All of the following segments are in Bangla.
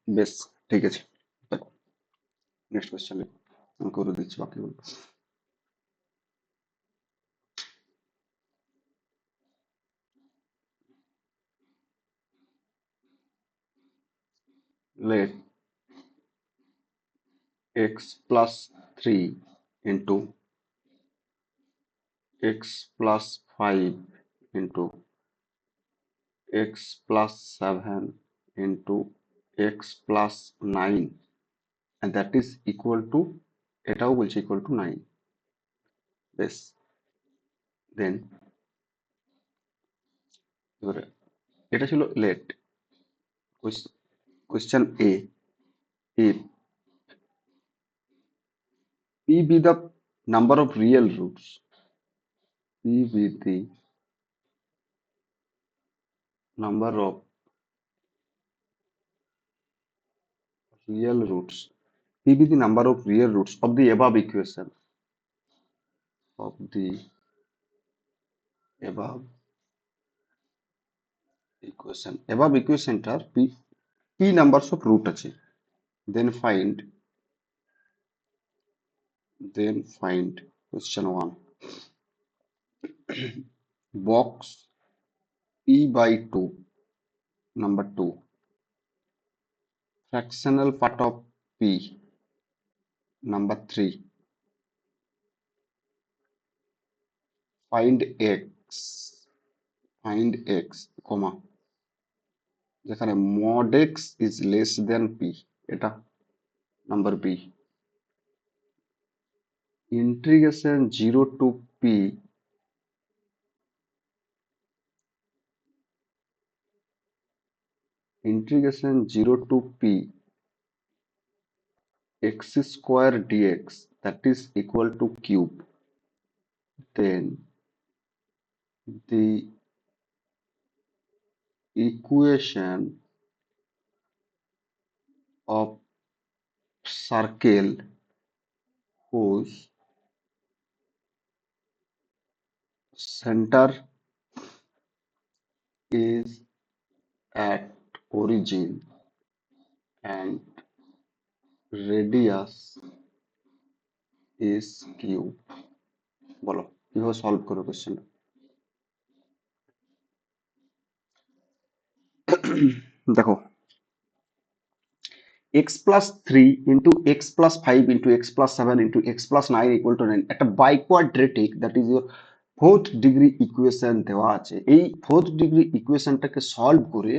বেশ, ঠিক আছে। দেখো, নেক্সট কোয়েশ্চেন আমি করে দিচ্ছি বাকিগুলো। Let x plus 3 into x plus 5 into x plus 7 into x plus 9, and that is equal to, এটাও বলছে equal to 9. বেশ, দেন এবারে এটা ছিল let. Question A, if p be the number of real roots, p be the number of real roots, p be the number of real roots of the above equation, of the above equationটার p numbers of root আছে, then find question 1, box p by 2, number 2, fractional part of p, number 3, find x, comma, যেখানে mod x is less than p, এটা number B, integration 0 to p x square dx, that is equal to cube, then the equation of circle whose center is at origin and radius is cube. বলো কিভাবে সলভ করো কোশ্চেনটা। দেখো, x plus 3 into x plus 5 into x plus 7 into x plus 9 equal to 9, একটা biquadratic, that is your fourth degree equation দেওয়া আছে। এই ফোর্থ ডিগ্রি ইকুয়েশনটাকে সলভ করে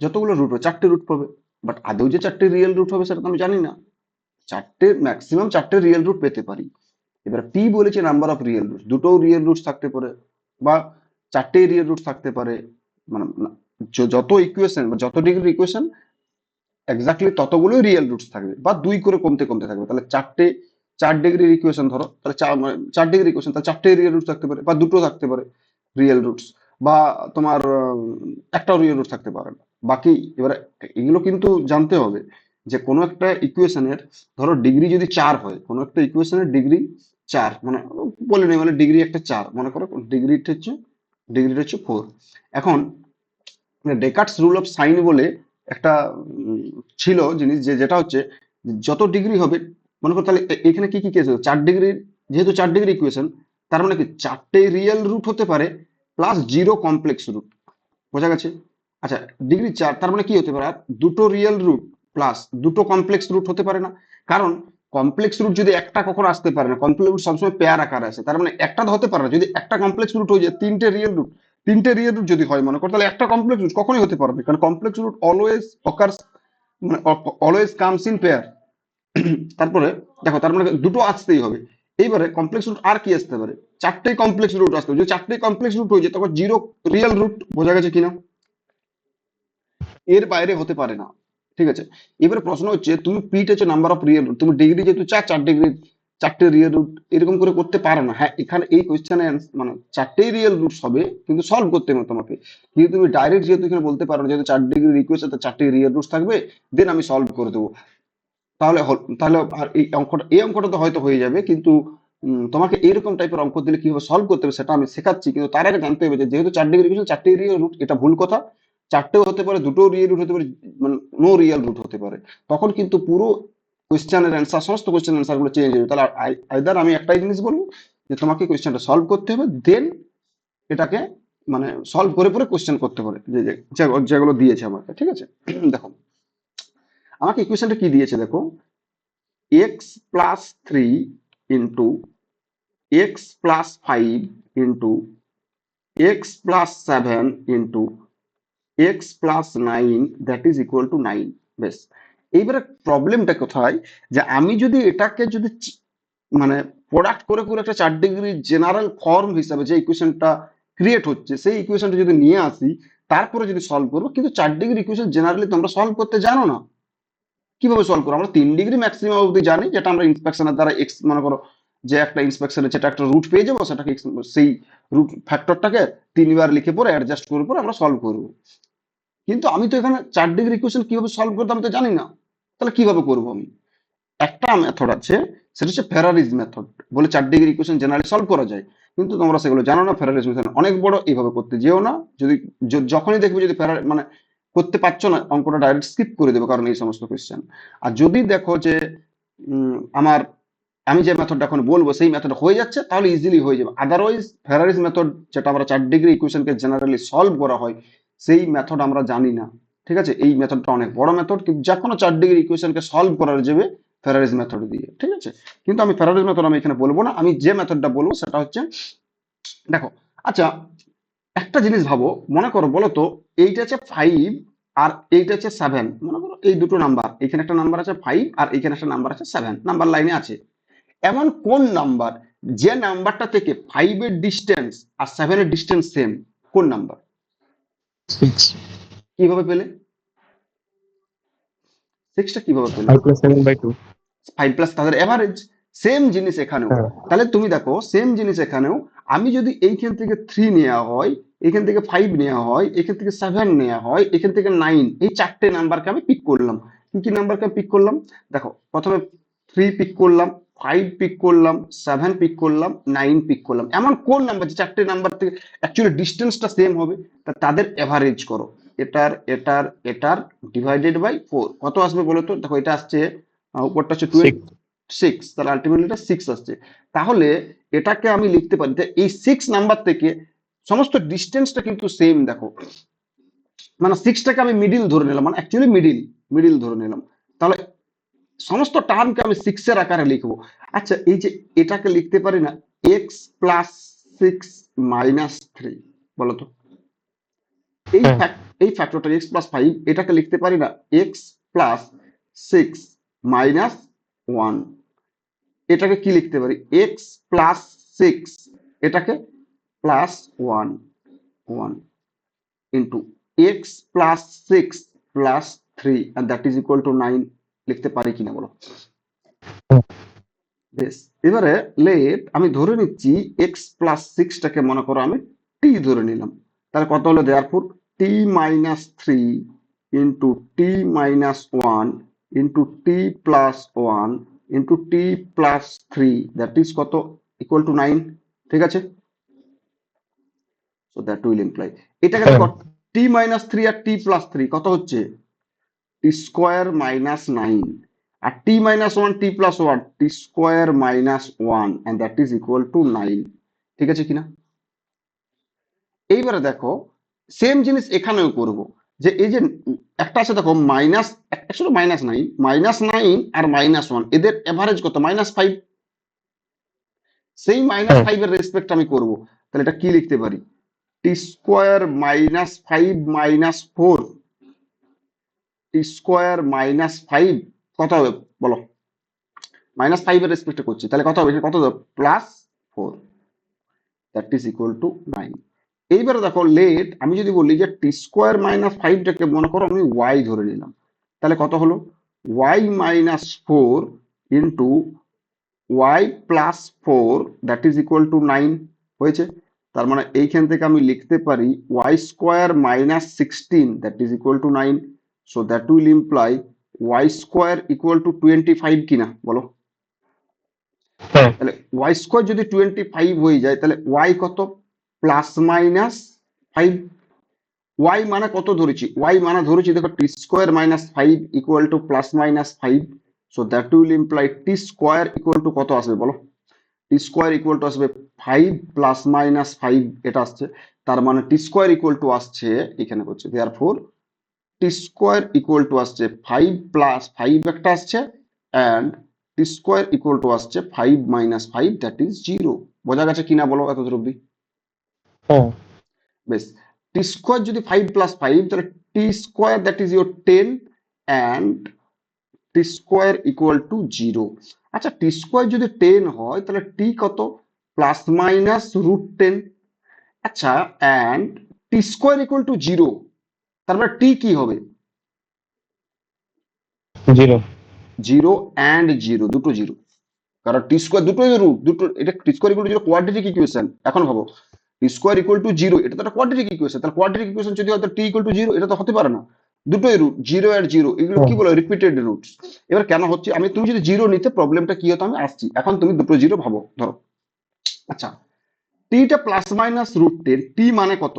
যতগুলো রুট হবে, 4টে রুট পাবে। বাট আদৌ যে 4টে রিয়েল রুট হবে সেটা তো আমি জানি না। ম্যাক্সিমাম 4টে রিয়েল রুট পেতে পারি। এবার পি বলেছে নাম্বার অফ রিয়েল রুট, দুটো রিয়েল রুট থাকতে পারে বা 4টে রিয়েল রুট থাকতে পারে, মানে যত ইকুয়েশন বা যত ডিগ্রি ইকুয়েশন এক্স্যাক্টলি ততগুলোই রিয়েল রুটস থাকবে, বা 2 করে কমতে কমতে থাকবে। তাহলে 4 ডিগ্রির ইকুয়েশন ধরো, তাহলে 4 ডিগ্রি ইকুয়েশন, তাহলে 4টে রিয়েল রুট থাকতে পারে, বা দুটো থাকতে পারে রিয়েল রুটস, বা তোমার একটাও রিয়েল রুট থাকতে পারে না। বাকি এবারে এগুলো কিন্তু জানতে হবে যে কোনো একটা ইকুয়েশনের ধরো ডিগ্রি যদি 4 হয়, কোনো একটা ইকুয়েশনের ডিগ্রি 4, মানে বলে নেই, মানে ডিগ্রি একটা 4 মনে করো, ডিগ্রিটা হচ্ছে 4। এখন ডেকার্টস রুল অফ সাইন বলে একটা ছিল জিনিস, যেটা হচ্ছে যত ডিগ্রি হবে, মনে করো তাহলে এখানে কি কি কেস হবে, 4 ডিগ্রি, যেহেতু 4 ডিগ্রি ইকুয়েশন, তার মানে কি 4টে রিয়েল রুট হতে পারে প্লাস 0 কমপ্লেক্স রুট, বোঝা গেছে? আচ্ছা, ডিগ্রি 4 তার মানে কি হতে পারে, আর দুটো রিয়েল রুট প্লাস দুটো কমপ্লেক্স রুট হতে পারে না। কারণ কমপ্লেক্স রুট যদি একটা কখনো আসতে পারে না, কমপ্লেক্স রুট সবসময় পেয়ার আকারে আসে, তার মানে একটা তো হতে পারে না। যদি একটা কমপ্লেক্স রুট হয়ে যায়, তিনটে রিয়েল রুট যদি হয় মনে করো, তাহলে একটা কমপ্লেক্স রুট কখনোই হতে পারে না, কারণ কমপ্লেক্স রুট অলওয়েজ অকার্স, মানে অলওয়েজ কামস ইন পেয়ার। তারপরে দেখো, তার মানে দুটো আসতেই হবে। এইবারে কমপ্লেক্স রুট আর কি আসতে পারে, 4টে কমপ্লেক্স রুট আসতে হবে। যদি 4টে কমপ্লেক্স রুট হয়ে যায়, তখন 0 রিয়েল রুট, বোঝা গেছে কিনা? এর বাইরে হতে পারে না, ঠিক আছে? এবার প্রশ্ন হচ্ছে, তুমি পিট হচ্ছে নাম্বার অফ রিয়েল রুট, তুমি ডিগ্রি যেহেতু 4 ডিগ্রি 4টে রিয়েল রুট এরকম করে করতে পারো না। হ্যাঁ, এখানে এই কোয়েশ্চেনে মানে 4টেই রিয়েল রুটস হবে, কিন্তু সলভ করতে হবে তোমাকে। কিন্তু তুমি ডাইরেক্ট যেহেতু এখানে বলতে পারো না, যেহেতু 4 ডিগ্রির ইকুয়েশন, 4টে রিয়েল রুটস থাকবে, দেন আমি সলভ করে দেবো। তাহলে আর এই অঙ্কটা তো হয়তো হয়ে যাবে, কিন্তু তোমাকে এইরকম টাইপের অঙ্ক দিলে কিভাবে সলভ করতে হবে সেটা আমি শেখাচ্ছি। কিন্তু তার আগে জানতে হবে যে যেহেতু 4 ডিগ্রি ইকুয়েশন, 4টে রিয়েল রুট, এটা ভুল কথা। চারটেও হতে পারে, দুটো রিয়েল রুট হতে পারে, মানে নো রিয়েল রুট হতে পারে। তখন কিন্তু পুরো কোয়েশ্চেনের অ্যান্সার, সমস্ত কোয়েশ্চেনের অ্যান্সার গুলো চেঞ্জ হয়ে যাবে। তাহলে আইদার আমি একটাই জিনিস বলবো যে তোমাকে কোয়েশ্চেনটা সলভ করতে হবে, দেন এটাকে মানে সলভ করে পরে কোয়েশ্চেন করতে পারে, যেগুলো দিয়েছে আমাকে, ঠিক আছে? দেখো আমাকে ইকুয়েশনটা কি দিয়েছে, দেখো x plus three into x plus five into x plus seven into x plus nine that is equal to nine. বেশ, এইবারে প্রবলেমটা কোথায়, যে আমি যদি এটাকে যদি মানে প্রোডাক্ট করে করে একটা 4 ডিগ্রি জেনারেল ফর্ম হিসাবে যে ইকুয়েশনটা ক্রিয়েট হচ্ছে সেই ইকুয়েশনটা যদি নিয়ে আসি, তারপরে যদি সলভ করবো, কিন্তু 4 ডিগ্রি ইকুয়েশন জেনারেলি তোমরা সলভ করতে জানো না। কিভাবে সলভ করবো? আমরা 3 ডিগ্রি ম্যাক্সিমাম অবধি জানি, যেটা আমরা ইন্সপেকশনের দ্বারা এক্স মনে করো যে একটা ইন্সপেকশনের যেটা একটা রুট পেয়ে যাবো, সেটাকে সেই রুট ফ্যাক্টরটাকে 3বার লিখে পরে অ্যাডজাস্ট করে পরে আমরা সলভ করবো। কিন্তু আমি তো এখানে 4 ডিগ্রি ইকুয়েশন কিভাবে সলভ করতে আমি তো জানি না। তাহলে কিভাবে করবো আমি? একটা মেথড আছে, সেটা হচ্ছে ফেরারিজ মেথড বলে 4 ডিগ্রি ইকুয়েশন জেনারেলি সলভ করা যায়। কিন্তু তোমরা সেগুলো জানো না। ফেরারিজ মেথড অনেক বড়, এইভাবে করতে যেও না। যদি যখনই দেখবে যদি মানে করতে পারছো না, অঙ্কটা ডাইরেক্ট স্কিপ করে দেবে, কারণ এই সমস্ত কোয়েশ্চেন। আর যদি দেখো যে আমার আমি যে মেথডটা এখন বলবো সেই মেথড হয়ে যাচ্ছে, তাহলে ইজিলি হয়ে যাবে। আদারওয়াইজ ফেরারিজ মেথড, যেটা আমরা 4 ডিগ্রি ইকুয়েশনকে জেনারেলি সলভ করা হয়, সেই মেথড আমরা জানি না। ঠিক আছে? এই মেথডটা অনেক বড় মেথড, কিন্তু যে কোনো 4 ডিগ্রি ইকুয়েশনকে সলভ করা যাবে ফেরারিজ মেথড দিয়ে। ঠিক আছে? কিন্তু আমি ফেরারিজ মেথড আমি এখানে বলবো না। আমি যে মেথডটা বলবো সেটা হচ্ছে, দেখো আচ্ছা একটা জিনিস ভাবো, মনে করো বলো তো, এইটা হচ্ছে ফাইভ আর এইটা হচ্ছে সেভেন। মনে করো এই দুটো নাম্বার, এখানে একটা নাম্বার আছে ফাইভ আর এখানে একটা নাম্বার আছে সেভেন, নাম্বার লাইনে আছে। এমন কোন নাম্বার যে নাম্বারটা থেকে ফাইভের ডিস্টেন্স আর সেভেনের ডিস্টেন্স সেম? কোন নাম্বার? 6 কিভাবে পেলে? সিক্সটা কিভাবে পেলে? 5 plus 7/2 ফাইভ প্লাস তাদের এভারেজ। সেম জিনিস এখানেও। হ্যাঁ তাহলে তুমি দেখো সেম জিনিস এখানেও, আমি যদি এইখান থেকে থ্রি নেওয়া হয়, এখান থেকে ফাইভ নেওয়া হয়, এখান থেকে সেভেন নেওয়া হয়, এখান থেকে নাইন, এই চারটে নাম্বারকে আমি পিক করলাম। কি কি নাম্বারকে পিক করলাম? দেখো প্রথমে থ্রি পিক করলাম, ফাইভ পিক করলাম, সেভেন পিক করলাম, নাইন পিক করলাম। এমন কোন নাম্বার যে চারটে নাম্বার থেকে অ্যাকচুয়ালি ডিস্টেন্সটা সেম হবে? তা তাদের এভারেজ করো। এটার এটার এটার ডিভাইডেড বাই ফোর কত আসবে বলো তো? দেখো এটা আসছে উপরটা হচ্ছে 6 সিক্স, তাহলে আলটিমেটলি এটা সিক্স আসছে। তাহলে এটাকে আমি লিখতে পারি যে এই সিক্স নাম্বার থেকে সমস্ত ডিস্টেন্সটা কিন্তু সেম। দেখো মানে সিক্সটাকে আমি মিডিল ধরে নিলাম, মানে অ্যাকচুয়ালি মিডিল মিডিল ধরে নিলাম। তাহলে সমস্ত টার্মকে আমি সিক্সের আকারে লিখবো। আচ্ছা এই যে এটাকে লিখতে পারি না x plus six minus three, বলতো এই হ্যাঁ এই ফ্যাক্টরটা এক্স প্লাস ফাইভ, এটাকে লিখতে পারি না x plus six minus one. এটাকে কি লিখতে পারি? এক্স প্লাস সিক্স, এটাকে plus one one into x plus six plus three and that is equal to nine. লিখতে পারি কিনা বলো? বেশ, এবারে লেট আমি ধরে নিচ্ছি এক্স প্লাস সিক্সটাকে মনে করো আমি টি ধরে নিলাম। তাহলে কত হলো? Therefore t minus three into t minus one into t plus one into t plus three that is কত? Equal to nine. ঠিক আছে? সো দ্যাট উইল ইমপ্লাই, এটাকে হ্যাঁ দেখো টি মাইনাস থ্রি আর টি প্লাস থ্রি কত হচ্ছে? টি স্কোয়ার মাইনাস নাইন, আর t minus one t plus one t square minus one and that is equal to nine. ঠিক আছে কিনা? এইবারে দেখো সেম জিনিস এখানেও করব, যে এই যে একটা আছে দেখো মাইনাস, শুধু মাইনাস নাইন, মাইনাস নাইন আর মাইনাস ওয়ান এদের এভারেজ কত? Minus five. সেই মাইনাস হ্যাঁ ফাইভ এর রেসপেক্ট আমি করব। তাহলে এটা কি লিখতে পারি? T square minus five minus four, t square minus five কত হবে বলো? মাইনাস ফাইভ এর রেসপেক্টে করছি, তাহলে কত হবে? কত হবে? Plus four, that is equal to nine. এইবারে দেখো লেট আমি যদি বলি যে টি স্কোয়ার মাইনাস ফাইভটাকে মনে করো আমি ওয়াই ধরে নিলাম, তাহলে কত হলো? Y minus four into Y plus four that is equal to nine হয়েছে। তার মানে এইখান থেকে আমি লিখতে পারি Y square minus sixteen that is equal to nine. So that will imply Y square equal to 25 কিনা বলো? হ্যাঁ তাহলে ওয়াই স্কোয়ার যদি 25 হয়ে যায়, তাহলে ওয়াই কত? Plus minus five. ওয়াই মানে কত ধরেছি, ওয়াই মানে ধরেছি দেখো t square minus five equal to plus minus five, so that will imply t square equal to কত আসবে বলো, টি স্কোয়ার ইকুয়াল টু আসবে ফাইভ প্লাস মাইনাস ফাইভ, এটা আসছে, তার মানে টি স্কোয়ার ইকুয়াল টু আসছে এখানে করছে therefore t square equal to আসছে ফাইভ প্লাস ফাইভ একটা আসছে, and t square equal to আসছে five minus five, that is zero. বোঝা গেছে কিনা বলো এত দূর অব্দি? হ্যাঁ বেশ, টি স্কোয়ার যদি ফাইভ প্লাস ফাইভ, তাহলে t square that is your ten, and t square equal to zero. আচ্ছা টি স্কোয়ার যদি টেন হয় তাহলে টি কত, প্লাস মাইনাস রুট টেন। আচ্ছা and t square equal to zero, তারপরে টি কি হবে, জিরো। জিরো অ্যান্ড জিরো, দুটো জিরো, কারণ টি স্কোয়ার দুটোই রুট, দুটো, এটা t square equal to zero quadratic equation. এখন ভাবো t square equal to zero, এটা তো একটা কোয়াড্রেটিক ইকুয়েশন, তাহলে কোয়াড্রেটিক ইকুয়েশন যদি হয় টি ইকুয়াল টু জিরো, এটা তো হতে পারে না, দুটোই রুট, জিরো আর জিরো, এগুলো হ্যাঁ কি বলে রিপিটেড রুটস। এবার কেন হচ্ছে, আমি তুমি যদি জিরো নিতে প্রবলেমটা কি হতো আমি আসছি, এখন তুমি দুটো জিরো ভাবো ধরো। আচ্ছা টিটা plus minus root ten, t মানে কত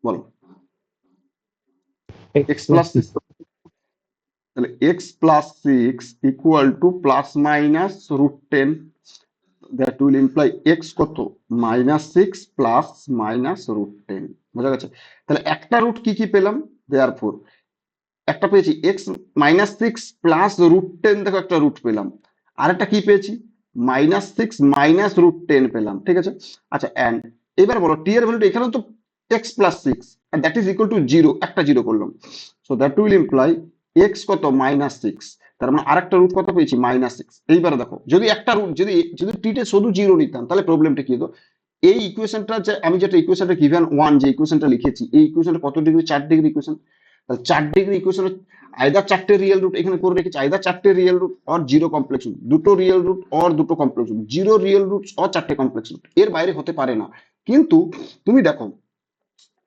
বলো, x x plus plus six, তাহলে x plus six equal to plus minus root ten, that will imply x কত, minus six plus minus root ten. বোঝা গেছে? তাহলে একটা রুট কি কি পেলাম, দেয়ারফোর একটা পেয়েছি X minus six plus root ten, দেখো একটা রুট পেলাম, আর একটা কি পেয়েছি, minus six minus root ten পেলাম, ঠিক আছে। আচ্ছা অ্যান্ড এবার বলো টি এর ভ্যালুটা এখানে তো x plus six, that is equal to zero, একটা জিরো করলাম, so that will imply x কত, মাইনাস সিক্স, তার মানে আরেকটা রুট কত পেয়েছি, মাইনাস সিক্স। এইবারে দেখো যদি একটা রুট, যদি যদি টিতে শুধু জিরো নিতাম তাহলে প্রবলেমটা কি হতো, এই ইকুয়েশনটা যে আমি যেটা ইকুয়েশনটা গিভেন ওয়ান যে ইকুয়েশনটা লিখেছি, এই ইকুয়েশনটা কত ডিগ্রি, 4 ডিগ্রি ইকুয়েশন, তাহলে 4 ডিগ্রি ইকুয়েশন আইদার চারটে রিয়েল রুট এখানে করে রেখেছি, আইদার চারটে real root or zero complex root, দুটো রিয়েল রুট অর দুটো complex root, zero real root or চারটে কমপ্লেক্স রুট, এর বাইরে হতে পারে না। কিন্তু তুমি দেখো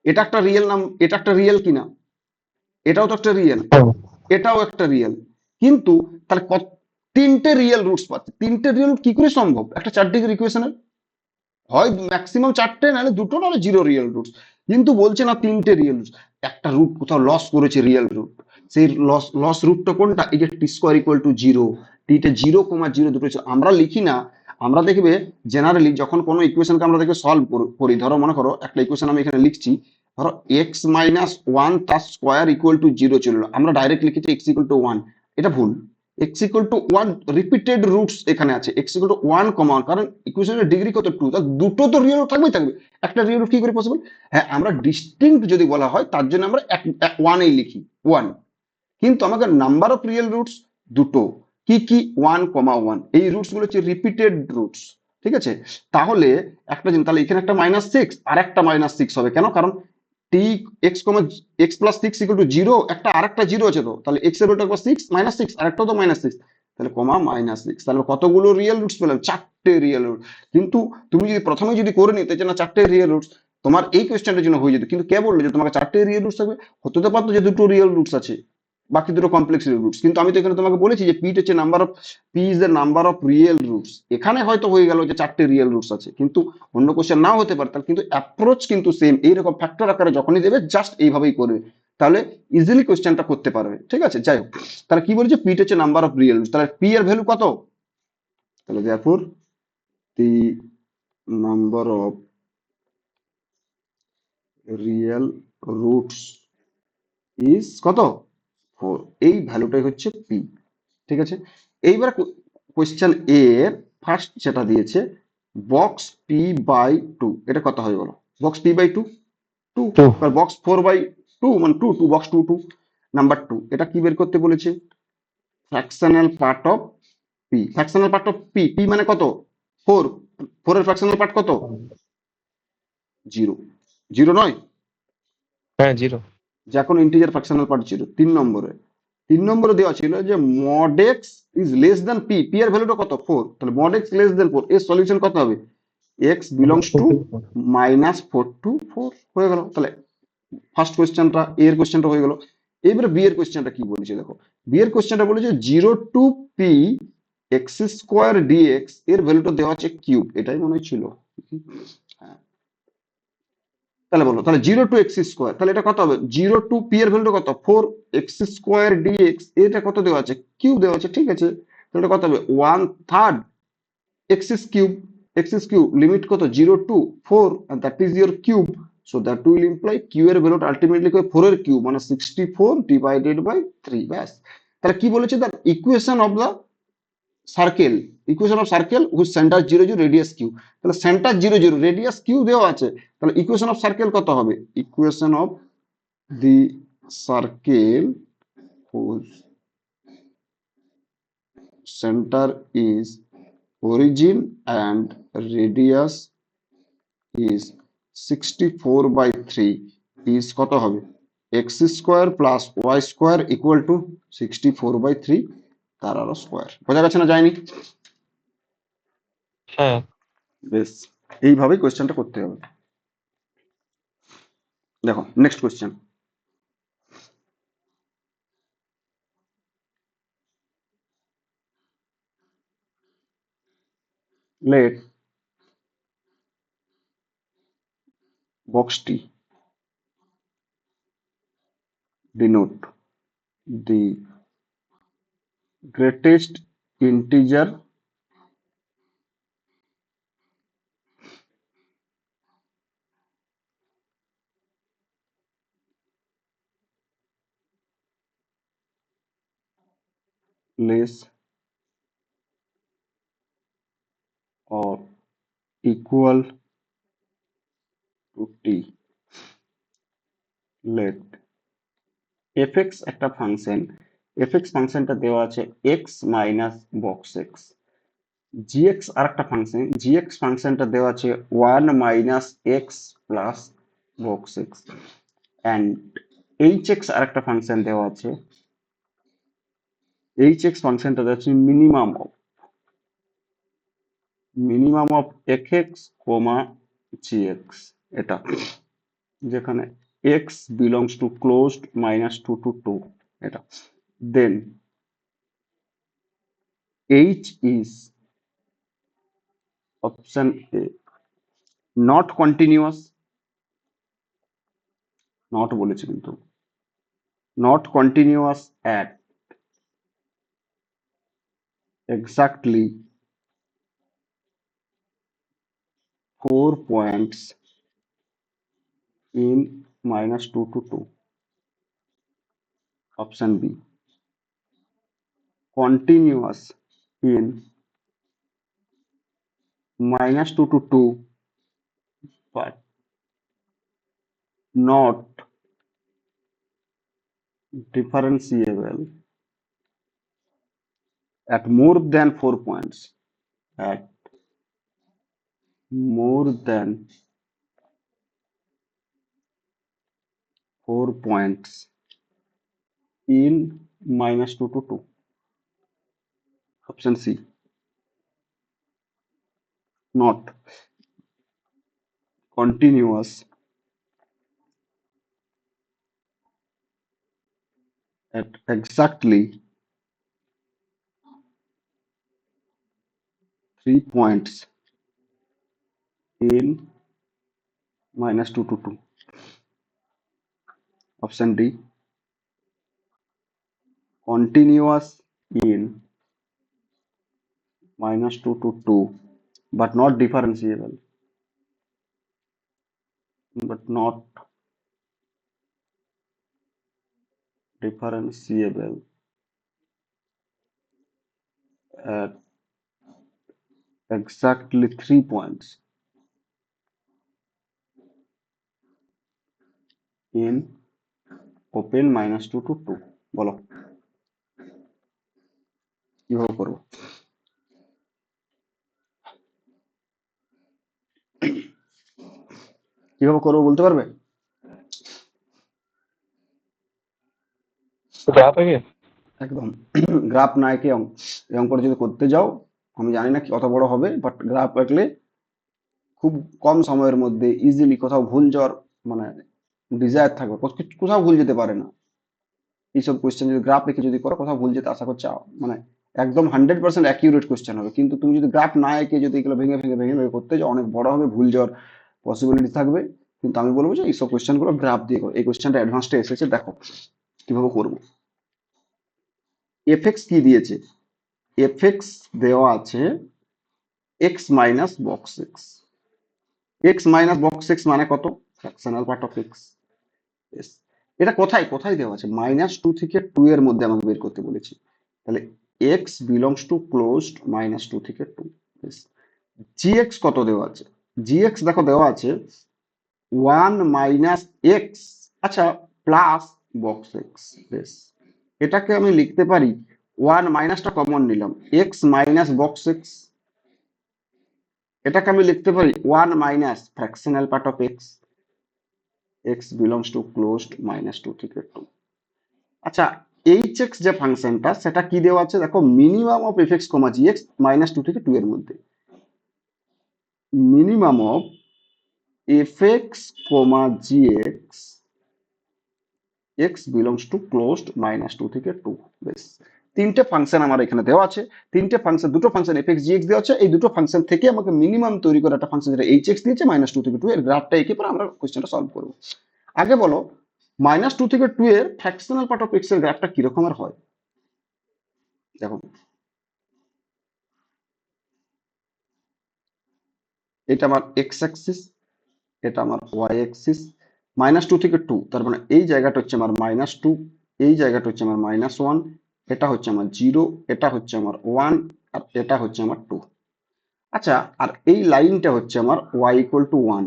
এটা একটা রিয়েল নাম, এটা একটা রিয়েল কিনা, এটাও তো একটা রিয়েল, হ্যাঁ এটাও একটা রিয়েল, কিন্তু তাহলে তিনটে রিয়েল রুটস পাচ্ছে, তিনটে রিয়েল রুট কি করে সম্ভব একটা 4 ডিগ্রি ইকুয়েশনের, হয় ম্যাক্সিমাম চারটে, নাহলে দুটো, নাহলে জিরো রিয়েল রুটস, কিন্তু বলছে না তিনটে রিয়েল রুটস, একটা রুট কোথাও লস করেছে রিয়েল রুট, সেই লস লস রুটটা কোনটা, এই যে টি স্কোয়ার ইকুয়াল টু জিরো, টিতে জিরো কমা জিরো দুটো ছিল। আমরা লিখি না, আমরা দেখবে জেনারেলি যখন কোনো ইকুয়েশনকে আমরা দেখবে সলভ করি, ধরো মনে করো একটা ইকুয়েশন আমি এখানে লিখছি, ধরো এক্স মাইনাস ওয়ান তার স্কোয়ার ইকুয়াল টু জিরো ছিল, আমরা ডাইরেক্ট লিখেছি এক্স ইকুয়াল টু ওয়ান, এটা ভুল। X equal to one repeated roots এখানে আছে, x equal to one comma, কারণ ইকুয়েশনের ডিগ্রি কত, টু, তার দুটো তো রিয়েল থাকবেই থাকবে, একটা রিয়েল কি করে পসিবল। হ্যাঁ আমরা ডিস্টিংক্ট যদি বলা হয় তার জন্য আমরা ওয়ানেই লিখি, ওয়ান, কিন্তু আমাকে নাম্বার অফ রিয়েল রুটস দুটো, কি কি, ওয়ান কমা ওয়ান, এই রুটস গুলো হচ্ছে রিপিটেড রুটস, ঠিক আছে। তাহলে একটা জিনিস, তাহলে এখানে একটা মাইনাস সিক্স আর একটা মাইনাস সিক্স হবে, কেন, কারণ t x comma x plus six equal to zero, একটা আর একটা জিরো আছে, তো তাহলে এক্স এর ভ্যালু একবার সিক্স মাইনাস সিক্স আর একটা তো মাইনাস সিক্স, তাহলে কমা মাইনাস সিক্স, তাহলে কতগুলো রিয়েল রুটস পেলাম, চারটে রিয়েল রুট। কিন্তু তুমি যদি প্রথমে যদি করে নিতে যে না চারটে রিয়েল রুটস, তোমার এই কোয়েশ্চেনটার জন্য হয়ে যেত, কিন্তু কে বললো যে তোমাকে চারটে রিয়েল রুটস থাকবে, হতে তো পারতো যে দুটো রিয়েল রুটস আছে, বাকি দুটো কমপ্লেক্স রুটস, কিন্তু আমি তো এখানে তোমাকে বলেছি যে পিটা হচ্ছে number of, P is the number of real roots, এখানে হয়তো হয়ে গেল যে চারটে রিয়েল রুটস আছে, কিন্তু অন্য কোশ্চেন নাও হতে পারে, তাহলে কিন্তু অ্যাপ্রোচ কিন্তু সেম, এইরকম ফ্যাক্টর আকারে যখনই দেবে জাস্ট এইভাবেই করবে, তাহলে ইজিলি কোশ্চেনটা করতে পারবে, ঠিক আছে। যাই হোক, তাহলে কি বলেছে, পিটা হচ্ছে নাম্বার অফ রিয়েল রুটস, তাহলে পি এর ভ্যালু কত, তাহলে therefore the number of real roots is কত, ফোর, এই ভ্যালুটাই হচ্ছে পি, ঠিক আছে। এইবার কোয়েশ্চেন এ এর ফার্স্ট যেটা দিয়েছে, বক্স পি বাই টু, এটা কত হয় বলো, box p by two, two, two. Box four by two মানে two, two box two, two, number two, এটা কি বের করতে বলেছে, fractional part of p, fractional part of p, p মানে কত, ফোর, ফোরের ফ্র্যাকশনাল পার্ট কত, জিরো, জিরো নয়, হ্যাঁ জিরো। যে কোনো ইন্টিজার ফ্র্যাকশনাল পার্ট জিরো। তিন নম্বরে দেওয়া ছিল যে mod X is less than P, P এর ভ্যালুটা কত, ফোর, তাহলে mod x less than four, এর সলিউশন কত হবে, X belongs to minus four to four, হয়ে গেল। তাহলে ফার্স্ট কোয়েশ্চেনটা, এর কোয়েশ্চেনটা হয়ে গেল। এবারে বি এর কোয়েশ্চেনটা কি বলেছে দেখো, বি এর কোয়েশ্চেনটা বলেছে zero to P X square DX, এর ভ্যালুটা দেওয়া আছে কিউব, এটাই মনে হয় ছিল, হ্যাঁ তাহলে বলো, তাহলে 0 to x², তাহলে এটা কত হবে? 0 to p এর ভ্যালু কত? 4x² dx, এটা কত দেওয়া আছে? কিউব দেওয়া আছে, ঠিক আছে। তাহলে এটা কত হবে? 1/3 x³ x³ লিমিট কত? 0 to 4, and that is your cube. So that will imply q এর ভ্যালুটা আলটিমেটলি 4 এর কিউব, মানে 64 divided by 3, ব্যাস। তাহলে কি বলেছে? The equation of the circle, equation of circle which centre 0 0 radius Q. তাহলে সেন্টার 0 0 রেডিয়াস কিউ দেওয়া আছে, তাহলে ইকুয়েশন অফ সার্কেল কত হবে? Equation of the circle whose centre is origin and radius is 64/3 is কত হবে? x² plus y² equal to 64/3, তার আরো স্কোয়ার। বোঝা গেছে না? যায়নি? হ্যাঁ। বেশ, এইভাবেই কোয়েশ্চেনটা করতে হবে। দেখো next question. Let box T denote the greatest integer less or equal to T. Let fx একটা ফাংশন, fx ফাংশনটা দেওয়া আছে x minus box x. gx আর একটা ফাংশন, gx ফাংশনটা দেওয়া আছে 1 minus x plus box x. And hx আর একটা ফাংশন দেওয়া আছে, hx ফাংশনটা দেওয়া আছে minimum of fx comma gx, এটা যেখানে x belongs to closed -2 to 2, এটা। Then h is option A, not continuous, not বলেছে কিন্তু, not continuous at exactly 4 points in -2 to 2. Option B, continuous in -2 to 2 but not differentiable at more than 4 points, at more than 4 points in -2 to 2. Option C, not continuous at exactly 3 points in -2 to 2. Option D, continuous in -2 to 2 but not differentiable, but not differentiable at exactly 3 points in open -2 to 2. বলো কিভাবে করবো? কিভাবে করবো বলতে পারবে? গ্রাফ আগে। একদম গ্রাফ না এঁকে এই অঙ্কটা যদি করতে যাও, আমি জানি না কত বড় হবে, বাট গ্রাফ আঁকলে খুব কম সময়ের মধ্যে ইজিলি কোথাও ভুল যাওয়ার মানে ডিজায়ার থাকবে, কোথাও ভুল যেতে পারে না। এইসব কোয়েশ্চেন যদি গ্রাফ রেখে যদি করো, কোথাও ভুল যেতে আশা করছি মানে একদম 100% অ্যাকিউরেট কোয়েশ্চেন হবে। কিন্তু তুমি যদি গ্রাফ না এঁকে যদি এগুলো ভেঙে ভেঙে ভেঙে ভেঙে করতে যাও, অনেক বড় হবে, ভুল যাওয়ার পসিবিলিটি থাকবে। কিন্তু আমি বলবো যে এইসব কোয়েশ্চেন গুলো গ্রাফ দিয়ে করো। এই কোয়েশ্চেনটা অ্যাডভান্সটা এসেছে, দেখো কিভাবে করবো। এফ এক্স কি দিয়েছে? এফ এক্স দেওয়া আছে x minus box x. X minus box x মানে কত? Fractional part of x. এটা কোথায় কোথায় দেওয়া আছে? -2 থেকে 2 এর মধ্যে আমাকে বের করতে বলেছি। তাহলে এক্স বিলংস টু ক্লোজড -2 থেকে 2। জি এক্স কত দেওয়া আছে? জি এক্স দেখো দেওয়া আছে 1 মাইনাস এক্স, আচ্ছা, প্লাস বক্স এক্স। বেশ, এটাকে আমি লিখতে পারি, 1 মাইনাসটা কমন নিলাম, এক্স মাইনাস বক্স এক্স। এটাকে আমি লিখতে পারি 1 minus fractional part of x, x belongs to closed -2 থেকে 2। আচ্ছা, এইচ এক্স যে ফাংশনটা সেটা কি দেওয়া আছে দেখো, minimum of F x comma G x -2 থেকে 2 এর মধ্যে। Minimum of F x comma G x, x belongs to closed -2 থেকে 2। বেশ, তিনটে ফাংশন আমার এখানে দেওয়া আছে। তিনটে ফাংশন, দুটো ফাংশন এফ এক্স জি এক্স দেওয়া আছে। এই দুটো ফাংশন থেকে আমাকে মিনিমাম তৈরি করা একটা ফাংশন যেটা এইচ এক্স দিয়েছে -2 থেকে 2 এর গ্রাফটা এঁকে পরে আমরা কোয়েশ্চেনটা সলভ করবো। আগে বলো, -2 থেকে 2 এর ফ্র্যাকশনাল পার্ট অফ এক্স এর গ্রাফটা কিরকমের হয়? দেখো, এটা আমার এক্স অ্যাক্সিস, এটা আমার ওয়াই অ্যাক্সিস। -2 থেকে 2, তার মানে এই জায়গাটা হচ্ছে আমার -2, এই জায়গাটা হচ্ছে আমার -1, এটা হচ্ছে আমার 0, এটা হচ্ছে আমার 1, আর এটা হচ্ছে আমার 2। আচ্ছা, আর এই লাইনটা হচ্ছে আমার y ইকুয়াল টু 1,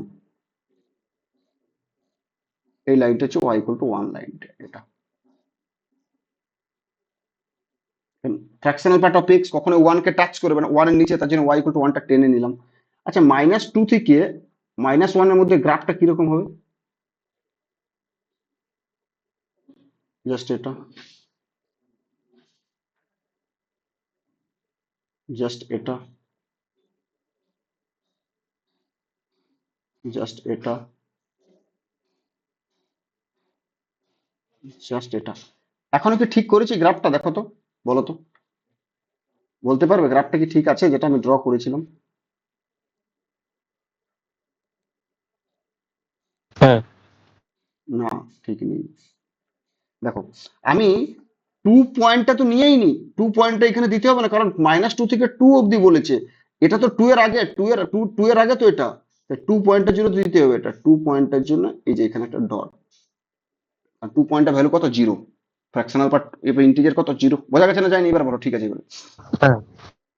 এই লাইনটা হচ্ছে y ইকুয়াল টু 1 লাইনটা। এটা ফ্র্যাকশনাল পার্ট অফ এক্স কখনো 1 কে টাচ করবে না, 1 এর নিচে, তার জন্য y ইকুয়াল টু 1টা টেনে নিলাম। আচ্ছা, -2 থেকে -1 এর মধ্যে গ্রাফটা কিরকম হবে? জাস্ট এটা, জাস্ট এটা, জাস্ট এটা, জাস্ট এটা। এখনো কি ঠিক করেছি গ্রাফটা? দেখো তো, বলো তো, বলতে পারবে গ্রাফটা কি ঠিক আছে যেটা আমি ড্র করেছিলাম? হ্যাঁ। না, ঠিক নেই। দেখো, আমি 2 পয়েন্টটা তো নিয়েই নি, 2 পয়েন্টটা এখানে দিতে হবে না, কারণ -2 থেকে 2 অবধি বলেছে। এটা তো 2 এর আগে, 2 এর আগে তো এটা। 2 পয়েন্টের জন্য তো দিতে হবে, এটা 2 পয়েন্টের জন্য এই যে এখানে একটা ডট। আর 2 পয়েন্টের ভ্যালু কত? 0। ফ্র্যাকশনাল পার্ট এবার ইন্টিজার কত? 0। বোঝা গেছে না? যায়নি? এবার বলো ঠিক আছে এবারে। হ্যাঁ।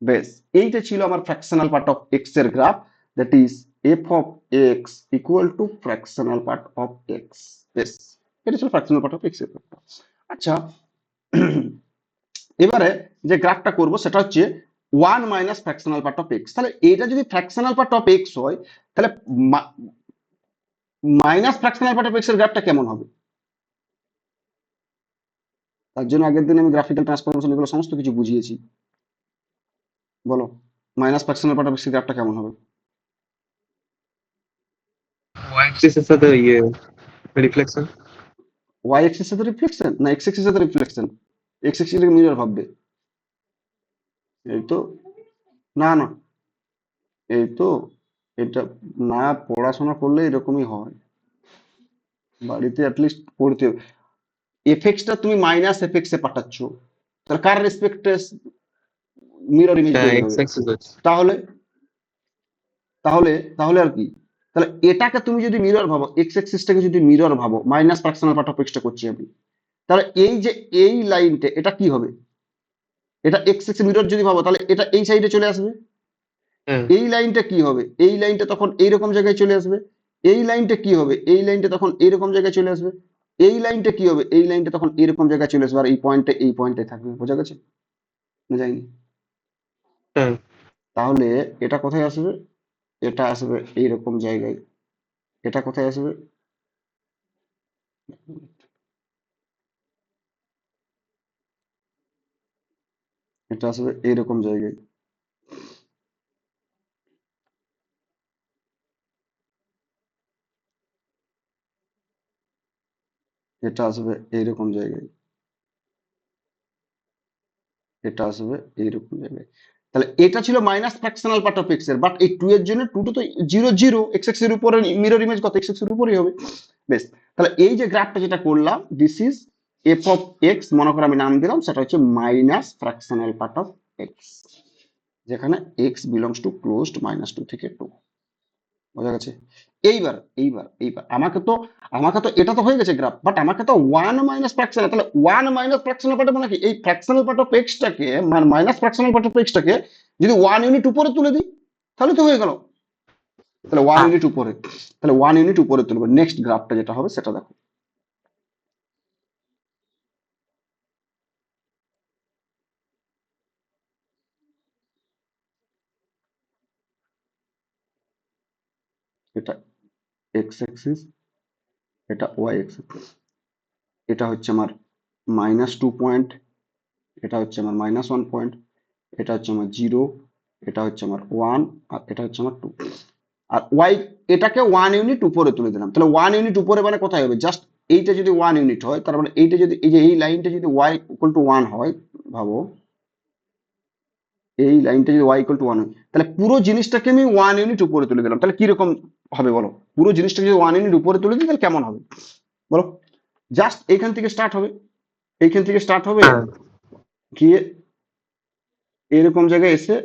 বেশ, এইটা ছিল আমার ফ্র্যাকশনাল পার্ট অফ এক্স এর graph, that is F of x equal two fractional part of x. বেশ, এটা ছিল ফ্র্যাকশনাল পার্ট অফ এক্স এর গ্রাফ। আচ্ছা, এবারে যে গ্রাফটা করব সেটা হচ্ছে 1 minus fractional part of x. তাহলে এটা যদি ফ্র্যাকশনাল পার্ট অফ এক্স হয়, তাহলে minus fractional part of x এর গ্রাফটা কেমন হবে? তার জন্য আগের দিন আমি গ্রাফিক্যাল ট্রান্সফরমেশন এগুলো সমস্ত কিছু বুঝিয়েছি। বলো, minus fractional part of x এর গ্রাফটা কেমন হবে? ওয়াই অ্যাক্সিস এর সাথে রিফ্লেকশন। ওয়াই এক্সিস এর রিফ্লেকশন না এক্স এক্সিস এর রিফ্লেকশন? এক্স এক্সিস এর মিরর ভাববে। এই তো, না না, এই তো, এটা না পড়াশোনা করলে এরকমই হয়, বাড়িতে অ্যাটলিস্ট পড়তে হবে। এফএক্সটা তুমি মাইনাস এফএক্স এ পাঠাচ্ছ, তাহলে কার রেসপেক্টে মিরর ইমেজ হ্যাঁ, তৈরি এক্স হবে? অ্যাক্সিস আছে। তাহলে তাহলে তাহলে আর কি? তাহলে এটাকে তুমি যদি মিরর ভাবো, এক্স এক্সিসটাকে যদি মিরর ভাবো, minus fractional part of extra করছি আমি, তাহলে এই যে এই লাইনটা এটা কি হবে? এটা এক্স এক্স মিরর যদি ভাবো, তাহলে এটা এই সাইডে চলে আসবে। হ্যাঁ। এই লাইনটা কি হবে? এই লাইনটা তখন এইরকম জায়গায় চলে আসবে। এই লাইনটা কি হবে? এই লাইনটা তখন এইরকম জায়গায় চলে আসবে। এই লাইনটা কি হবে? এই লাইনটা তখন এরকম জায়গায় চলে আসবে, আর এই পয়েন্টে থাকবে। বোঝা গেছে না? যায়নি? হ্যাঁ। তাহলে এটা কোথায় আসবে? এটা আসবে এইরকম জায়গায়। এটা কোথায় আসবে? এটা আসবে এইরকম জায়গায়। এটা আসবে এইরকম জায়গায়। এটা আসবে এইরকম জায়গায়। তাহলে এটা ছিল minus fractional part of x এর, বাট এই 2 এর জন্য 2 তো 0 0, এক্স এক্স এর উপরে মিরর ইমেজ কত, এক্স এক্স এর উপরেই হবে। বেশ, তাহলে এই যে গ্রাফটা যেটা করলাম, this is F of x, মনে করে আমি নাম দিলাম, সেটা হচ্ছে minus fractional part of x, যেখানে এক্স বিলংস টু ক্লোজড -2 থেকে 2। বোঝা গেছে? এইবার এইবার এইবার আমাকে তো এটা তো হয়ে গেছে গ্রাফ, বাট আমাকে তো ওয়ান মাইনাস ফ্র্যাকশনাল, তাহলে ওয়ান মাইনাস ফ্র্যাকশনাল পার্ট মানে কি, এই ফ্র্যাকশনাল পার্ট অফ এক্সটাকে, মানে মাইনাস ফ্র্যাকশনাল পার্ট অফ এক্সটাকে যদি 1 ইউনিট উপরে তুলে দিই, তাহলে তো হয়ে গেল। তাহলে ওয়ান হ্যাঁ ইউনিট উপরে, তাহলে 1 ইউনিট উপরে তুলবো। নেক্সট গ্রাফটা যেটা হবে সেটা দেখো, এটা এক্স এক্সিস, এটা ওয়াই এক্সিস, এটা হচ্ছে আমার -2 পয়েন্ট, এটা হচ্ছে আমার -1 পয়েন্ট, এটা হচ্ছে আমার 0, এটা হচ্ছে আমার 1, আর এটা হচ্ছে আমার 2। আর ওয়াই, এটাকে 1 ইউনিট উপরে তুলে দিলাম। তাহলে 1 ইউনিট উপরে মানে কোথায় হবে, জাস্ট এইটা যদি 1 ইউনিট হয়, তার মানে এইটা যদি, এই যে এই লাইনটা যদি ওয়াই ইকুয়াল টু 1 হয়, ভাবো এই লাইনটা যদি ওয়াই ইকুয়াল টু 1 হয়, তাহলে পুরো জিনিসটাকে আমি 1 ইউনিট উপরে তুলে দিলাম। তাহলে কিরকম হবে বলো, পুরো জিনিসটাকে যদি 1 ইউনিট উপরে তুলে দিই তাহলে কেমন হবে বলো। জাস্ট এইখান থেকে স্টার্ট হবে, এইখান থেকে স্টার্ট হবে, হ্যাঁ গিয়ে এরকম জায়গায় এসে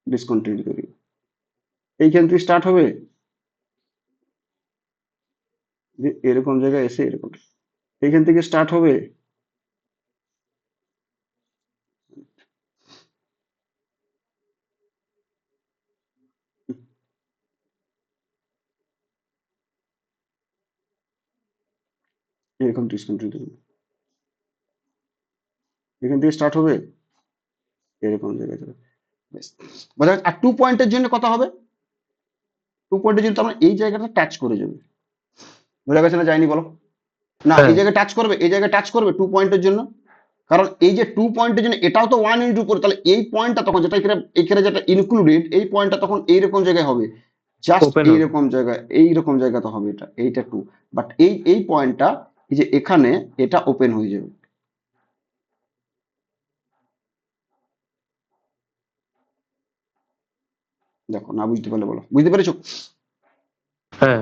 ডিসকন্টিনিউ করি, এইখান থেকে স্টার্ট হবে, দিয়ে এরকম জায়গায় এসে এরকম, এইখান থেকে স্টার্ট হবে, এরকম ডিসকন্টিনিউ করবে, এখান থেকে স্টার্ট হবে, এরকম জায়গায় যাবে। বেশ, বোঝা গেছে? আর 2 পয়েন্টের জন্য কত হবে, 2 পয়েন্টের জন্য তো আমরা এই জায়গাটা টাচ করে যাবে। বোঝা গেছে না, যায়নি বলো? না, হ্যাঁ এই জায়গায় টাচ করবে, এই জায়গায় টাচ করবে 2 পয়েন্টের জন্য, কারণ এই যে 2 পয়েন্টের জন্য এটাও তো 1 ইউনিট উপরে, তাহলে এই পয়েন্টটা তখন যেটা এখানে, এখানে যেটা ইনক্লুডেড, এই পয়েন্টটা তখন এইরকম জায়গায় হবে, জাস্ট ওপেন হবে। এইরকম জায়গায়, এইরকম জায়গাতে হবে, এটা এইটা 2, বাট এই এই পয়েন্টটা, এই যে এখানে, এটা ওপেন হয়ে যাবে। দেখো, না বুঝতে পারলে বলো, বুঝতে পেরেছো? হ্যাঁ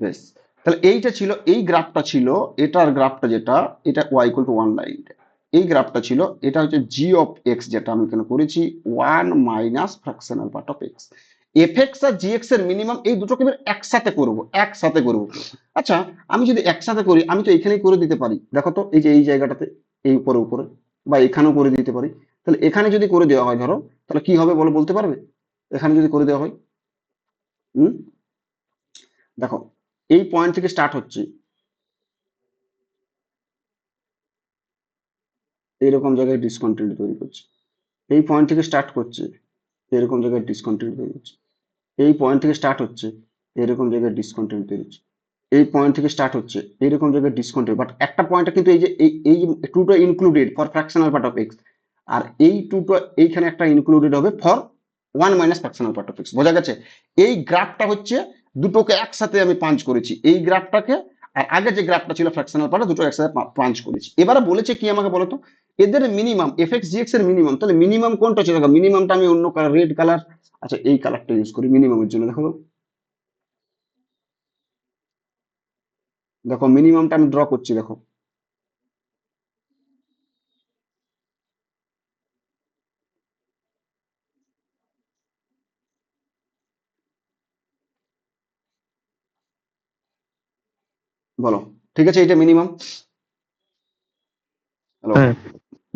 বেশ, তাহলে এইটা ছিল, এই গ্রাফটা ছিল, এটার গ্রাফটা যেটা, এটা ওয়াই ইকুয়াল টু 1 লাইন, এই গ্রাফটা ছিল, এটা হচ্ছে জি অফ এক্স, যেটা আমি এখানে করেছি 1 - fractional part of X. F X আর জি এক্স এর মিনিমাম, এই দুটোকে আমি একসাথে করব, একসাথে করব। আচ্ছা, আমি যদি একসাথে করি, আমি তো এখানেই করে দিতে পারি, দেখো তো, এই যে এই জায়গাটাতে, এই উপরে উপরে, বা এখানেও করে দিতে পারি। তাহলে এখানে যদি করে দেওয়া হয় ধরো, তাহলে কি হবে বলো, বলতে পারবে? এখানে যদি করে দেওয়া হয়, হুম, দেখো, এই পয়েন্ট থেকে স্টার্ট হচ্ছে, এরকম জায়গায় ডিসকন্টিনিউ তৈরি করছে, এই পয়েন্ট থেকে স্টার্ট করছে, এরকম জায়গায় ডিসকন্টিনিউ তৈরি হচ্ছে, এই পয়েন্ট থেকে স্টার্ট হচ্ছে, এরকম জায়গায় ডিসকন্টিনিউ তৈরি হচ্ছে, এই পয়েন্ট থেকে স্টার্ট হচ্ছে, এরকম জায়গায় ডিসকন্টিনিউ, বাট একটা পয়েন্টে কিন্তু এই যে এই যে টুটা included for fractional part of x, আর এই টুটা এইখানে একটা ইনক্লুডেড হবে for 1 - fractional part of x. বোঝা গেছে? এই গ্রাফটা হচ্ছে, দুটোকে একসাথে আমি পাঞ্চ করেছি, এই গ্রাফটাকে আর আগে যে গ্রাফটা ছিল ফ্র্যাকশনাল পার্ট, দুটো একসাথে পাঞ্চ করেছি। এবারে বলেছে কি আমাকে বলতো, এদের মিনিমাম, এফ এক্স জি এক্স এর মিনিমাম, তাহলে মিনিমাম কোনটা হচ্ছে, দেখো মিনিমামটা আমি অন্য কালার, রেড কালার, আচ্ছা এই কালারটা ইউজ করি মিনিমামের জন্য। দেখো তো, দেখো মিনিমামটা আমি ড্র করছি, দেখো, বলো, ঠিক আছে, এটা মিনিমাম। হ্যালো, হ্যাঁ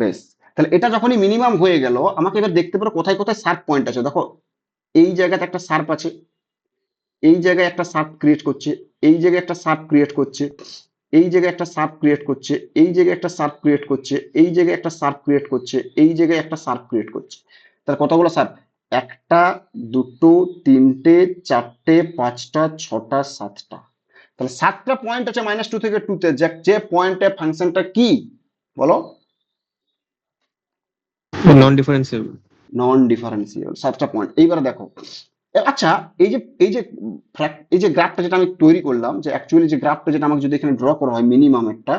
বেশ, তাহলে এটা যখনই মিনিমাম হয়ে গেল, আমাকে এবার দেখতে পারো কোথায় কোথায় শার্প পয়েন্ট আছে। দেখো, এই জায়গাতে একটা শার্প আছে, এই জায়গায় একটা শার্প ক্রিয়েট করছে, এই জায়গায় একটা শার্প ক্রিয়েট করছে, এই জায়গায় একটা শার্প ক্রিয়েট করছে, এই জায়গায় একটা শার্প ক্রিয়েট করছে, এই জায়গায় একটা শার্প ক্রিয়েট করছে, এই জায়গায় একটা শার্প ক্রিয়েট করছে। তাহলে কতগুলো শার্প, একটা, দুটো, তিনটে, চারটে, পাঁচটা, ছটা, সাতটা। তাহলে 7টা পয়েন্ট আছে -2 থেকে 2 তে, যে পয়েন্টে ফাংশনটা কি বলো, নন ডিফারেন্সিয়েবল। নন ডিফারেন্সিয়েবল। 7টা পয়েন্ট। এইবারে দেখো, আচ্ছা, এই যে গ্রাফটা যেটা আমি তৈরি করলাম, যে অ্যাকচুয়ালি যে গ্রাফটা যেটা আমাকে যদি এখানে ড্র করা হয় মিনিমাম একটা,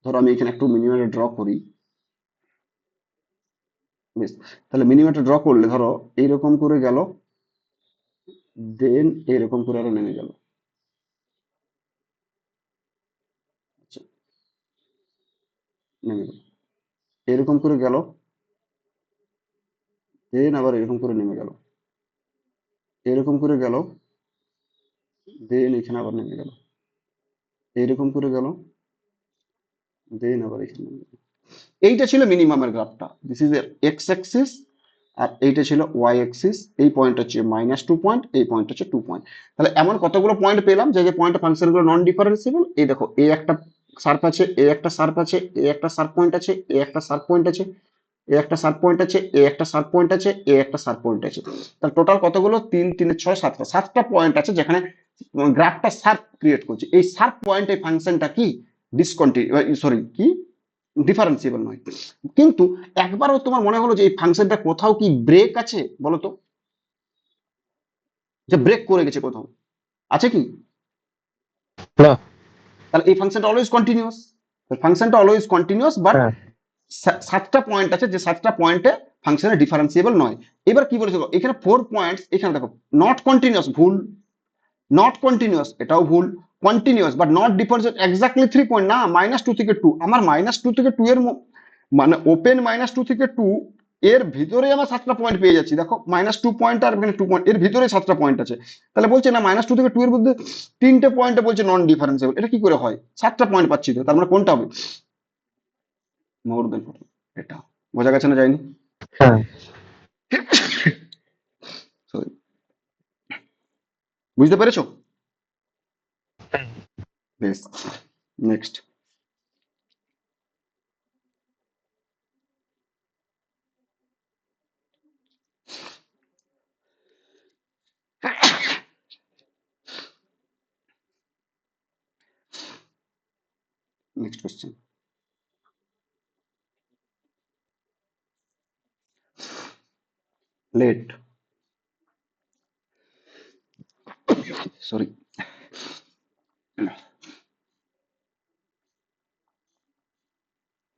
ধরো আমি এখানে একটু মিনিমাম ড্র করি, বেশ, তাহলে মিনিমাটা ড্র করলে ধরো এইরকম করে গেল, দেন এরকম করে আরো নেমে গেল। আচ্ছা, নেমে গেল, এরকম করে গেল, দেন আবার এরকম করে নেমে গেল, এরকম করে গেল, দেন এখানে আবার নেমে গেল, এরকম করে গেল, দেন আবার এখানে নেমে গেল। এইটা ছিল মিনিমামের গ্রাফটা, দিস ইজ এর এক্স অ্যাক্সিস, আর এইটা ছিল ওয়াই অ্যাক্সিস। এই পয়েন্ট হচ্ছে -2 পয়েন্ট, এই পয়েন্ট হচ্ছে 2 পয়েন্ট। তাহলে এমন কতগুলো পয়েন্ট পেলাম যে যে পয়েন্টে ফাংশনগুলো নন ডিফারেন্সিবল। এই দেখো, এ একটা সার্প আছে, এ একটা সার্প আছে, এ একটা সার্প পয়েন্ট আছে, এ একটা সার্প পয়েন্ট আছে, এ একটা সার্প পয়েন্ট আছে, এ একটা সার্প পয়েন্ট আছে, এ একটা সার্প পয়েন্ট আছে। তাহলে টোটাল কতগুলো? 3 3 6 7টা, 7টা পয়েন্ট আছে যেখানে গ্রাফটা সার্প ক্রিয়েট করছে। এই সার্প পয়েন্ট এই ফাংশনটা কি ডিসকন্টিনিউ, সরি কি ডিফারেন্সিবল নয়। কিন্তু একবারও তোমার মনে হলো যে এই ফাংশনটা কোথাও কি ব্রেক আছে? বলো তো, যে ব্রেক করে গেছে কোথাও, আছে কি? না। তাহলে এই ফাংশনটা অলওয়েজ কন্টিনিউয়াস, ফাংশনটা অলওয়েজ কন্টিনিউয়াস, বাট হ্যাঁ। 7টা পয়েন্ট আছে যে 7টা পয়েন্টে ফাংশনের ডিফারেন্সিবল নয়। এবার কি বলেছে এখানে 4 পয়েন্টস, এখানে দেখো নট কন্টিনিউয়াস, ভুল। নট কন্টিনিউয়াস, এটাও ভুল। Continuous but not difference exactly 3 point, না -2 থেকে 2। আমার -2 থেকে 2 এর মানে ওপেন -2 থেকে 2 এর ভিতরে আমার 7টা পয়েন্ট পেয়ে যাচ্ছি। দেখো -2 পয়েন্ট আর এখানে 2 পয়েন্ট, এর ভিতরে 7টা পয়েন্ট আছে। তাহলে বলছে না -2 থেকে 2 এর মধ্যে 3টে পয়েন্টে বলছে নন ডিফারেন্সিবল। এটা কি করে হয়? 7টা পয়েন্ট পাচ্ছি তো, তার মানে কোনটা হবে? মোর দেন 4। এটা বোঝা গেছে না? যায়নি? হ্যাঁ। Sorry, বুঝতে পেরেছো? বেশ, next. Next question. Let, sorry,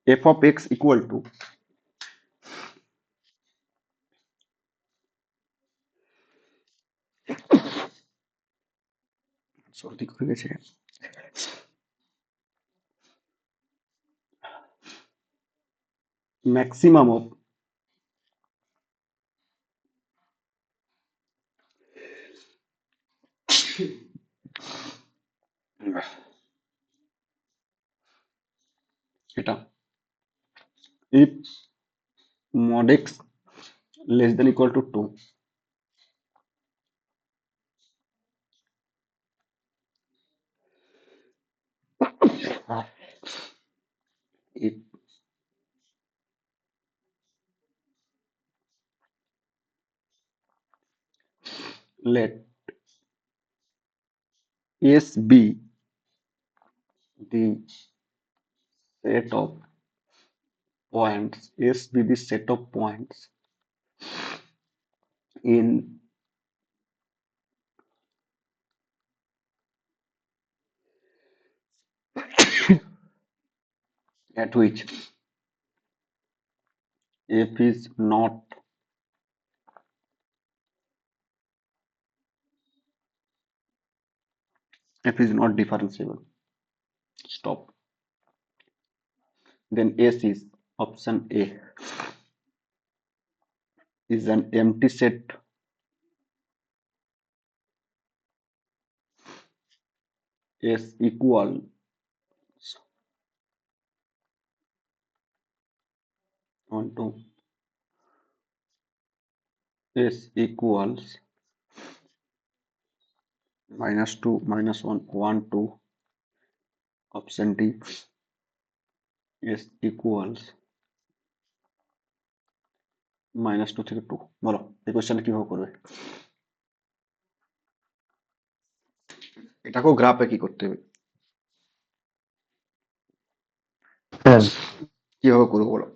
f of x equal to সর্দি করে গেছে, ম্যাক্সিমাম অফ এটা if mod x less than equal to 2, if let s be the set of points, s be the set of points in at which f is not differentiable. Stop. Then S is option A is an empty set S equals onto S equals -2, -1, 1, 2. Option D S equals -2 থেকে 2। বলো এই কোশ্চেনটা কিভাবে করবে? এটাকেও গ্রাফে কি করতে হবে? হ্যাঁ। কিভাবে করবো বলো?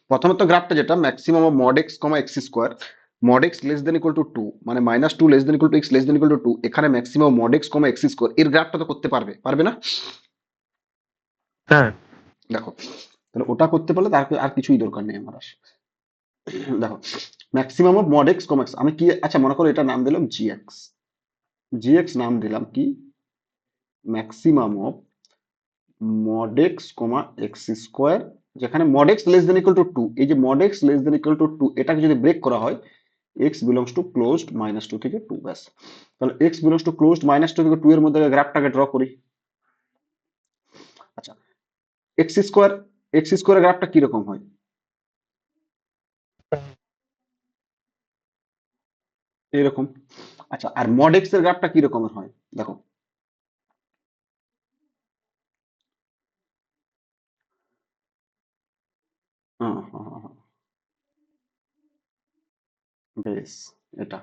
প্রথমত গ্রাফটা যেটা maximum of mod x, x square, mod x less than equal two 2, মানে -2 less than equal two x less than equal two 2, এখানে maximum mod x, x square এর গ্রাফটা তো করতে পারবে, পারবে না? হ্যাঁ। দেখো, তাহলে ওটা করতে পারলে তার আর কিছুই দরকার নেই আমার আর। দেখো maximum of mod x com x, আমি কি, আচ্ছা মনে করো এটা নাম দিলাম জি এক্স, জি এক্স নাম দিলাম কি maximum of mod x comma x square, যেখানে mod x less than equal to two, এই যে mod x less than equal to two এটাকে যদি ব্রেক করা হয় x belongs to closed minus two থেকে টু, ব্যাস। তাহলে x belongs to closed minus two থেকে টু এর মধ্যে গ্রাফটাকে ড্র করি। আচ্ছা এক্স স্কোয়ার, এক্স স্কোয়ার গ্রাফটা কিরকম হয় এরকম। আচ্ছা আর মড এক্স এর গ্রাফটা কি রকমের হয় দেখো, হ্যাঁ হ্যাঁ হ্যাঁ হ্যাঁ, বেশ। এটা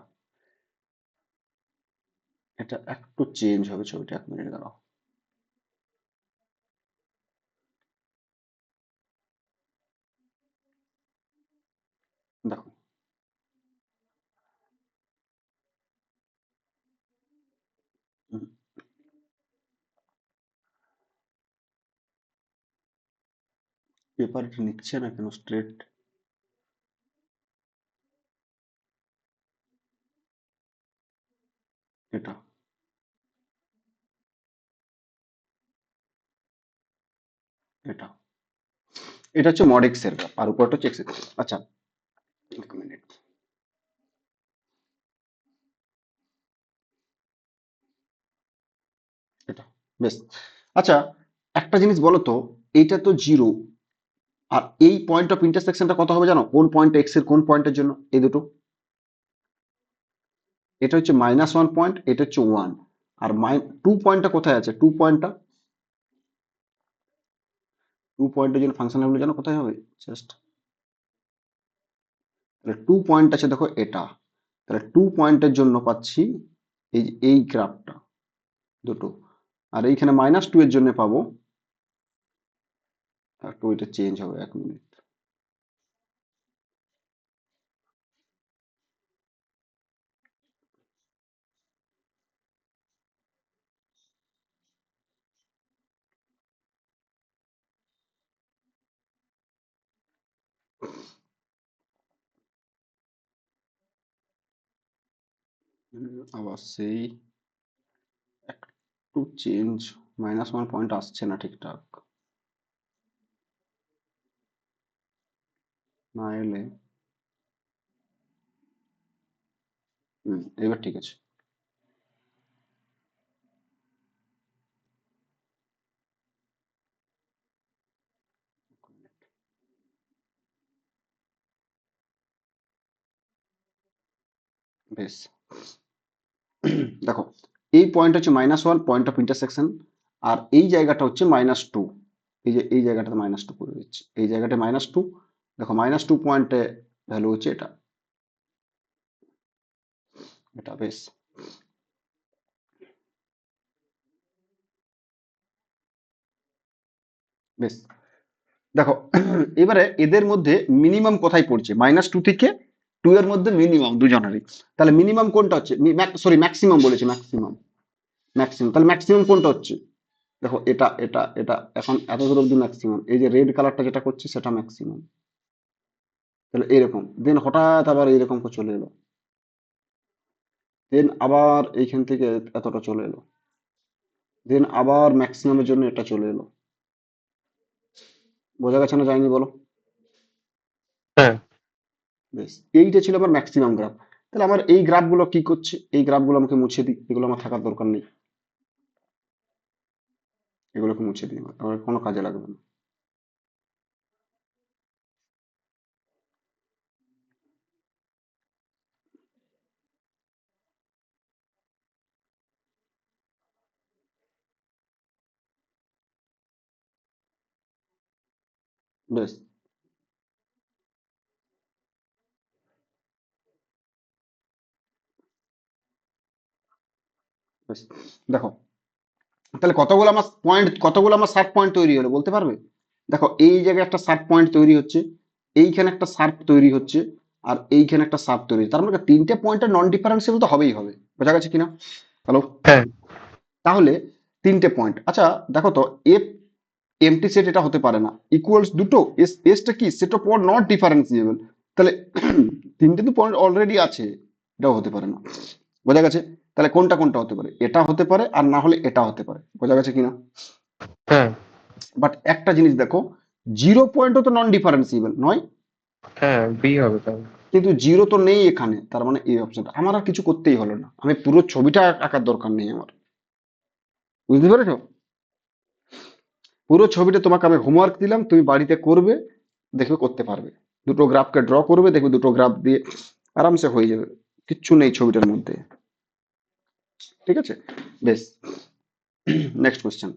এটা একটু চেঞ্জ হবে ছবিটা, এক মিনিট দাঁড়াও। দেখো পেপার নিচ্ছে না কেন স্ট্রেট, এটা এটা এটা হচ্ছে মড এক্স এর গ্রাফ আর উপরটা হচ্ছে এক্স এর graph। আচ্ছা এক মিনিট, এটা বেশ। আচ্ছা একটা জিনিস বলো তো, এইটা তো জিরো, আর এই পয়েন্ট অফ ইন্টারসেকশনটা কত হবে জানো, কোন পয়েন্ট এক্স এর কোন পয়েন্টের জন্য, এই দুটো, এটা হচ্ছে মাইনাস ওয়ান পয়েন্ট, এটা হচ্ছে ওয়ান, আর টু পয়েন্টটা কোথায় আছে, টু পয়েন্টটা, টু পয়েন্টের জন্য ফাংশন ভ্যালু জানো কোথায় হবে, জাস্ট তাহলে টু পয়েন্ট আছে দেখো এটা, তাহলে টু পয়েন্টের জন্য পাচ্ছি এই যে এই গ্রাফটা দুটো, আর এইখানে মাইনাস টু এর জন্য পাবো, একটু এটা চেঞ্জ হবে এক মিনিট, আবার সেই একটু চেঞ্জ, মাইনাস ওয়ান পয়েন্ট আসছে না ঠিকঠাক, না এলে এবার ঠিক আছে, বেশ। দেখো এই পয়েন্ট হচ্ছে minus one point of intersection, আর এই জায়গাটা হচ্ছে মাইনাস টু, এই যে এই জায়গাটাতে মাইনাস টু করে দিচ্ছি, এই জায়গাটা মাইনাস টু, দেখো মাইনাস টু পয়েন্টে ভ্যালু হচ্ছে এটা, এটা বেশ। বেশ দেখো এবারে এদের মধ্যে মিনিমাম কোথায় পড়ছে, মাইনাস টু থেকে টু এর মধ্যে মিনিমাম দুজনেরই, তাহলে মিনিমাম কোনটা হচ্ছে, সরি ম্যাক্সিমাম বলেছি, ম্যাক্সিমাম, ম্যাক্সিমাম তাহলে ম্যাক্সিমাম কোনটা হচ্ছে, দেখো এটা এটা এটা এখন এত দূর অব্দি ম্যাক্সিমাম, এই যে রেড কালারটা যেটা করছে সেটা ম্যাক্সিমাম, তাহলে এরকম দেন হঠাৎ আবার এইরকম করে চলে এলো, দেন আবার এইখান থেকে এতটা চলে এলো, দেন আবার ম্যাক্সিমামের জন্য এটা চলে এলো, বোঝা গেছে না যায়নি বলো, হ্যাঁ, বেশ এইটা ছিল আমার ম্যাক্সিমাম গ্রাফ। তাহলে আমার এই গ্রাফগুলো কি করছে, এই গ্রাফগুলো আমাকে মুছে দিই, এগুলো আমার থাকার দরকার নেই, এগুলোকে মুছে দিই, আমার কোনো কাজে লাগবে না, বেশ। বেশ দেখো তাহলে কতগুলো আমার পয়েন্ট, কতগুলো আমার শার্প পয়েন্ট তৈরি হলো বলতে পারবে, দেখো এই জায়গায় একটা শার্প পয়েন্ট তৈরি হচ্ছে, এইখানে একটা শার্প তৈরি হচ্ছে, আর এইখানে একটা শার্প তৈরি হচ্ছে। তার মানে কি তিনটে পয়েন্টের নন ডিফারেন্সিয়েবল তো হবেই হবে, বোঝা গেছে কিনা, হ্যালো, হ্যাঁ, তাহলে তিনটে পয়েন্ট, আচ্ছা দেখো তো এফ এমটি সেট এটা হতে পারে না। ইকুয়ালস দুটো, এসটা কি set of word not differentiable, তাহলে তিনটে তো পয়েন্ট অলরেডি আছে, এটাও হতে পারে না। বোঝা গেছে? তাহলে কোনটা কোনটা হতে পারে, এটা হতে পারে আর না হলে এটা হতে পারে। বোঝা গেছে কিনা? হ্যাঁ বাট একটা জিনিস দেখো, জিরো পয়েন্টও তো নন ডিফারেন্সিয়েবল নয়, হ্যাঁ, বি হবে তাহলে। কিন্তু জিরো তো নেই এখানে, তার মানে এই অপশনটা আমার আর কিছু করতেই হলো না, আমি পুরো ছবিটা আঁকার দরকার নেই আমার। বুঝতে পেরেছো? পুরো ছবিটা তোমাকে আমি হোমওয়ার্ক দিলাম, তুমি বাড়িতে করবে, দেখবে করতে পারবে। দুটো গ্রাফকে ড্র করবে, দেখবে দুটো গ্রাফ দিয়ে আরামসে হয়ে যাবে, কিচ্ছু নেই ছবিটার মধ্যে। ঠিক আছে, বেশ। Next question.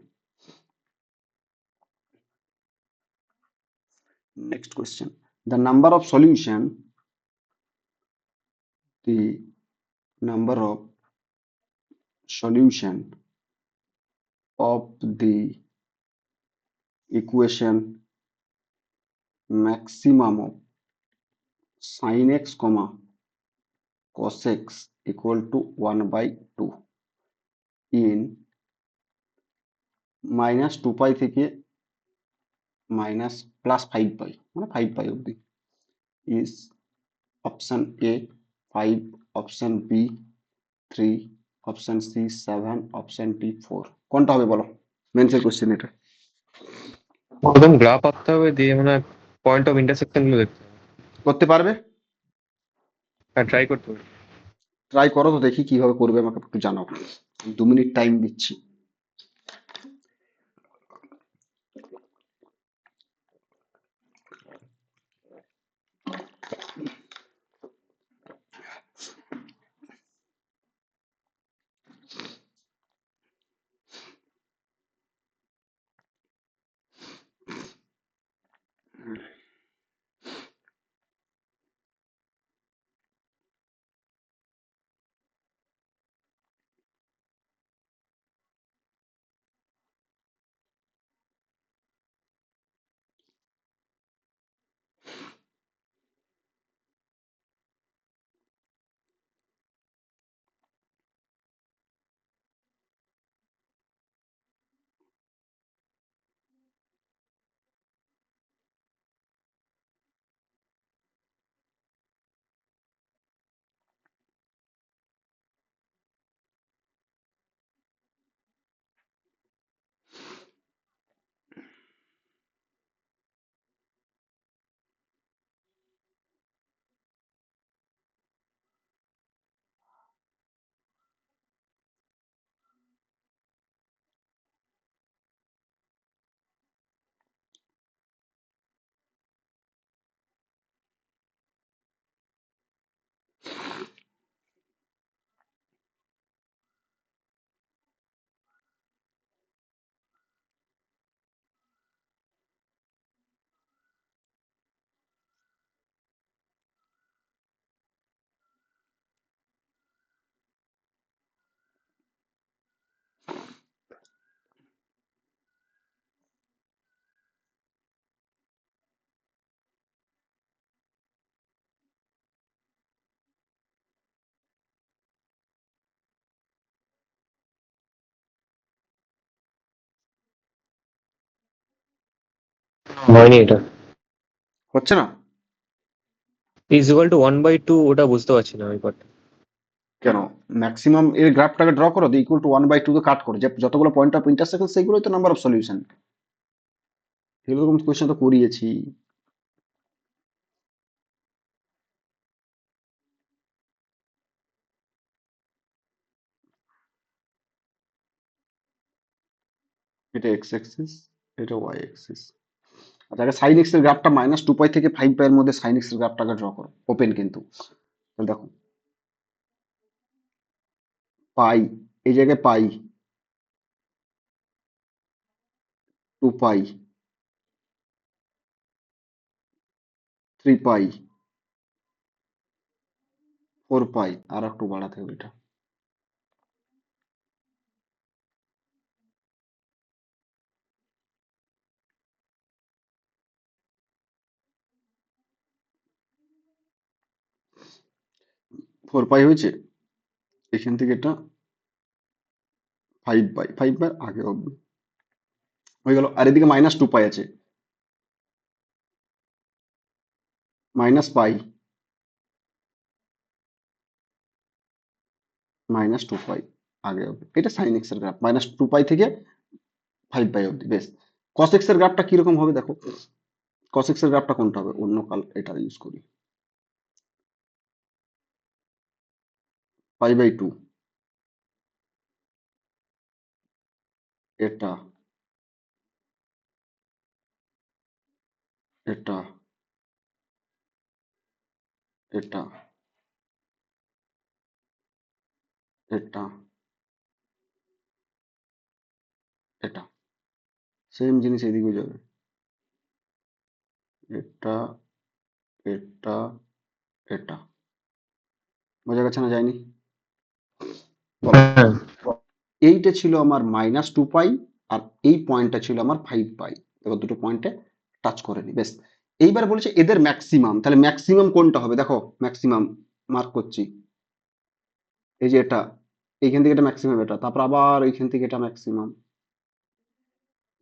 Next question. The number of solution, the number of solution of the equation maximum of sin x comma cos x equal to 1 by 2 in minus 2 pi থেকে minus plus 5 pi মানে 5 pi অবধি is option A 5, option B 3, option C 7, option D 4। কোনটা হবে বলো? মেন্সের কোশ্চেন এটা। প্রথম গ্রাফ আঁকতে হবে, দিয়ে মানে পয়েন্ট অফ ইন্টারসেকশন গুলো দেখতে হবে। করতে পারবে? হ্যাঁ, ট্রাই করতে হবে। ট্রাই করো তো, দেখি কিভাবে করবে, আমাকে একটু জানাও। 2 মিনিট টাইম দিচ্ছি। হয়নি এটা। হচ্ছে না ইজ ইকুয়াল টু 1/2, ওটা বুঝতে পারছি না ওই পার্টটা। কেন? ম্যাক্সিমাম এর গ্রাফটাকে ড্র করো, দিয়ে ইকুয়াল টু 1/2 কে কাট করো, যে যতগুলো পয়েন্ট অফ ইন্টারসেকশন সেইগুলোই তো নাম্বার অফ সলিউশন। এরকম কোয়েশ্চেন তো করিয়েছি। এটা এক্স অ্যাক্সিস, এটা ওয়াই অ্যাক্সিস। আচ্ছা, আগে সাইন এক্স এর গ্রাফটা -2 পাই থেকে 5 পাই এর মধ্যে সাইন এক্স এর গ্রাফটাকে ড্র করো, ওপেন কিন্তু। তাহলে দেখো, পাই, এই জায়গায় পাই, 2 পাই, 3 পাই, 4 পাই, আর একটু বাড়াতে হবে এটা। 4 পাই হয়েছে, এখান থেকে এটা 5 পাই, 5 পাই আগে অব্দি। হয়ে গেল। আর এদিকে মাইনাস টু পাই আছে, মাইনাস পাই মাইনাস টু পাই আগে হবে, এটা সাইন এক্স এর গ্রাফ, মাইনাস টু পাই থেকে ফাইভ পাই অব্দি। বেশ, কস এক্স এর গ্রাফটা কিরকম হবে দেখো, কস এক্স এর গ্রাফটা কোনটা হবে, অন্য কাল এটা ইউজ করি, পাই বাই টু, এটা এটা এটা এটা এটা সেম জিনিস এদিকেও যাবে, এটা এটা এটা। বোঝা গেছে না, যায়নি? বলো। হ্যাঁ এইটা ছিল আমার মাইনাস টু পাই, আর এই পয়েন্টটা ছিল আমার ফাইভ পাই। দেখো দুটো পয়েন্টে টাচ করেনি। বেশ, এইবার বলেছে এদের ম্যাক্সিমাম, তাহলে ম্যাক্সিমাম কোনটা হবে দেখো, ম্যাক্সিমাম মার্ক করছি, এই যে এটা, এইখান থেকে এটা ম্যাক্সিমাম, এটা তারপর আবার এইখান থেকে এটা ম্যাক্সিমাম।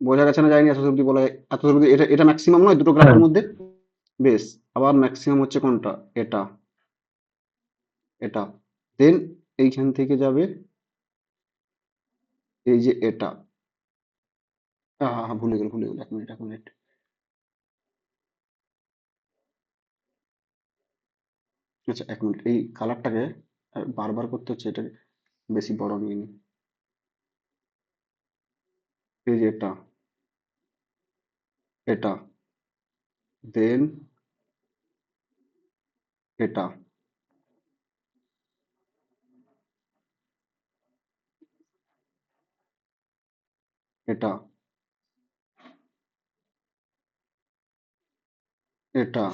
বোঝা গেছে না, যায়নি? এত অব্দি বলা, এত অব্দি এটা এটা ম্যাক্সিমাম নয় দুটো হ্যাঁ গ্রাফের মধ্যে। বেশ, আবার ম্যাক্সিমাম হচ্ছে কোনটা, এটা এটা দেন এইখান থেকে যাবে এই যে এটা, ভুলে গেল, এক মিনিট। আচ্ছা এক মিনিট, এই কালারটাকে বারবার করতে হচ্ছে, এটা বেশি বড় নিয়ে নি, এই যে এটা এটা দেন এটা এটা এটা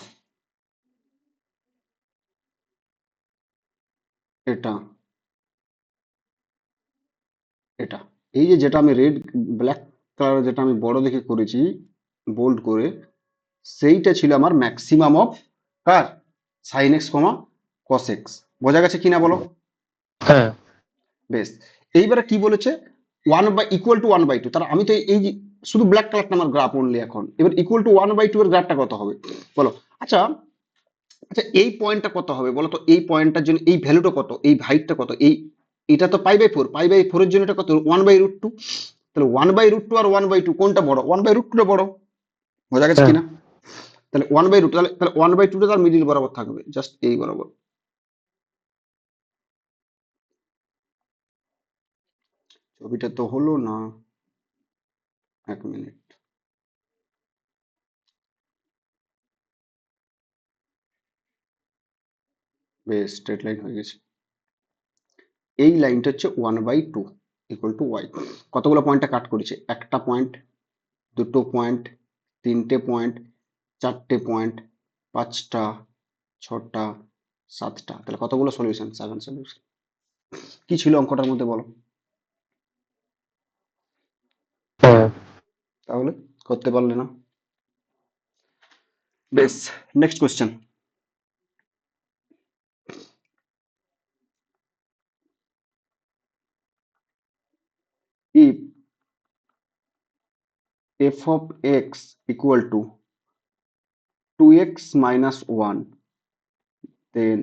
এটা এটা এই যে যেটা আমি রেড ব্ল্যাক কালার, যেটা আমি বড় দেখে করেছি বোল্ড করে, সেইটা ছিল আমার ম্যাক্সিমাম অফ কার, sine x comma cos x. বোঝা গেছে কিনা বলো? হ্যাঁ বেশ, এইবারে কি বলেছে, one by equal to one by two, তার আমি তো এই যে শুধু ব্ল্যাক কালারটা আমার গ্রাফ অনলি, এখন এবার equal to one by two এর গ্রাফটা কত হবে বলো। আচ্ছা আচ্ছা, এই পয়েন্টটা কত হবে বলো তো, এই পয়েন্টটার জন্য এই ভ্যালুটা কত, এই হাইটটা কত, এই এটা তো pi by four, pi by four এর জন্য এটা কত, ওয়ান বাই রুট টু। তাহলে ওয়ান বাই রুট টু আর ওয়ান বাই টু কোনটা বড়, ওয়ান বাই রুট টুটা বড়। বোঝা গেছে হ্যাঁ কিনা? তাহলে ওয়ান বাই রুট, তাহলে তাহলে ওয়ান বাই টুটা তার মিডিল বরাবর থাকবে, জাস্ট এই বরাবর। ছবিটা তো হলো না, এক মিনিট। বেশ, স্ট্রেট লাইন হয়ে গেছে। এই লাইনটা হচ্ছে one by two equal to y. কতগুলো পয়েন্টটা কাট করেছে, একটা পয়েন্ট, দুটো পয়েন্ট, তিনটে পয়েন্ট, চারটে পয়েন্ট, পাঁচটা, ছটা, সাতটা, তাহলে কতগুলো সলিউশন, সেভেন সলিউশন। কি ছিল অঙ্কটার মধ্যে বলো, হ্যাঁ তাহলে করতে পারলে না। বেশ, next question. if f of x equal to 2x minus 1, then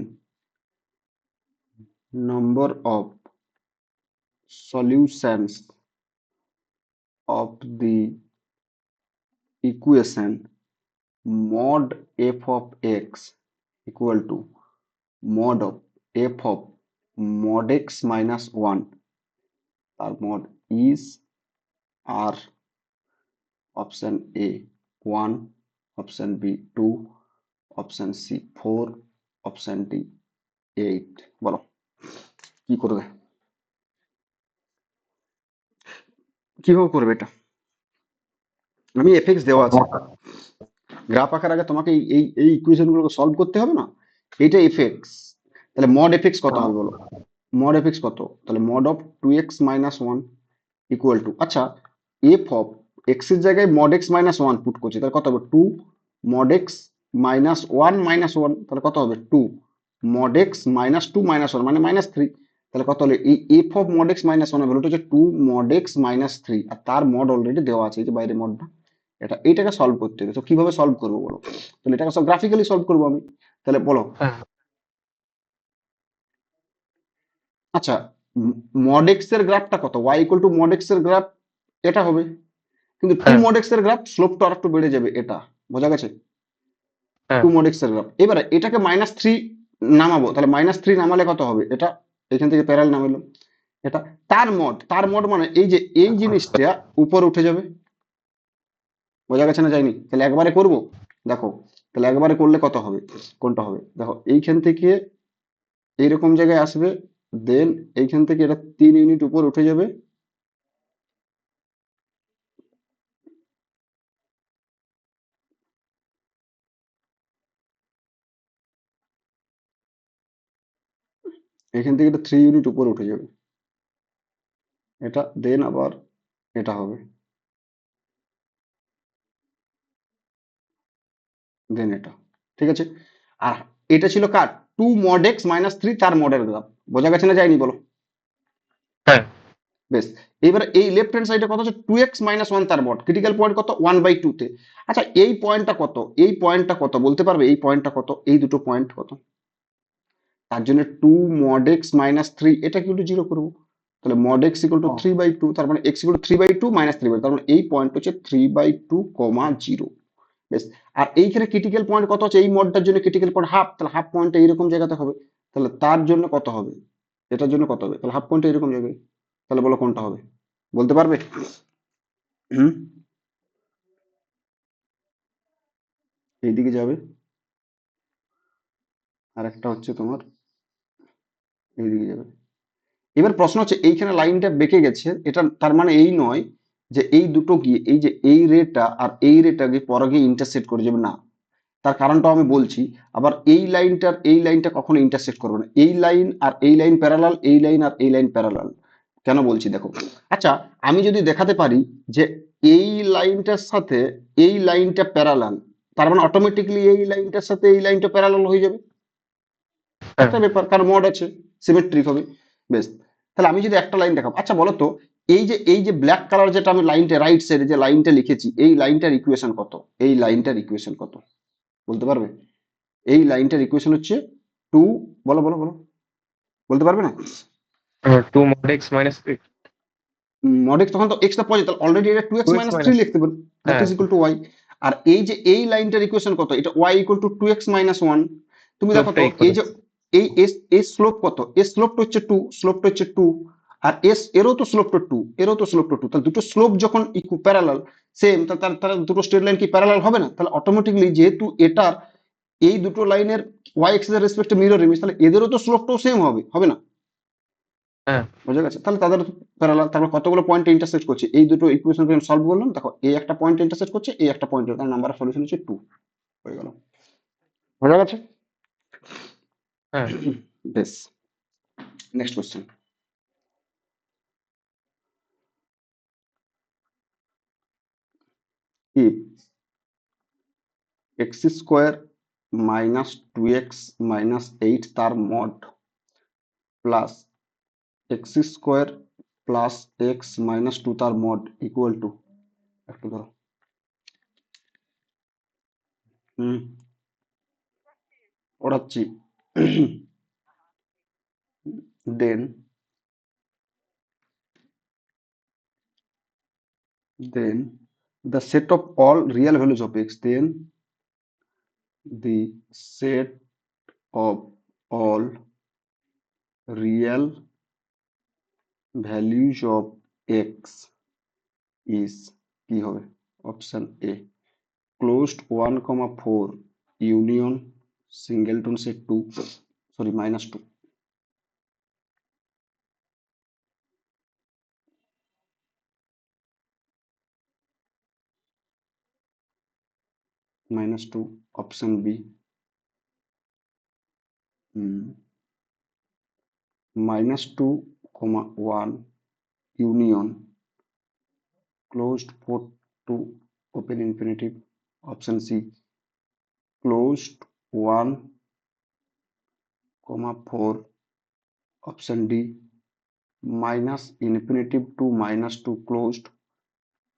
number of solutions of the equation mod f of x equal to mod of f of mod x minus 1, তার mod is r, option A 1, option B 2, option C 4, option D 8। বলো কি করবে, কিভাবে করবে এটা। আমি এফএক্স দেওয়া আছে, গ্রাফ আঁকার আগে তোমাকে এই এই এই ইকুয়েশন গুলোকে সলভ করতে হবে না, এইটা এফএক্স। তাহলে মড এফএক্স কত হবে বলো, মড এফএক্স কত, তাহলে mod of two x minus one equal to, আচ্ছা এফ অফ এক্স এর জায়গায় mod x minus one put করছি, তাহলে কত হবে two mod x minus one, তাহলে কত হবে two mod x minus two minus one মানে মাইনাস থ্রি। তাহলে কত হলো, এই f of mod x minus one ভ্যালুটা হচ্ছে two mod x minus three, আর তার মড অলরেডি দেওয়া আছে, এই যে বাইরে মডটা, এইটাকে সলভ করতে হবে। তো কিভাবে সলভ করবো বলো? তাহলে এটাকে সব গ্রাফিক্যালি সলভ করবো আমি। তাহলে বলো, হ্যাঁ আচ্ছা, মড এক্স এর গ্রাফটা কত, y equal to mod x এর গ্রাফ এটা হবে, কিন্তু টু হ্যাঁ মড এক্স এর গ্রাফ স্লোপটা আর একটু বেড়ে যাবে, এটা বোঝা গেছে? হ্যাঁ টু মড এক্স এর গ্রাফ, এবারে এটাকে মাইনাস থ্রি নামাবো, তাহলে মাইনাস থ্রি নামালে কত হবে, এটা এখান থেকে প্যারাল নামাইলো, এটা তার মড মানে এই যে এই জিনিসটা উপরে উঠে যাবে, বোঝা গেছে না যায়নি? তাহলে একবারে করব, দেখো, তাহলে একবারে করলে কত হবে, কোনটা হবে দেখো, এইখান থেকে এইরকম জায়গায় আসবে, দেন এইখান থেকে এটা 3 ইউনিট উপর উঠে যাবে, এখান থেকে এটা 3 ইউনিট উপর উঠে যাবে, এটা দেন আবার এটা হবে, দেন এটা, ঠিক আছে? আর এটা ছিল কার, two mod x minus three তার মডের গ্রাফ, বোঝা গেছে না যায়নি বলো? হ্যাঁ বেশ, এবার এই লেফট হ্যান্ড সাইডে কত হচ্ছে, টু এক্স মাইনাস ওয়ান তার মড, ক্রিটিক্যাল পয়েন্ট কত, ওয়ান বাই টু তে। আচ্ছা, এই পয়েন্টটা কত, এই পয়েন্টটা কত বলতে পারবে, এই পয়েন্টটা কত, এই দুটো পয়েন্ট কত? তার জন্য two mod x minus three এটা কি জিরো করবো, তাহলে mod x equal to three by two, তার মানে x equal to three by two minus three by, তার মানে এই পয়েন্ট হচ্ছে three by two comma zero. বেশ, আর এইখানে ক্রিটিক্যাল পয়েন্ট কত আছে, এই মডটার জন্য ক্রিটিক্যাল পয়েন্ট হাফ, তাহলে হাফ পয়েন্টটা এইরকম জায়গাতে হবে, তাহলে তার জন্য কত হবে, এটার জন্য কত হবে, তাহলে হাফ পয়েন্ট এরকম জায়গায়, তাহলে বলো কোনটা হবে, বলতে পারবে? হুম, এইদিকে যাবে, আর একটা হচ্ছে তোমার এইদিকে যাবে। এবার প্রশ্ন হচ্ছে, এইখানে লাইনটা বেঁকে গেছে, এটা তার মানে এই নয় যে এই দুটো গিয়ে এই যে এই রেটা আর এই রেটা গিয়ে পরে গিয়ে ইন্টারসেক্ট করে যাবে, না, তার কারণটাও আমি বলছি। আবার এই লাইনটা কখনো ইন্টারসেক্ট করবে না, এই লাইন আর এই লাইন প্যারালাল, এই লাইন আর এই লাইন প্যারালাল, কেন বলছি দেখো। আচ্ছা, আমি যদি দেখাতে পারি যে এই লাইনটার সাথে এই লাইনটা প্যারালাল, তার মানে অটোমেটিক্যালি এই লাইনটার সাথে এই লাইনটা প্যারালাল হয়ে যাবে, হ্যাঁ একটা ব্যাপার, কারণ মড আছে, সিমেট্রিক হবে। বেশ, তাহলে আমি যদি একটা লাইন দেখাবো, আচ্ছা বলো তো, এই যে ব্ল্যাক কালার যেটা আমি লাইনটা রাইট সাইডে যে লাইনটা লিখেছি, এই লাইনটার ইকুয়েশন কত, এই লাইনটার ইকুয়েশন কত বলতে পারবে? এই লাইনটার ইকুয়েশন হচ্ছে টু, বলো বলো বলো, বলতে পারবে না? Two mod x minus three, mod x, তখন তো এক্সটা পজিটিভ, তাহলে অলরেডি এটা two two x x minus three minus, লিখতে পারি, দ্যাট হ্যাঁ ইজ ইকুয়াল টু ওয়াই। আর এই যে এই লাইনটার ইকুয়েশন কত, এটা y equal to two x minus one. তুমি দেখো স্লোপটা তো, ইকুয়াল এই যে এই এস এস স্লোপ কত, এস স্লোপটা হচ্ছে টু, স্লোপটা হচ্ছে টু, আর এস এরও তো স্লোপটা টু, এরও তো স্লোপটা টু, তাহলে দুটো স্লোপ যখন প্যারালাল সেম, তার দুটো স্ট্রেট লাইন কি প্যারালাল হবে না? তাহলে অটোমেটিকলি যেহেতু এটার এই দুটো লাইনের ওয়াই এক্স এর রেসপেক্টে মিরর ইমেজ, তাহলে এদেরও তো স্লোপটাও সেম হবে, হবে না? হ্যাঁ। বোঝা গেছে? তাহলে তাদের প্যারালাল, তারপর কতগুলো পয়েন্ট ইন্টারসেক্ট করছে, এই দুটো ইকুয়েশন আমি সলভ করলাম, দেখো এই একটা পয়েন্ট ইন্টারসেক্ট করছে, এই একটা পয়েন্ট, তার নাম্বার অফ সলিউশন হচ্ছে টু, হয়ে গেল, বোঝা গেছে? হ্যাঁ বেশ, next question, if x square minus two x minus eight তার mod plus x square plus x minus two তার মড ইকুয়াল টু, একটু ধরো, হুম, ওড়াচ্ছি, দেন then the set of all real values of x, then the set of all real values of x is কি হবে, option A closed one comma four union singleton set two, sorry minus two, minus two, option B minus two comma one union closed port to open infinitive, option C closed 1 comma 4 option D minus infinitive to minus two closed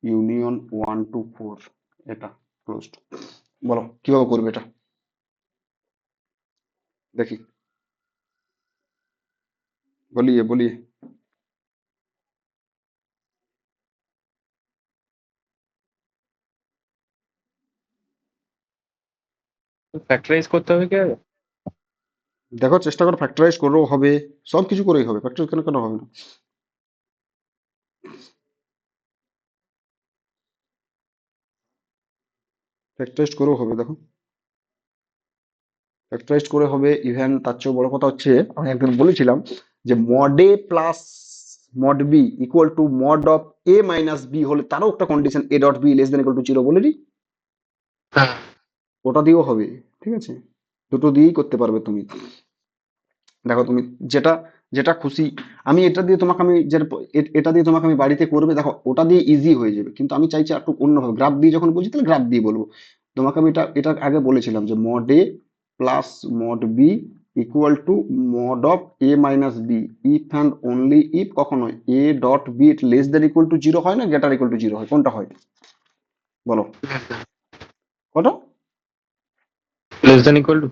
union 1 to 4 এটা ক্লোজড। বলো কিভাবে করবে এটা, দেখি, বলিয়ে বলিয়ে। ফ্যাক্টরাইজ করতে হবে কি আগে? দেখো চেষ্টা করো, ফ্যাক্টরাইজ করেও হবে, সব কিছু করেই হবে, ফ্যাক্টরাইজ কেন কেন হবে না। ফ্যাক্টরাইজ করেও হবে, দেখো ফ্যাক্টরাইজ করে হবে। ইভেন তার চেয়েও বড় কথা হচ্ছে, আমি একদিন বলেছিলাম যে mod A plus mod B equal to mod of A minus B হলে তারও একটা condition A dot B less than equal to zero বলে দিই, হ্যাঁ। ওটা দিয়েও হবে। ঠিক আছে, দুটো দিয়েই করতে পারবে তুমি। দেখো তুমি যেটা যেটা খুশি, আমি এটা দিয়ে তোমাকে আমি এটা দিয়ে তোমাকে আমি বাড়িতে করবে, দেখো ওটা দিয়ে ইজি হয়ে যাবে, কিন্তু আমি চাইছি একটু অন্যভাবে, গ্রাফ দিয়ে যখন বলছি তাহলে গ্রাফ দিয়ে বলবো। তোমাকে আমি এটা আগে বলেছিলাম যে mod A plus mod B equal to mod of A minus b if and only if কখনো a dot B less than equal to zero হয় না গ্রেটার ইকুয়াল টু জিরো হয়, কোনটা হয় বলো, কটা? Less than equal two.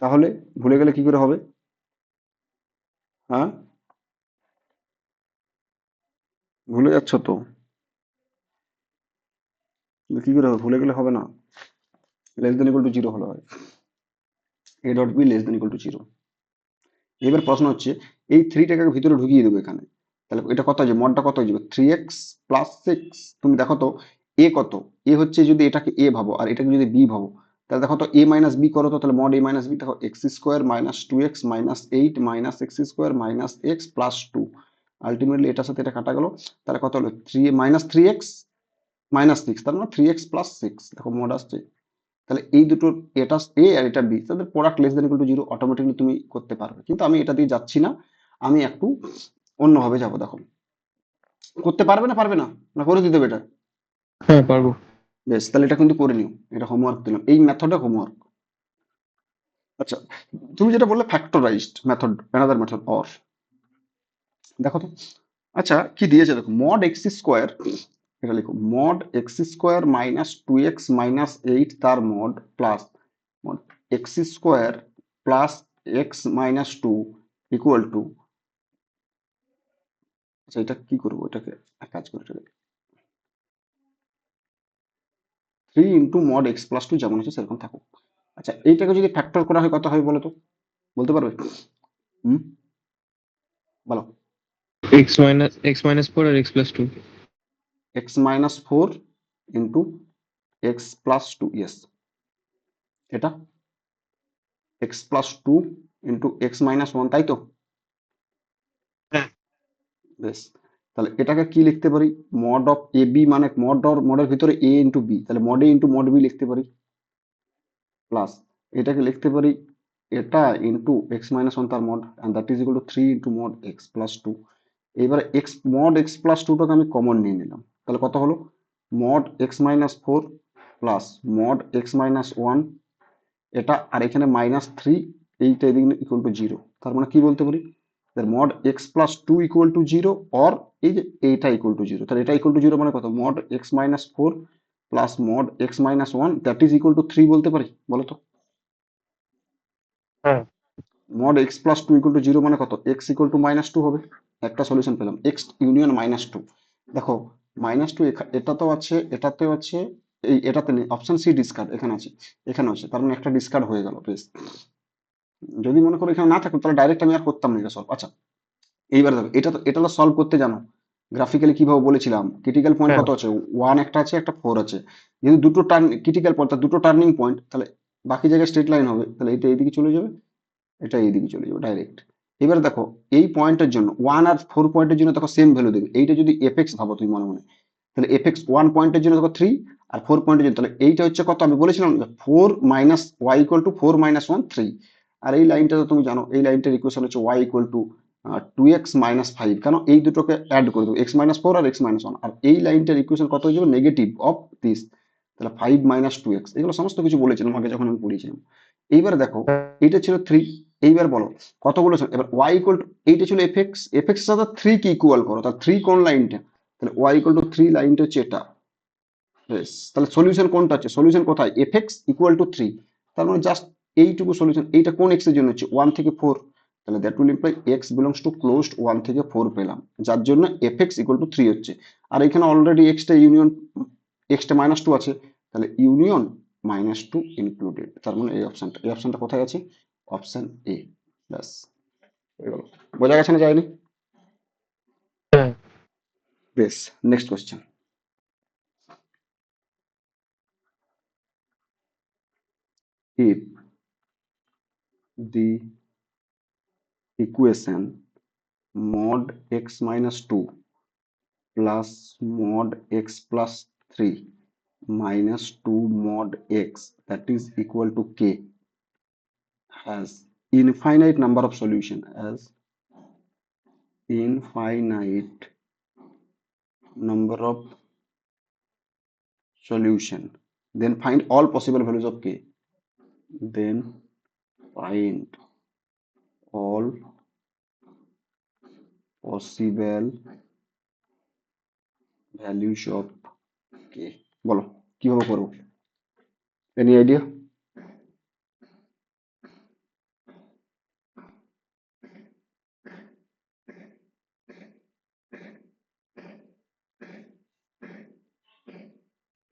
তাহলে ভুলে গেলে কি করে হবে? হ্যাঁ, ভুলে যাচ্ছ তো, কি করে হবে, ভুলে গেলে হবে না, less than equal to zero হলে হয়, A dot B less than equal to zero. এবার প্রশ্ন হচ্ছে এই থ্রিটাকে ভিতরে ঢুকিয়ে দেবো এখানে, তাহলে এটা কত হয়ে যাবে, মডটা কত হয়ে যাবে, 3x প্লাস 6। তুমি দেখো তো এ কত, এ হচ্ছে যদি এটাকে এ ভাবো আর এটাকে যদি বি ভাবো, তাহলে দেখো তো এ মাইনাস বি করো তো, তাহলে মড এ মাইনাস বি, দেখো x square minus 2x minus 8 minus x square minus x plus 2। Ultimately এটার সাথে এটা কাটা গেল, তাহলে কত হলো, 3 মাইনাস 3x মাইনাস 6, তার মানে 3x প্লাস 6, দেখো মড আসছে। তাহলে এই দুটোর, এটা এ আর এটা বি, তাদের product less than equal to zero, automatically তুমি করতে পারবে, কিন্তু আমি এটা দিয়ে যাচ্ছি না, আমি একটু অন্যভাবে যাবো। দেখো করতে পারবে না, পারবে না, না করে দিতে হবে এটা? হ্যাঁ, পারবো। বেশ, তাহলে এটা কিন্তু করে নিও, এটা হোমওয়ার্ক দিলাম, এই মেথডে হোমওয়ার্ক। আচ্ছা, তুমি যেটা বললে ফ্যাক্টরাইজড মেথড, অ্যানাদার মেথড অর, দেখো তো, আচ্ছা কি দিয়েছে দেখো, মড এক্স স্কোয়ার, এটা লিখো mod x square minus 2x minus 8 তার mod plus mod x square plus x minus 2 equal to, আচ্ছা এটা কি করবো, এটাকে এক কাজ করে 3 × mod x+2 যেমন আছে সেরকম থাকুক। আচ্ছা এইটাকে যদি ফ্যাক্টর করা হয় কত হবে বলো তো, বলতে পারবে? হুম, বলো। এক্স মাইনাস 4 আর x+2। x−4 × x+2, ইয়েস, এটা x+2 × x−1, তাই তো? হ্যাঁ। বেশ, তাহলে এটাকে কি লিখতে পারি, মড অফ এ বি, মানে মডের ভিতরে এ ইন্টু বি, তাহলে mod A into mod B লিখতে পারি, প্লাস এটাকে লিখতে পারি এটা ইন্টু x−1 তার mod, and that is equal two 3 × mod x+2। এবারে এক্স মড x+2টাকে আমি কমন নিয়ে নিলাম, তাহলে কত হলো, mod x−4 plus mod x−1, এটা আর এখানে -3, এইটা এদিকে ইকুয়াল টু জিরো, তার মানে কি বলতে পারি, mod x+2 equal to zero, or এই যে এইটা ইকুয়াল টু জিরো, তাহলে এটা ইকুয়াল টু জিরো মানে কত, mod x−4 plus mod x−1 that is equal two 3 বলতে পারি, বলো তো? হ্যাঁ। Mod x+2 equal to zero মানে কত, x ইকুয়াল টু -2 হবে। একটা সলিউশন পেলাম, x ইউনিয়ন -2। দেখো -2 এটাতেও আছে, এটাতেও আছে, এই এটাতে নেই, অপশন সি ডিসকার্ড, এখানে আছে, এখানে আছে, তার মানে একটা ডিসকার্ড হয়ে গেল। বেশ, যদি মনে করো এখানে না থাকতো তাহলে ডাইরেক্ট আমি আর করতাম না এটা সলভ। আচ্ছা এইবার দেখো, এটা তো সলভ করতে জানো, গ্রাফিক্যালি কিভাবে বলেছিলাম, ক্রিটিক্যাল পয়েন্ট হ্যাঁ। কত আছে, 1 একটা আছে, একটা 4 আছে, যেহেতু দুটো টার্ন ক্রিটিক্যাল পয়েন্ট, দুটো টার্নিং পয়েন্ট, তাহলে বাকি জায়গায় স্ট্রেট লাইন হবে, তাহলে এটা এইদিকে চলে যাবে, এটা এইদিকে চলে যাবে ডাইরেক্ট। এবার দেখো এই পয়েন্টের জন্য 1 আর 4 পয়েন্টের জন্য দেখো সেম ভ্যালু দেবে, এইটা যদি এফএক্স ভাবো তুমি মনে মনে, তাহলে এফএক্স 1 পয়েন্টের জন্য দেখো 3, আর 4 পয়েন্টের জন্য, তাহলে এইটা হচ্ছে কত, আমি বলেছিলাম 4 মাইনাস ওয়াই ইকুয়াল টু 4 - 1 3। আর এই লাইনটা তো তুমি জানো, এই লাইনটার ইকুয়েশন হচ্ছে ওয়াই ইকুয়াল টু 2x - 5, কারণ এই দুটোকে অ্যাড করে দেবো, x−4 আর x−1, আর এই লাইনটার ইকুয়েশন কত হয়ে যাবে, নেগেটিভ অফ দিস, তাহলে 5 - 2x, এগুলো সমস্ত কিছু বলেছিলাম আগে যখন আমি পড়িয়েছিলাম। এইবার দেখো হ্যাঁ। এইটা ছিল 3, এইবার বলো কতগুলো এবার ওয়াই ইকুয়াল টু, এইটা ছিল এফএক্স, এফএক্স এর সাথে 3 কে ইকুয়াল করো, তাহলে 3 কোন লাইনটা, তাহলে ওয়াই ইকুয়াল টু 3 লাইনটা হচ্ছে এটা। বেশ, তাহলে সলিউশন কোনটা হচ্ছে, সলিউশন কোথায়, এফএক্স ইকুয়াল টু 3, তার মানে জাস্ট এইটুকু সলিউশন। এইটা কোন এক্স এর জন্য হচ্ছে 1 থেকে 4, তাহলে that will imply x belongs to closed 1 থেকে 4 পেলাম, যার জন্য এফএক্স ইকুয়াল টু 3 হচ্ছে। আর এখানে অলরেডি এক্সটা ইউনিয়ন, এক্সটা -2 আছে, তাহলে ইউনিয়ন -2 ইনক্লুডেড, তার মানে এই অপশনটা কোথায় আছে, অপশন এ। ব্যাস, হয়ে গেল। বোঝা গেছে না যায়নি? হ্যাঁ। বেশ, next question. if the equation mod x minus 2 plus mod x plus 3 minus 2 mod x that is equal to k has infinite number of solution, as infinite number of solution, then find all possible values of k, then find all possible values of k। বলো কিভাবে করবো, এনি আইডিয়া?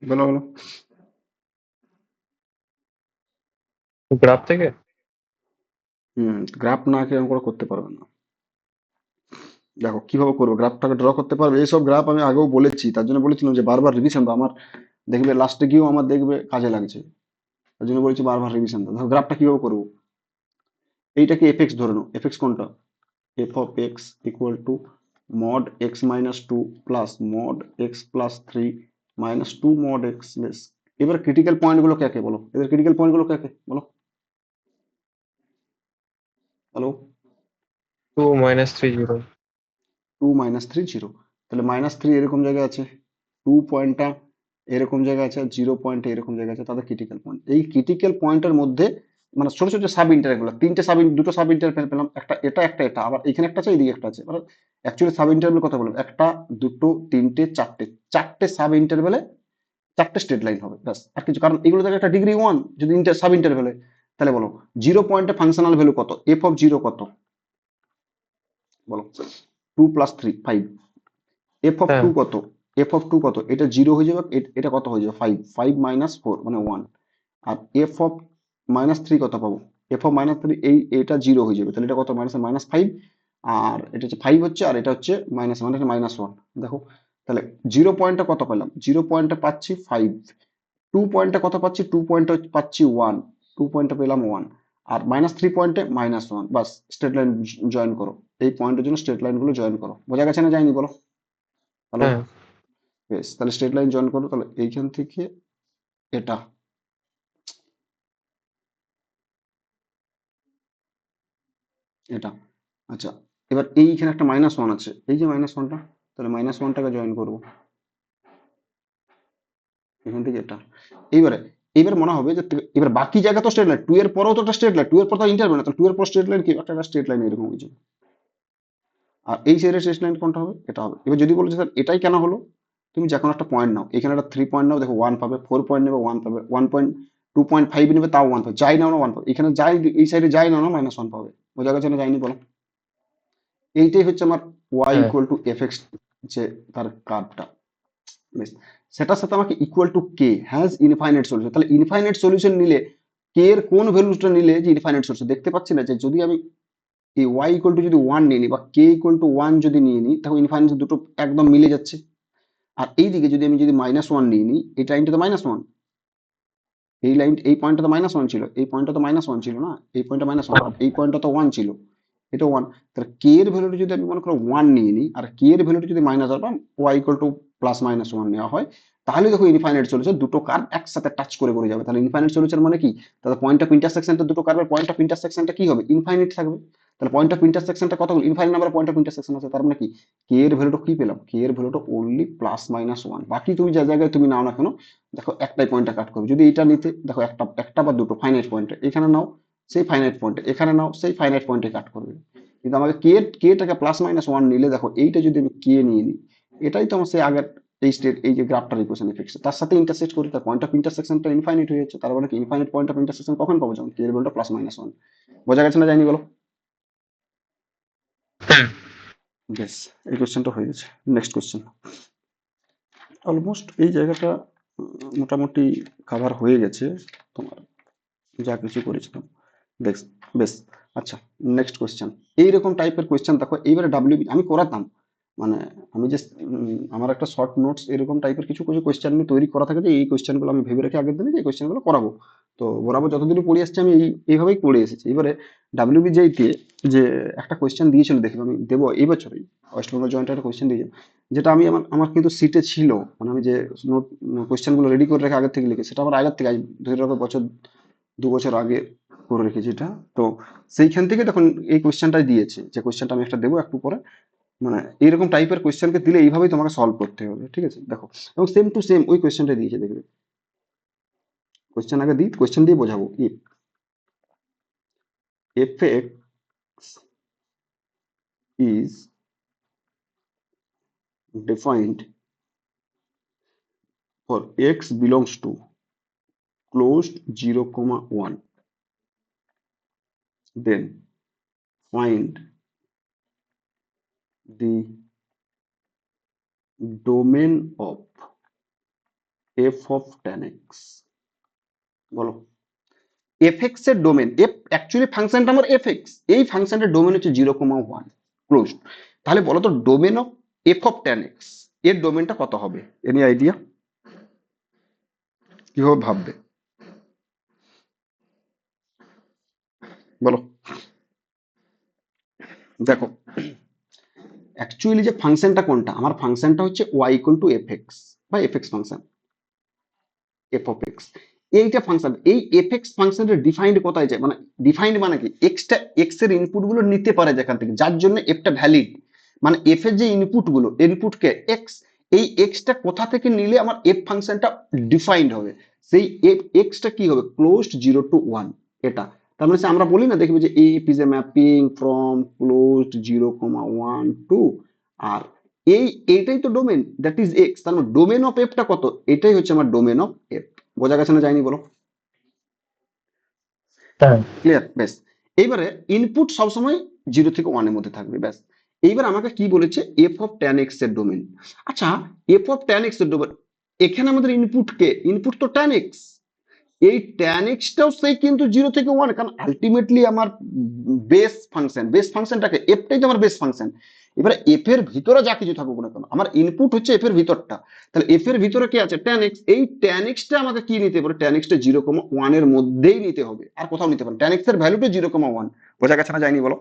বলো বলো। গ্রাফ থেকে? গ্রাফ না এরকম করে করতে পারবে না। দেখো কিভাবে করবো, গ্রাফটাকে ড্র করতে পারবে, এইসব গ্রাফ আমি আগেও বলেছি, তার জন্য বলেছিলাম যে বারবার রিভিশন দাও, আমার দেখবে লাস্টে গিয়েও আমার দেখবে কাজে লাগছে, তার জন্য বলেছি বারবার রিভিশন দাও। দেখো গ্রাফটা কিভাবে করবো, এইটাকে এফ এক্স ধরে নাও, এফ এক্স কোনটা, f of x equal to mod x minus two plus mod x plus three minus two mod x. বেশ, এবার ক্রিটিক্যাল পয়েন্ট গুলো কে কে বলো, এদের ক্রিটিক্যাল পয়েন্ট গুলো কে কে বলো, হ্যালো। 2 - 3 0। 2 - 3 0, তাহলে -3 এরকম জায়গায় আছে, 2 পয়েন্টটা এরকম জায়গায় আছে, আর 0 পয়েন্টে এরকম জায়গায় আছে, তাদের ক্রিটিক্যাল পয়েন্ট। এই ক্রিটিক্যাল পয়েন্টের মধ্যে মানে ছোট ছোট সাব ইন্টারভ্যাল গুলো, তিনটে দুটো সাব ইন্টারভ্যাল পেলাম, একটা এটা একটা এটা, আবার এখানে একটা আছে এইদিকে একটা আছে, মানে অ্যাকচুয়ালি সাব ইন্টারভ্যাল কথা বললাম, একটা দুটো তিনটে চারটে, চারটে সাব ইন্টারভ্যালে চারটে স্ট্রেট লাইন হবে, ব্যাস আর কিছু, কারণ এগুলো থেকে একটা ডিগ্রি 1 যদি সাব ইন্টারভ্যালে। তাহলে বলো 0 পয়েন্টে ফাংশনাল ভ্যালু কত, এফ অফ জিরো কত, বলো। 2 + 3 5, এফ অফ হ্যাঁ। টু কত, এফ অফ টু কত, এটা 0 হয়ে যাবে, এটা কত হয়ে যাবে 5, 5 - 4 মানে 1। আর এফ অফ -3 কত পাবো, এফ অফ -3 এটা 0 হয়ে যাবে, তাহলে এটা কত, -5, আর এটা হচ্ছে 5 হচ্ছে, আর এটা হচ্ছে -1। দেখো তাহলে 0 পয়েন্টটা কত পেলাম, 0 পয়েন্টটা পাচ্ছি 5, 2 পয়েন্টটা কত পাচ্ছি, 2 পয়েন্টটা পাচ্ছি 1, 2 পয়েন্টটা পেলাম 1, আর -3 পয়েন্টে -1। বাস, স্ট্রেট লাইন জয়েন করো, এই পয়েন্টের জন্য স্ট্রেট লাইন গুলো জয়েন করো। বোঝা গেছে না যায়নি বলো, হ্যালো। হ্যাঁ। বেশ, তাহলে স্ট্রেট লাইন জয়েন করো, তাহলে এইখান থেকে এটা, এটা, আচ্ছা, এবার এইখানে একটা -1 আছে, এই যে -1টা, তাহলে -1টাকে জয়েন করবো এখান থেকে এটা। এইবারে এইবার মনে হবে যে এবার বাকি জায়গা তো স্ট্রেট লাইন, 2 এর পরেও তো একটা স্ট্রেট লাইন, 2 এর পর তো ইন্টারভ্যাল না, তাহলে 2 এর পর স্ট্রেট লাইন কি, একটা স্ট্রেট লাইন এরকম হয়ে যাবে। আর এই সাইডের স্ট্রেট লাইন কোনটা হবে, এটা হবে। এবার যদি বলো যে স্যার এটাই কেন হলো, তুমি যে কোনো একটা পয়েন্ট নাও, এখানে একটা 3 পয়েন্ট নাও, দেখো 1 পাবে, 4 পয়েন্ট নেবে 1 পাবে, 1 পয়েন্ট 2.5 নেবে তাও 1 পাবে, যাই নাও না 1 পাবে, এখানে যাই এই সাইডে যাই নাও না -1 পাবে। বোঝা গেছে না যায়নি বলো? এইটাই হচ্ছে আমার ওয়াই হ্যাঁ। ইকুয়াল টু এফ এক্স, যে তার কার্ভটা। বেশ, সেটার সাথে আমাকে equal to K has infinite solution, তাহলে ইনফাইনাইট সলিউশন নিলে কে এর কোন ভ্যালুটা নিলে যে ইনফাইনাইট সলিউশন, দেখতে পাচ্ছি না যে যদি আমি এই ওয়াই ইকুয়াল টু যদি 1 নিয়ে নিই বা কে ইকুয়াল টু 1 যদি নিয়ে নিই, তখন ইনফাইনাইট দুটো একদম মিলে যাচ্ছে। আর এইদিকে যদি আমি যদি -1 নিয়ে নিই, এই লাইনটা তো -1, এই লাইন এই পয়েন্টটা তো -1 ছিল, এই পয়েন্টটা তো -1 ছিল না, এই পয়েন্টটা -1, আর এই পয়েন্টটা তো 1 ছিল, এটা 1। তাহলে কে এর ভ্যালুটা যদি আমি মনে করো 1 নিয়ে নিই, আর কে এর ভ্যালুটা যদি মাইনাস বা ওয়াই ইকুয়াল টু +-1 নেওয়া হয়, তাহলে দেখো ইনফাইনাইট সলিউশন, দুটো কার্ভ একসাথে টাচ করে করে যাবে। তাহলে ইনফাইনাইট সলিউশন মানে কি, তাহলে পয়েন্ট অফ ইন্টারসেকশনটা, দুটো কার্ভের পয়েন্ট অফ ইন্টারসেকশনটা কি হবে, ইনফাইনাইট থাকবে। তাহলে পয়েন্ট অফ ইন্টারসেকশনটা কতগুলো, infinite number point of intersection আছে, তার মানে কি কে এর ভ্যালুটা কি পেলাম, কে এর ভ্যালুটা অনলি +-1। বাকি তুমি যে জায়গায় তুমি নাও না কেন, দেখো একটাই পয়েন্টটা কাট করবে, যদি এটা নিতে দেখো একটা একটা বা দুটো ফাইনাইট পয়েন্ট এখানে নাও, সেই ফাইনাইট পয়েন্টে, এখানে নাও সেই ফাইনাইট পয়েন্টে কাট করবে। কিন্তু আমাকে কে টাকে প্লাস মাইনাস ওয়ান নিলে দেখো এইটা যদি আমি কে নিয়ে নিই, এটাই তো আমার সেই আগের এই স্টেট, এই যে গ্রাফটার ইকুয়েশন ফিক্স, তার সাথে ইন্টারসেক্ট করি, তার পয়েন্ট অফ ইন্টারসেকশনটা ইনফাইনাইট হয়ে যাচ্ছে। তার মানে কি ইনফাইনাইট পয়েন্ট অফ ইন্টারসেকশন কখন পাবো, যখন কে এর ভ্যালুটা প্লাস মাইনাস ওয়ান। বোঝা গেছে না যায়নি বলো? হ্যাঁ বেশ, এই কোশ্চেনটা হয়ে গেছে। Next question. অলমোস্ট এই জায়গাটা মোটামুটি কভার হয়ে গেছে তোমার, যা কিছু করেছিলাম। বেশ, বেশ। আচ্ছা, নেক্সট কোয়েশ্চেন। এইরকম টাইপের কোয়েশ্চেন দেখো, এইবারে ডাব্লিউবি আমি করাতাম, মানে আমি যে আমার একটা শর্ট নোটস এরকম টাইপের কিছু কিছু কোয়েশ্চেন আমি তৈরি করা থাকে, যে এই কোয়েশ্চেনগুলো আমি ভেবে রেখে আগের দিনে যে এই কোয়েশ্চেনগুলো করাবো। তো বরাবর যতদিন পড়ে আসছি আমি এইভাবেই পড়ে এসেছি। এবারে ডাব্লিউবিজেইতে যে একটা কোয়েশ্চেন দিয়েছিল, দেখি আমি দেবো এই বছরই, ওয়েস্ট বেঙ্গল জয়েন্ট একটা কোয়েশ্চেন দিয়েছে, যেটা আমি আমার আমার কিন্তু সিটে ছিল, মানে আমি যে নোট কোয়েশ্চেনগুলো রেডি করে রেখে আগের থেকে লিখে, সেটা আমার আগের থেকে ধরে রাখো বছর 2 বছর আগে করে রেখেছি এটা। তো সেইখান থেকে তখন এই কোয়েশ্চেনটাই দিয়েছে, যে কোয়েশ্চেনটা আমি একটা দেবো একটু পরে, মানে এইরকম টাইপের কোয়েশ্চেনকে দিলে এইভাবেই তোমাকে সলভ করতে হবে, ঠিক আছে? দেখো, এবং সেম টু সেম ওই কোয়েশ্চেনটা দিয়েছে, দেখবে। কোয়েশ্চেন আগে দিই, কোয়েশ্চেন দিয়ে বোঝাবো। if f(x) is defined for x belongs to closed 0, 1, then find the domain of f of tan x। বলো, fx এর ডোমেন, f অ্যাকচুয়ালি ফাংশনটা আমার fx, এই ফাংশনের ডোমেন হচ্ছে 0, 1 ক্লোজড। তাহলে বলো তো domain of f of tan x এর ডোমেনটা কত হবে? Any idea? কিভাবে ভাববে বলো? দেখো, অ্যাকচুয়ালি যে ফাংশনটা কোনটা, আমার ফাংশনটা হচ্ছে y ইকুয়াল টু fx বা fx function, f of x। এইটা ফাংশন, এই fx ফাংশনের ডিফাইন্ড কোথায় যায়, মানে ডিফাইন্ড মানে কি, এক্সটা x এর ইনপুট গুলো নিতে পারে যেখান থেকে, যার জন্য fটা ভ্যালিড। মানে f এর যে ইনপুট গুলো, ইনপুট কে x, এই x টা কোথা থেকে নিলে আমার f ফাংশনটা ডিফাইন্ড হবে, সেই x টা কি হবে, ক্লোজড 0, 1। এটা তার মানে আমরা বলি না, দেখবে যে f is a mapping from closed 0, 1 to, আর এইটাই তো ডোমেন, দ্যাট ইজ এক্স। তার মানে ডোমেন অফ এফ টা কত, এটাই হচ্ছে আমার ডোমেন অফ এফ। বোঝা গেছে না যায়নি বলো? হ্যাঁ ক্লিয়ার? বেশ। এইবারে ইনপুট সবসময় 0 থেকে 1 এর মধ্যে থাকবে, ব্যাস। এইবার আমাকে কি বলেছে, এফ অফ ট্যান এক্স এর ডোমেন। আচ্ছা, এফ অফ ট্যান এক্স এর ডোমেন, এখানে আমাদের ইনপুট কে, ইনপুট তো ট্যান এক্স, এই ট্যান এক্সটাও সেই কিন্তু 0 থেকে 1, কারণ আলটিমেটলি আমার বেস ফাংশনটাকে এফটাই তো আমার বেস ফাংশন। এবারে এফ এর ভিতরে যা কিছু থাকুক না কেন, আমার ইনপুট হচ্ছে এফ এর ভিতরটা, তাহলে এফ এর ভিতরে কি আছে, ট্যান এক্স। এই ট্যান এক্সটা আমাকে কি নিতে পারে, ট্যান এক্সটা 0, 1 এর মধ্যেই নিতে হবে, আর কোথাও নিতে পারে, ট্যান এক্স এর ভ্যালুটা 0, 1। বোঝা গেছে না যায়নি বলো?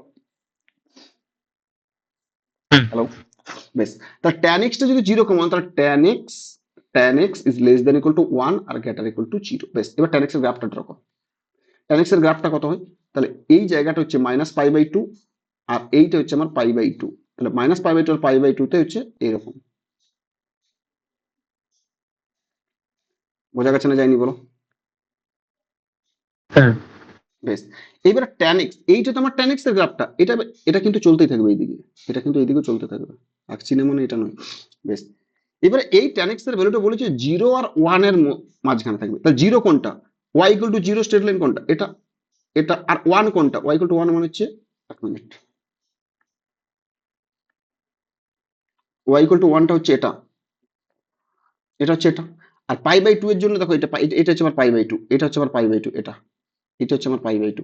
হুম, হ্যালো? বেশ। তাহলে ট্যান এক্সটা যদি 0, 1, তাহলে tan x is less than equal to 1 আর গ্রেটার ইকুয়াল টু 0। বেশ, এবার ট্যান এক্স এর গ্রাফটা ড্র করো। ট্যান এক্স এর গ্রাফটা কত হয়, তাহলে এই জায়গাটা হচ্ছে -π/2, আর এইটা হচ্ছে আমার π/2। তাহলে -π/2 আর π/2 তে হচ্ছে এরকম। বোঝা গেছে না যায়নি বলো? হ্যাঁ বেশ। এইবার ট্যান এক্স, এইটা তো আমার ট্যান এক্স এর গ্রাফটা, এটা এটা কিন্তু চলতেই থাকবে এইদিকে, এটা কিন্তু এইদিকেও চলতে থাকবে, আঁকছি না মানে এটা নয়। বেশ। এবারে এই ট্যান এক্স এর ভ্যালুটা বলেছে 0 আর 1 এর মাঝখানে থাকবে। তাহলে 0 কোনটা, y equal to 0 straight line কোনটা, এটা, এটা। আর 1 কোনটা, y ইকুয়াল টু 1 মানে হচ্ছে, এক মিনিট, y ইকুয়াল টু 1টা হচ্ছে এটা, এটা হচ্ছে এটা। আর π/2 এর জন্য দেখো, এটা এটা হচ্ছে আমার π/2, এটা হচ্ছে আমার π/2, এটা হচ্ছে আমার π/2,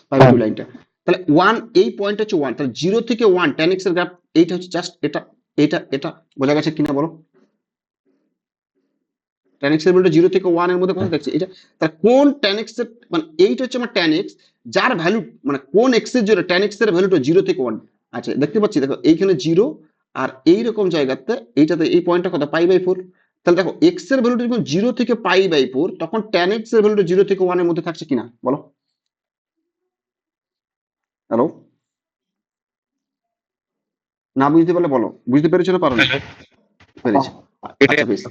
হ্যাঁ π/2 লাইনটা। তাহলে 1, এই পয়েন্ট হচ্ছে 1, তাহলে 0 থেকে 1 tan x এর গ্রাফ, এইটা হচ্ছে জাস্ট এটা, এটা। বোঝা গেছে কিনা বলো? tan x এর ভ্যালুটা 0 থেকে 1 এর মধ্যে কোথায় থাকছে, এটা। তাহলে কোন tan x এর, মানে এইটা হচ্ছে আমার tan x, যার ভ্যালু, মানে কোন x এর জন্য tan x এর ভ্যালুটা 0 থেকে 1। আচ্ছা, দেখতে পাচ্ছি, দেখো এইখানে 0, আর এইরকম জায়গাতে এইটাতে এই পয়েন্টটা কত, π/4। তাহলে দেখো x এর ভ্যালুটা যখন 0 থেকে π/4, তখন tan x এর ভ্যালুটা 0 থেকে 1 এর মধ্যে থাকছে কিনা বলো? হ্যালো? না বুঝতে পারলে বলো, বুঝতে পেরেছো না পারোনি? হ্যাঁ, পেরেছি। এটাই আচ্ছা, বেশ।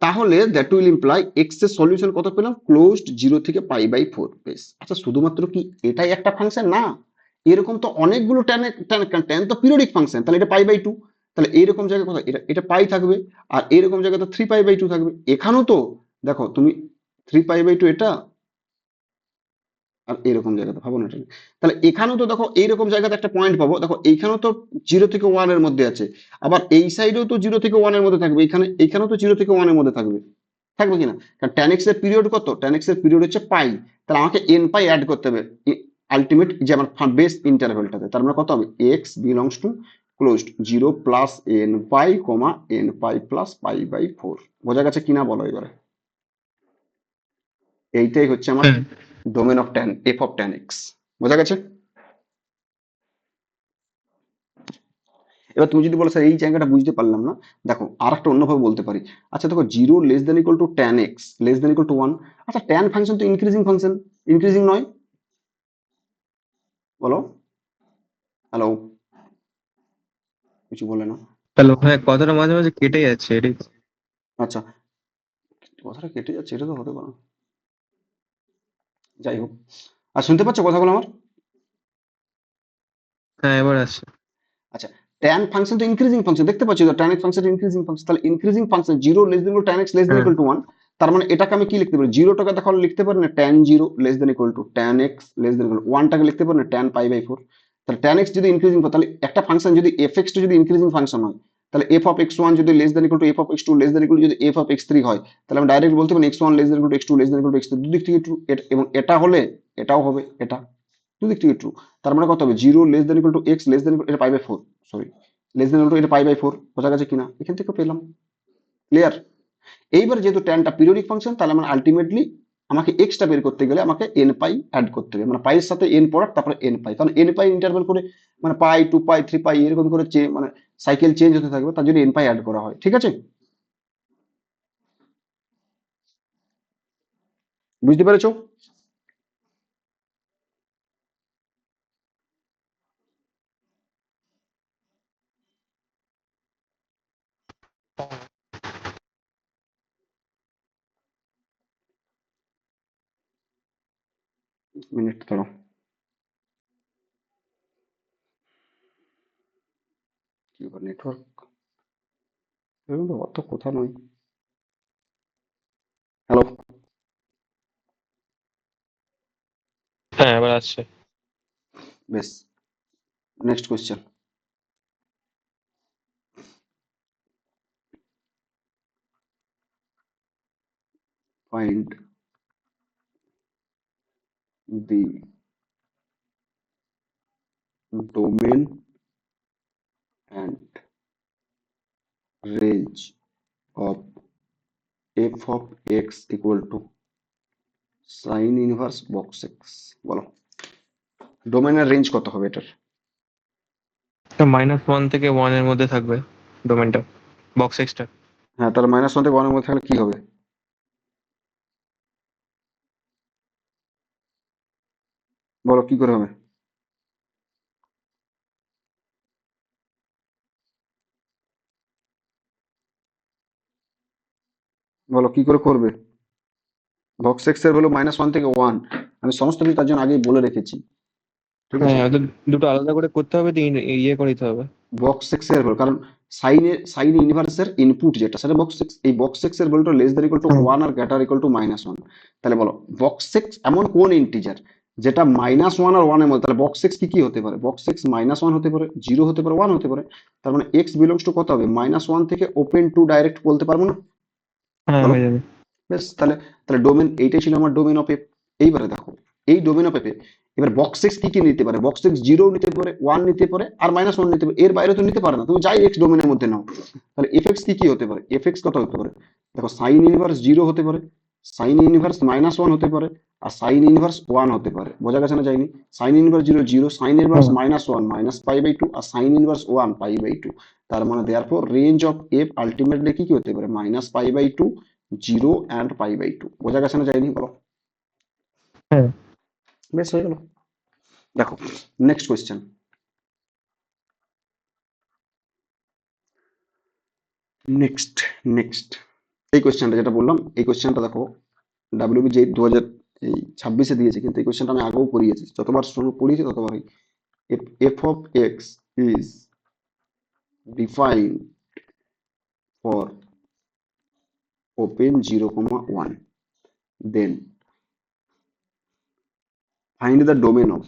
তাহলে দ্যাট উইল ইমপ্লাই এক্স এর সলিউশন কত পেলাম, ক্লোজড 0 থেকে π/4। বেশ, আচ্ছা শুধুমাত্র কি এটাই একটা ফাংশন? না, এরকম তো অনেকগুলো ট্যান তো পিরিয়ডিক ফাংশন, তাহলে এটা π/2, তাহলে এইরকম জায়গায় কোথায় এটা এটা পাই থাকবে, আর এইরকম জায়গায় তো 3π/2 থাকবে। এখানেও তো দেখো তুমি 3π/2 এটা, আর এরকম জায়গাতে ভাবো না এটা নিয়ে। তাহলে এখানেও তো দেখো এইরকম জায়গাতে একটা পয়েন্ট পাবো, দেখো এইখানেও তো 0 থেকে 1 এর মধ্যে আছে, আবার এই সাইডেও তো 0 থেকে 1 এর মধ্যে থাকবে, এইখানেও তো 0 থেকে 1 এর মধ্যে থাকবে, থাকবে কিনা? কারণ tan x এর পিরিয়ড কত, tan x এর পিরিয়ড হচ্ছে পাই, তাহলে আমাকে n পাই অ্যাড করতে হবে আলটিমেট যে আমার বেস ইন্টারভ্যালটাতে। তার মানে কত হবে, x belongs to closed 0 plus n pi comma n pi plus π/4। বোঝা গেছে কিনা বলো এবারে? এইটাই হচ্ছে আমার হ্যাঁ domain of tan, F of tan x. বোঝা গেছে? এবার তুমি যদি বলো স্যার এই জায়গাটা বুঝতে পারলাম না, দেখো আর একটা অন্যভাবে বলতে পারি। আচ্ছা দেখো 0 <= tan x <= 1। আচ্ছা ট্যান ফাংশন তো ইনক্রিজিং ফাংশন, ইনক্রিজিং নয়? বলো। হ্যালো, কিছু বলে না। হ্যালো, হ্যাঁ কথাটা মাঝে মাঝে কেটে যাচ্ছে এটাই তো। আচ্ছা, কথাটা কেটে যাচ্ছে, এটা তো হতে পারে না। যাই হোক, আর শুনতে পাচ্ছ কথাগুলো আমার? হ্যাঁ এবার আসছে। আচ্ছা, ট্যান ফাংশন তো ইনক্রিজিং ফাংশন, দেখতে পাচ্ছি তো tan x function increasing function, তাহলে ইনক্রিজিং ফাংশন 0 <= tan x <= হ্যাঁ 1, তার মানে এটাকে আমি কি লিখতে পারি, জিরোটাকে দেখো লিখতে পারি না tan 0 <= tan x <= 1টাকে লিখতে পারি না tan π/4। তাহলে tan x যদি ইনক্রিজিং, তাহলে একটা ফাংশন যদি fx টা যদি ইনক্রিজিং ফাংশন হয়, তাহলে f(x1) যদি f(x2) যদি f(x3) হয়, তাহলে আমি ডাইরেক্ট বলতে পারি x1 x2 x3, দুদিক থেকে ট্রু, এবং এটা হলে এটাও হবে, এটা দুদিক থেকে ট্রু। তার মানে কত হবে, 0 <= x এটা π/4, সরি এটা π/4। বোঝা গেছে কিনা, এখান থেকে পেলাম। ক্লিয়ার? এইবার যেহেতু ট্যানটা পিরিয়ডিক ফাংশন, তাহলে মানে আলটিমেটলি আমাকে এক্সটা বের করতে গেলে আমাকে এন পাই অ্যাড করতে হবে, মানে পাই এর সাথে এন পড়ার, তারপরে এন পাই, কারণ এন পাই ইন্টারভেল করে মানে পাই 2π 3π এরকম করে মানে সাইকেল চেঞ্জ হতে থাকবে, তার জন্য এন পাই অ্যাড করা হয়। ঠিক আছে, বুঝতে পেরেছো? মিনিট দাঁড়াও, কি নেটওয়ার্ক, এরকম তো অত কথা নয়। হ্যালো, হ্যাঁ এবার আসছে। বেশ, next question. Find the domain and range of f of x equal to sin inverse box x। বলো, ডোমেনের রেঞ্জ কত হবে এটার? -1 থেকে 1 এর মধ্যে থাকবে ডোমেনটা, বক্স এক্সটা। হ্যাঁ, তাহলে -1 থেকে 1 এর মধ্যে থাকলে কি হবে? বলো কি করে হবে, বলো কি করে করবে? বক্স এক্স এর হলো -1 থেকে 1, আমি সমস্ত কিছু তার জন্য আগেই বলে রেখেছি। ঠিক আছে, হ্যাঁ ওদের দুটো আলাদা করে করতে হবে, ইয়ে করে দিতে হবে। বক্স এক্স এর হলো, কারণ সাইন ইনভার্সের ইনপুট যেটা সেটা বক্স এক্স, এই বক্স এক্স এর ভ্যালুটা <= হ্যাঁ 1 আর <= -1। তাহলে বলো বক্স এক্স এমন কোন ইন্টিজার যেটা -1 আর 1 এর মধ্যে, তাহলে বক্স এক্স কি কি হতে পারে, বক্স এক্স -1 হতে পারে, 0 হতে পারে, 1 হতে পারে। তার মানে এক্স বিলংস টু কত হবে, -1 থেকে ওপেন টু ডাইরেক্ট বলতে পারবো না? হ্যাঁ বলো, হয়ে যাবে। বেশ, তাহলে তাহলে ডোমেন এইটাই ছিল আমার ডোমেন অফ এফ। এইবারে দেখো, এই ডোমেন অফ এফ এবার বক্স এক্স কি কি নিতে পারে, বক্স এক্স 0 নিতে পারে, 1 নিতে পারে, আর -1 নিতে পারে, এর বাইরে তো নিতে পারে না, তুমি যাই এক্স ডোমেনের মধ্যে নাও। তাহলে এফ এক্স কি কি হতে পারে, এফ এক্স কত হতে পারে, দেখো সাইন ইনভার্স 0 হতে পারে, সাইন ইনভার্স -1 হতে পারে, আর সাইন ইনভার্স 1 হতে পারে। বোঝা গেছে না যায়নি? সাইন ইনভার্স 0 0, সাইন ইনভার্স হ্যাঁ -1 -π/2, আর সাইন ইনভার্স 1 π/2। তার মানে therefore range of F ultimately কি কি হতে পারে, -π/2, 0 অ্যান্ড π/2। বোঝা গেছে না যায়নি, বলো? হ্যাঁ। বেশ, হয়ে গেল। দেখো নেক্সট কোয়েশ্চেন, নেক্সট নেক্সট এই কোয়েশ্চেনটা যেটা বললাম, এই কোয়েশ্চেনটা দেখো ডাব্লিউবিজে 2026 দিয়েছে, কিন্তু এই কোয়েশ্চেনটা আমি আগেও পড়িয়েছি, যতবার শুরু পড়িয়েছি ততবারই। F of x is defined for open 0, 1, then find the domain of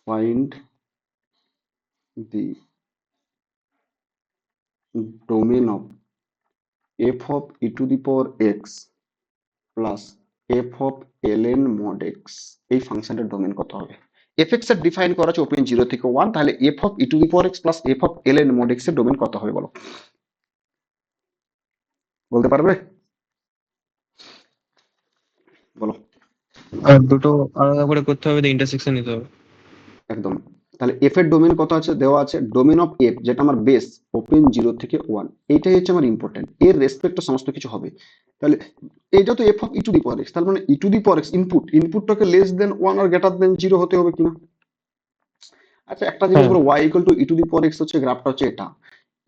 find the domain of f of e to the power x plus f of ln mod x, এই ফাংশনটার ডোমেন কত হবে? fx এর ডিফাইন করা আছে ওপেন 0 থেকে 1, তাহলে f of e to the power x plus f of ln mod x এর ডোমেন কত হবে বলো, বলতে পারবে? বলো। আর দুটো আলাদা করে করতে হবে, ইন্টারসেকশন নিতে হবে। একদম। তাহলে এফ এর ডোমেন কত আছে দেওয়া আছে, ডোমেন অফ এফ যেটা আমার বেস ওপেন 0 থেকে 1, এইটাই হচ্ছে আমার ইম্পর্টেন্ট, এর রেসপেক্টে সমস্ত কিছু হবে। তাহলে এইটা তো f of e to the power x, তার মানে e to the power x ইনপুটটাকে লেস দেন 1 আর গ্রেটার দেন 0 হতে হবে কিনা। আচ্ছা একটা জিনিস হ্যাঁ, বলো, y equal to e to the power x হচ্ছে গ্রাফটা হচ্ছে এটা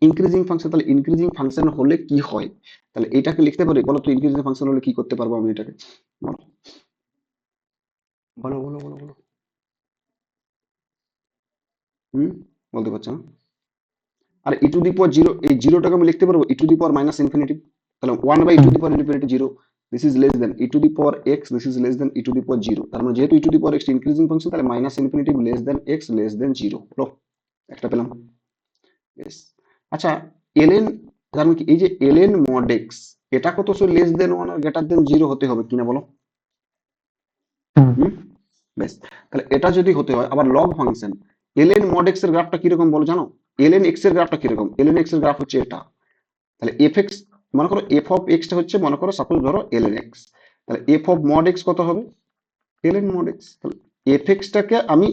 ইনক্রিজিং ফাংশন, তাহলে ইনক্রিজিং ফাংশন হলে কি হয়, তাহলে এটাকে লিখতে পারি, বলো তো ইনক্রিজিং ফাংশন হলে কি করতে পারবো আমি এটাকে, বলো বলো বলো বলো বলো। হুম, বলতে পারছো না? আর ই টু দি পাওয়ার জিরো, এই জিরোটাকে আমি লিখতে পারবো e to the power minus infinity, তাহলে 1/e to the power infinity 0, this is less than e to the power x, this is less than e to the power 0, তার মানে যেহেতু e to the power x increasing function, তাহলে minus infinity less than x less than 0 হলো, একটা পেলাম। বেশ। আচ্ছা এলএন, তার মানে কি এই যে এলএন মড এক্স, এটা কত লেস দেন 1 আর গ্রেটার দেন 0 হতে হবে কিনা বলো। হুম, হুম, বেশ। তাহলে এটা যদি হতে হয়, আবার log function LN mod x এর গ্রাফটা কিরকম বলো জানো, এলএন এক্স এর গ্রাফটা কিরকম, এলএন এক্স এর গ্রাফ হচ্ছে এটা, তাহলে এফ এক্স, মনে করো এফ অফ এক্সটা হচ্ছে, মনে করো সাপোজ ধরো এলএন এক্স, তাহলে এফ অফ মড এক্স কত হবে, এলএন মড এক্স, তাহলে এফ এক্সটাকে আমি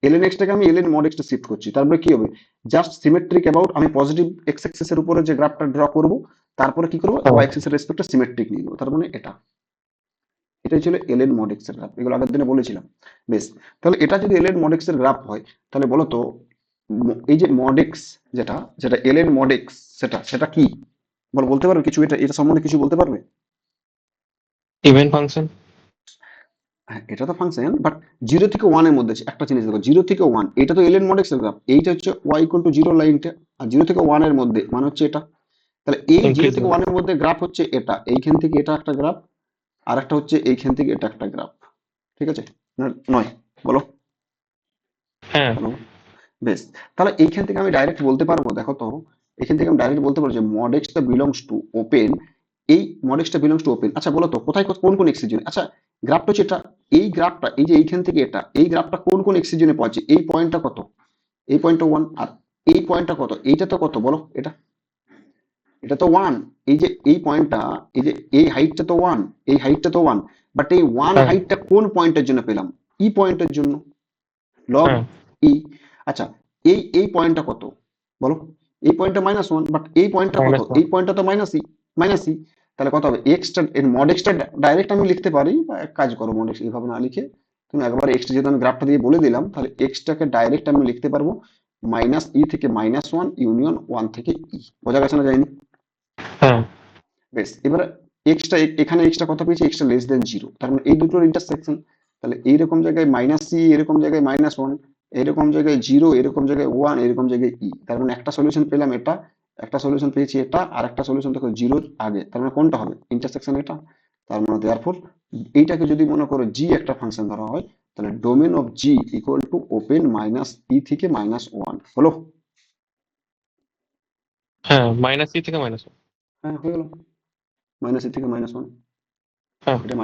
এলএন এক্সটাকে আমি এলএন মড এক্সটা শিফট করছি, তারপরে কি হবে, জাস্ট সিমেট্রিক অ্যাবাউট, আমি পজিটিভ এক্স অ্যাক্সিস এর উপরে যে গ্রাফটা ড্র করব, তারপরে কি করবো হ্যাঁ, ওয়াই অ্যাক্সিস এর রেসপেক্টে সিমেট্রিক নিয়ে নেবো, তার মানে এটা, এটাই ছিল এলএন মড এক্স এর গ্রাফ, এগুলো আগের দিনে বলেছিলাম। বেশ। তাহলে এটা যদি এলএন মড এক্স এর গ্রাফ হয়, তাহলে বলো তো এই যে মড এক্স, যেটা যেটা এলএন মড এক্স, সেটা সেটা কি বলো, বলতে পারবে কিছু, এটা এটা সম্বন্ধে কিছু বলতে পারবে? Event function. হ্যাঁ এটা তো ফাংশন, বাট 0 থেকে 1 এর মধ্যে একটা জিনিস দেখো, 0 থেকে 1 এটা তো এলএন মড এক্স এর গ্রাফ, এইটা হচ্ছে ওয়াই ইকুয়াল টু 0 লাইনটা, আর 0 থেকে 1 এর মধ্যে মানে হচ্ছে এটা, তাহলে এই জিরো ইনক্রিজিং। থেকে ওয়ানের মধ্যে গ্রাফ হচ্ছে এটা, এইখান থেকে এটা একটা গ্রাফ, আর একটা হচ্ছে এইখান থেকে এটা একটা গ্রাফ, ঠিক আছে না, নয় বলো, হ্যাঁ। বলো। বেশ। তাহলে এইখান থেকে আমি ডাইরেক্ট বলতে পারবো, দেখো তো এখান থেকে আমি ডাইরেক্ট বলতে পারবো যে মড এক্সটা বিলংস টু ওপেন, এই মড এক্সটা বিলংস টু ওপেন, আচ্ছা বলো তো কোথায় কোন কোন এক্সের জন্য, আচ্ছা গ্রাফটা হচ্ছে এটা, এই গ্রাফটা এই যে এইখান থেকে এটা, এই গ্রাফটা কোন কোন এক্সের জন্য পাচ্ছি, এই পয়েন্টটা কত, এই পয়েন্টটা 1, আর এই পয়েন্টটা কত, এইটা তো কত বলো, এটা এটা তো 1, এই যে এই পয়েন্টটা, এই যে এই হাইটটা তো 1, এই হাইটটা তো 1, বাট এই 1 হ্যাঁ, হাইটটা কোন পয়েন্টের জন্য পেলাম, ই পয়েন্টের জন্য, লগ হ্যাঁ, ই। আচ্ছা এই পয়েন্টটা কত বলো, এই পয়েন্টটা -1, বাট এই পয়েন্টটা কত, -1। এই পয়েন্টটা তো মাইনাস ই, তাহলে কত হবে এক্সটা, এর মড এক্সটা ডাইরেক্ট আমি লিখতে পারি, বা এক কাজ করো মড এক্স এইভাবে না লিখে তুমি একবার এক্সটা, যেহেতু আমি গ্রাফটা দিয়ে বলে দিলাম, তাহলে এক্সটাকে ডাইরেক্ট আমি লিখতে পারবো -ই থেকে -1 ইউনিয়ন 1 থেকে ই, বোঝা গেছে না যায়নি? হ্যাঁ, বেশ। এবারে এক্সটা, এখানে এক্সটা কত পেয়েছি, এক্সটা লেস দেন 0, তার মানে এই দুটোর ইন্টারসেকশন, তাহলে এইরকম জায়গায় -c, এরকম জায়গায় -1, এরকম জায়গায় 0, এরকম জায়গায় 1, এরকম জায়গায় ই, তার মানে একটা সলিউশন পেলাম এটা, একটা সলিউশন পেয়েছি এটা, আর একটা সলিউশন দেখো 0-র আগে, তার মানে কোনটা হবে ইন্টারসেকশন এটা, তার মানে দেয়ারফর এইটাকে যদি মনে করো জি একটা ফাংশন ধরা হয়, তাহলে domain of g equal to open -e থেকে -1 হলো। হ্যাঁ, -c থেকে -1। হ্যাঁ হয়ে গেল, -ই থেকে -1, হ্যাঁ। এটা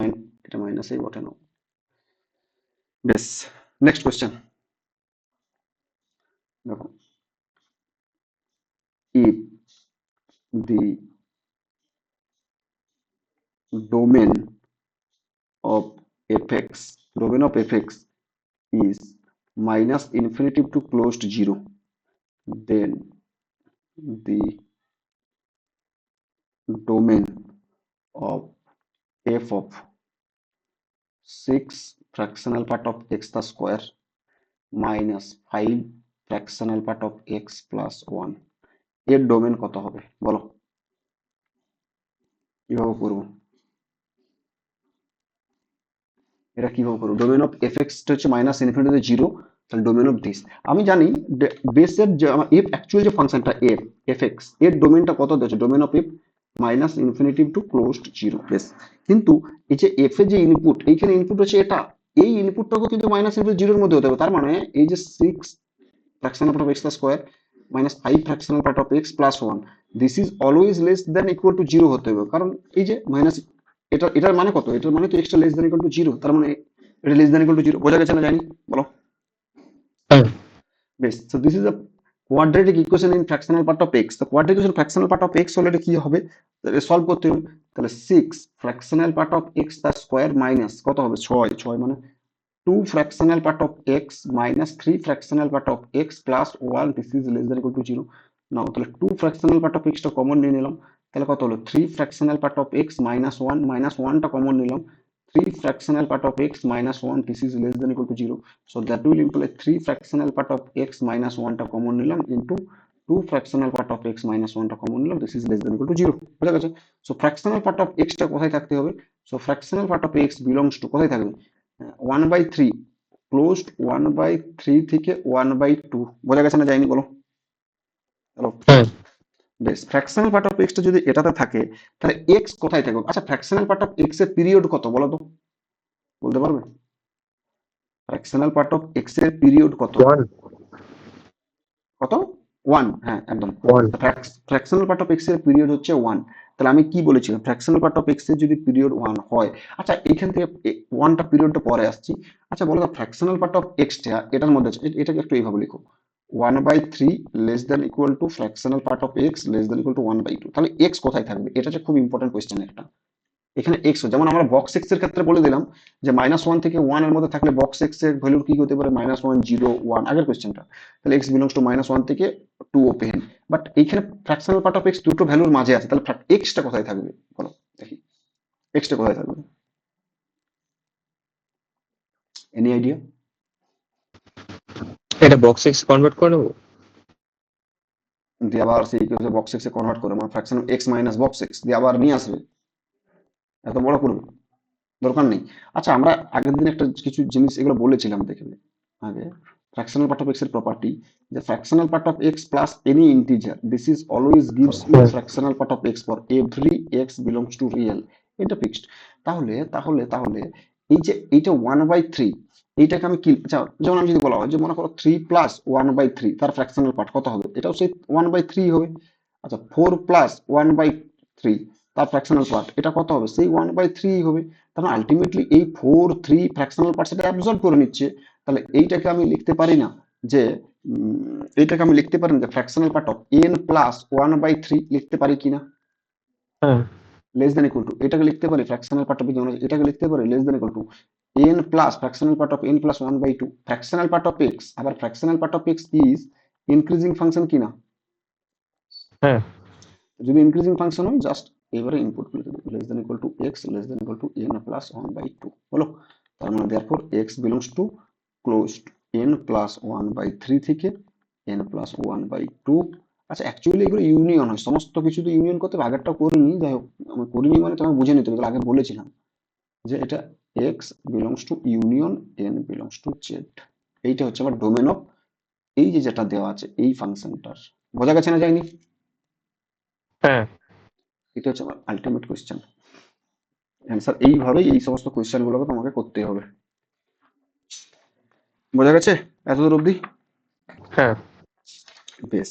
এটা মাইনাসই বটে না। বেশ। নেক্সট কোয়েশ্চেন দেখো, if the domain of fx is minus infinity to close to 0, then the domain of f of 6 fractional part of x the square minus 5 fractional part of x plus 1 এর ডোমেন কত হবে বলো। কিভাবে করবো? এটা কিভাবে করবো? ডোমেন অফ এফ এক্স হচ্ছে মাইনাস ইনফিনিটি জিরো, তাহলে ডোমেন অফ দিস আমি জানি বেসের যে আমার এফ অ্যাকচুয়াল যে ফাংশনটা এফ এফ এক্স এর ডোমেনটা কত দিয়েছে, domain of F minus infinity two closed zero base. কিন্তু এই যে এফ এর যে ইনপুট, এইখানে ইনপুট হচ্ছে এটা, এই ইনপুটটাকেও কিন্তু মাইনাস ইনফিনিটি জিরোর মধ্যে হতে হবে। তার মানে এই যে six fractional part of x square minus 5 fractional part of x plus 1, this is always less than equal to 0 হতে হবে, কারণ এই যে মাইনাস, এটার মানে কত, এটার মানে তো x টা less than equal to 0, তার মানে এটা less than equal to 0। বোঝা গেছে না জানি? বলো। হ্যাঁ বেশ, so this is a quadratic equation in fractional part of x। তো quadratic equation fractional part of x হলে এটা কি হবে, সলভ করতে হবে। তাহলে 6 fractional part of x তার স্কয়ার মাইনাস কত হবে, 6, 6 মানে 2 fractional part of x minus 3 fractional part of x plus 1, this is less than equal to 0। নাও তাহলে 2 fractional part of x টা কমন নিয়ে নিলাম, তাহলে কত হলো 3 fractional part of x minus 1 টা কমন নিলাম, 3 fractional part of x minus 1, this is less than equal to 0। so that will imply 3 fractional part of x minus 1 টা কমন নিলাম into 2 fractional part of x minus 1 টা কমন নিলাম, this is less than equal to 0। বুঝা গেছে? so fractional part of x টা কোথায় থাকতে হবে, so fractional part of x belongs to কোথায় থাকবে, 1/3 ক্লোজড 1/3 থেকে 1/2। বোঝা গেছে না যায়নি? বলো। চলো। হ্যাঁ বেশ, ফ্র্যাকশনাল পার্ট অফ এক্স টা যদি এটাতে থাকে, তাহলে এক্স কোথায় থাকবে? আচ্ছা, ফ্র্যাকশনাল পার্ট অফ এক্স এর পিরিয়ড কত বলো তো, বলতে পারবে? ফ্র্যাকশনাল পার্ট অফ এক্স এর পিরিয়ড কত? 1 কত? 1, হ্যাঁ একদম। 1 ফ্র্যাকশনাল পার্ট অফ এক্স এর পিরিয়ড হচ্ছে 1। তাহলে আমি কি বলেছিলাম, ফ্র্যাকশনাল পার্ট অফ এক্স এর যদি পিরিয়ড 1 হয়, আচ্ছা এখান থেকে 1টা পিরিয়ডটা পরে আসছি। আচ্ছা বলো তো, ফ্র্যাকশনাল পার্ট অফ এক্স টা এটার মধ্যে আছে, এটাকে একটু এইভাবে লিখো, 1/3 less than equal two fractional part of x less than equal two 1/2। তাহলে এক্স কোথায় থাকবে, এটা হচ্ছে খুব ইম্পর্টেন্ট কোয়েশ্চেন একটা। এখানে এক্স, যেমন আমরা বক্স এক্স এর ক্ষেত্রে বলে দিলাম যে -1 থেকে 1 এর মধ্যে থাকলে বক্স এক্স এর ভ্যালু কি হতে পারে, -1, 0, 1, আগের কোয়েশ্চেনটা। তাহলে এক্স বিলংস টু -1 থেকে 2 ওপেন। বাট এইখানে ফ্র্যাকশনাল পার্ট অফ এক্স দুটো ভ্যালুর মাঝে আছে, তাহলে এক্সটা কোথায় থাকবে বলো দেখি, এক্সটা কোথায় থাকবে? Any idea? এটা বক্স এক্স কনভার্ট করে নেবো। দিয়ে আবার সেই বক্স এক্স এ কনভার্ট করে, মানে fraction x minus box x দিয়ে আবার নিয়ে আসবে, এত বড় করবে দরকার নেই। আচ্ছা আমরা আগের দিন একটা কিছু জিনিস এগুলো বলেছিলাম দেখবে আগে, ফ্র্যাকশনাল পার্ট অফ এক্স এর প্রপার্টি, যে fractional part of x plus any integer, this is always gives you হ্যাঁ fractional part of x for every x belongs to real. এটা ফিক্সড। তাহলে এই যে এইটা 1/3, এইটাকে আমি কি, আচ্ছা যেমন আমি যদি বলা হয় যে মনে করো 3 প্লাস 1/3 তার ফ্র্যাকশনাল পার্ট কত হবে, এটাও সেই 1/3 হবে। আচ্ছা 4 প্লাস 1/3 তার ফ্র্যাকশনাল পার্ট এটা কত হবে, সেই 1/3 হবে। তাহলে আলটিমেটলি এই 4, 3 ফ্র্যাকশনাল পার্ট সেটা অ্যাবজর্ব করে নিচ্ছে। তাহলে এইটাকে আমি লিখতে পারি না যে এইটাকে আমি লিখতে পারি না যে fractional part of n plus 1/3 লিখতে পারি কিনা, হ্যাঁ লেস দেন ইকুয়াল টু, এটাকে লিখতে পারি ফ্র্যাকশনাল পার্ট অফ, এটাকে লিখতে পারি less than equal two n plus fractional part of n plus 1/2 fractional part of x। আবার fractional part of x is increasing function কিনা, হ্যাঁ যদি ইনক্রিজিং ফাংশন হয় জাস্ট এবারে ইনপুট গুলো দেবো, less than equal two x less than equal two N plus 1/2 হলো। তার মানে therefore x belongs to closed N plus 1/3 থেকে এন প্লাস 1/2। আচ্ছা অ্যাকচুয়ালি এগুলো ইউনিয়ন হয়, সমস্ত কিছু তো ইউনিয়ন করতে হবে, আগেরটা করিনি, যাই হোক আমি করিনি মানে তোমাকে বুঝে নিতে হবে, এগুলো আগে বলেছিলাম যে এটা x belongs two union N belongs to Z. এইটা হচ্ছে আমার ডোমেন অফ এই যে যেটা দেওয়া আছে এই ফাংশনটার। বোঝা গেছে না যায়নি? হ্যাঁ এটা হচ্ছে আমার আলটিমেট কোয়েশ্চেন অ্যান্সার। এইভাবেই এই সমস্ত কোয়েশ্চেন গুলোকে তোমাকে করতে হবে। বোঝা গেছে এতদূর অবধি? হ্যাঁ বেশ,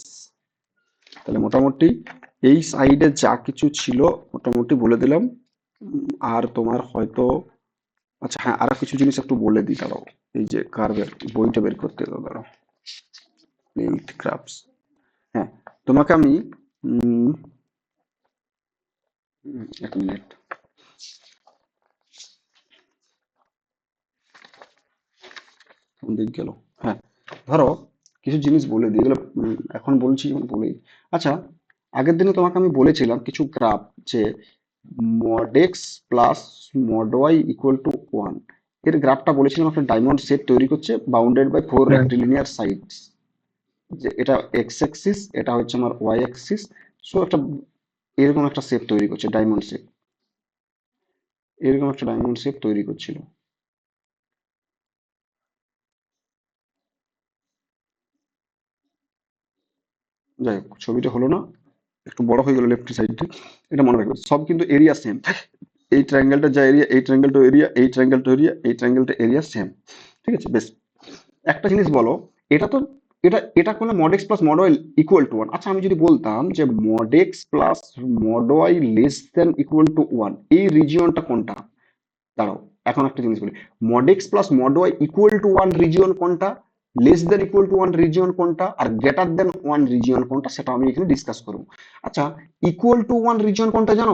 তাহলে মোটামুটি এই সাইডে যা কিছু ছিল মোটামুটি বলে দিলাম। আর তোমার হয়তো, আচ্ছা হ্যাঁ আরো কিছু জিনিস একটু বলে দিই, দাঁড়াও এই যে কার্ভের বইটা বের করতে দাও, দাঁড়াও। এইট ক্রাফটস, হ্যাঁ তোমাকে আমি উম, এক মিনিট, কোন দিক গেল, হ্যাঁ ধরো কিছু জিনিস বলে দিই, এগুলো এখন বলছি যখন বলেই। আচ্ছা আগের দিনে তোমাকে আমি বলেছিলাম কিছু গ্রাফ, যে mod x plus mod y equal to 1, এর গ্রাফটা বলেছিলাম একটা ডায়মন্ড শেপ তৈরি করছে বাউন্ডেড বাই 4 হ্যাঁ রেক্টিলিনিয়ার সাইডস, যে এটা এক্স অ্যাক্সিস এটা হচ্ছে আমার ওয়াই অ্যাক্সিস। সো একটা এরকম একটা শেপ তৈরি করছে ডায়মন্ড শেপ। এরকম একটা ডায়মন্ড শেপ তৈরি করছিল। যাই হোক, ছবিটা হলো না, একটু বড় হয়ে গেল লেফট সাইডে। এটা মনে রাখবে, সব কিন্তু এরিয়া সেম। এই ট্রায়াঙ্গেলটা যা এরিয়া, এই ট্রায়াঙ্গেলটা এরিয়া, এই ট্রায়াঙ্গেলটা এরিয়া, এই ট্রায়াঙ্গেলটা এরিয়া সেম। ঠিক আছে, বেশ। একটা জিনিস বলো, এটা তো এটা এটা কোনো mod x plus mod y equal to one. আচ্ছা, আমি যদি বলতাম যে mod x plus mod y less than equal to one, এই রিজিয়নটা কোনটা? দাঁড়াও, এখন একটা জিনিস বলি, mod x plus mod y equal to one region কোনটা, less than equal to one region কোনটা, আর গ্রেটার দেন ওয়ান রিজিয়ন কোনটা, সেটা আমি এখানে ডিসকাস করবো। আচ্ছা, ইকুয়াল টু ওয়ান রিজিয়ন কোনটা জানো?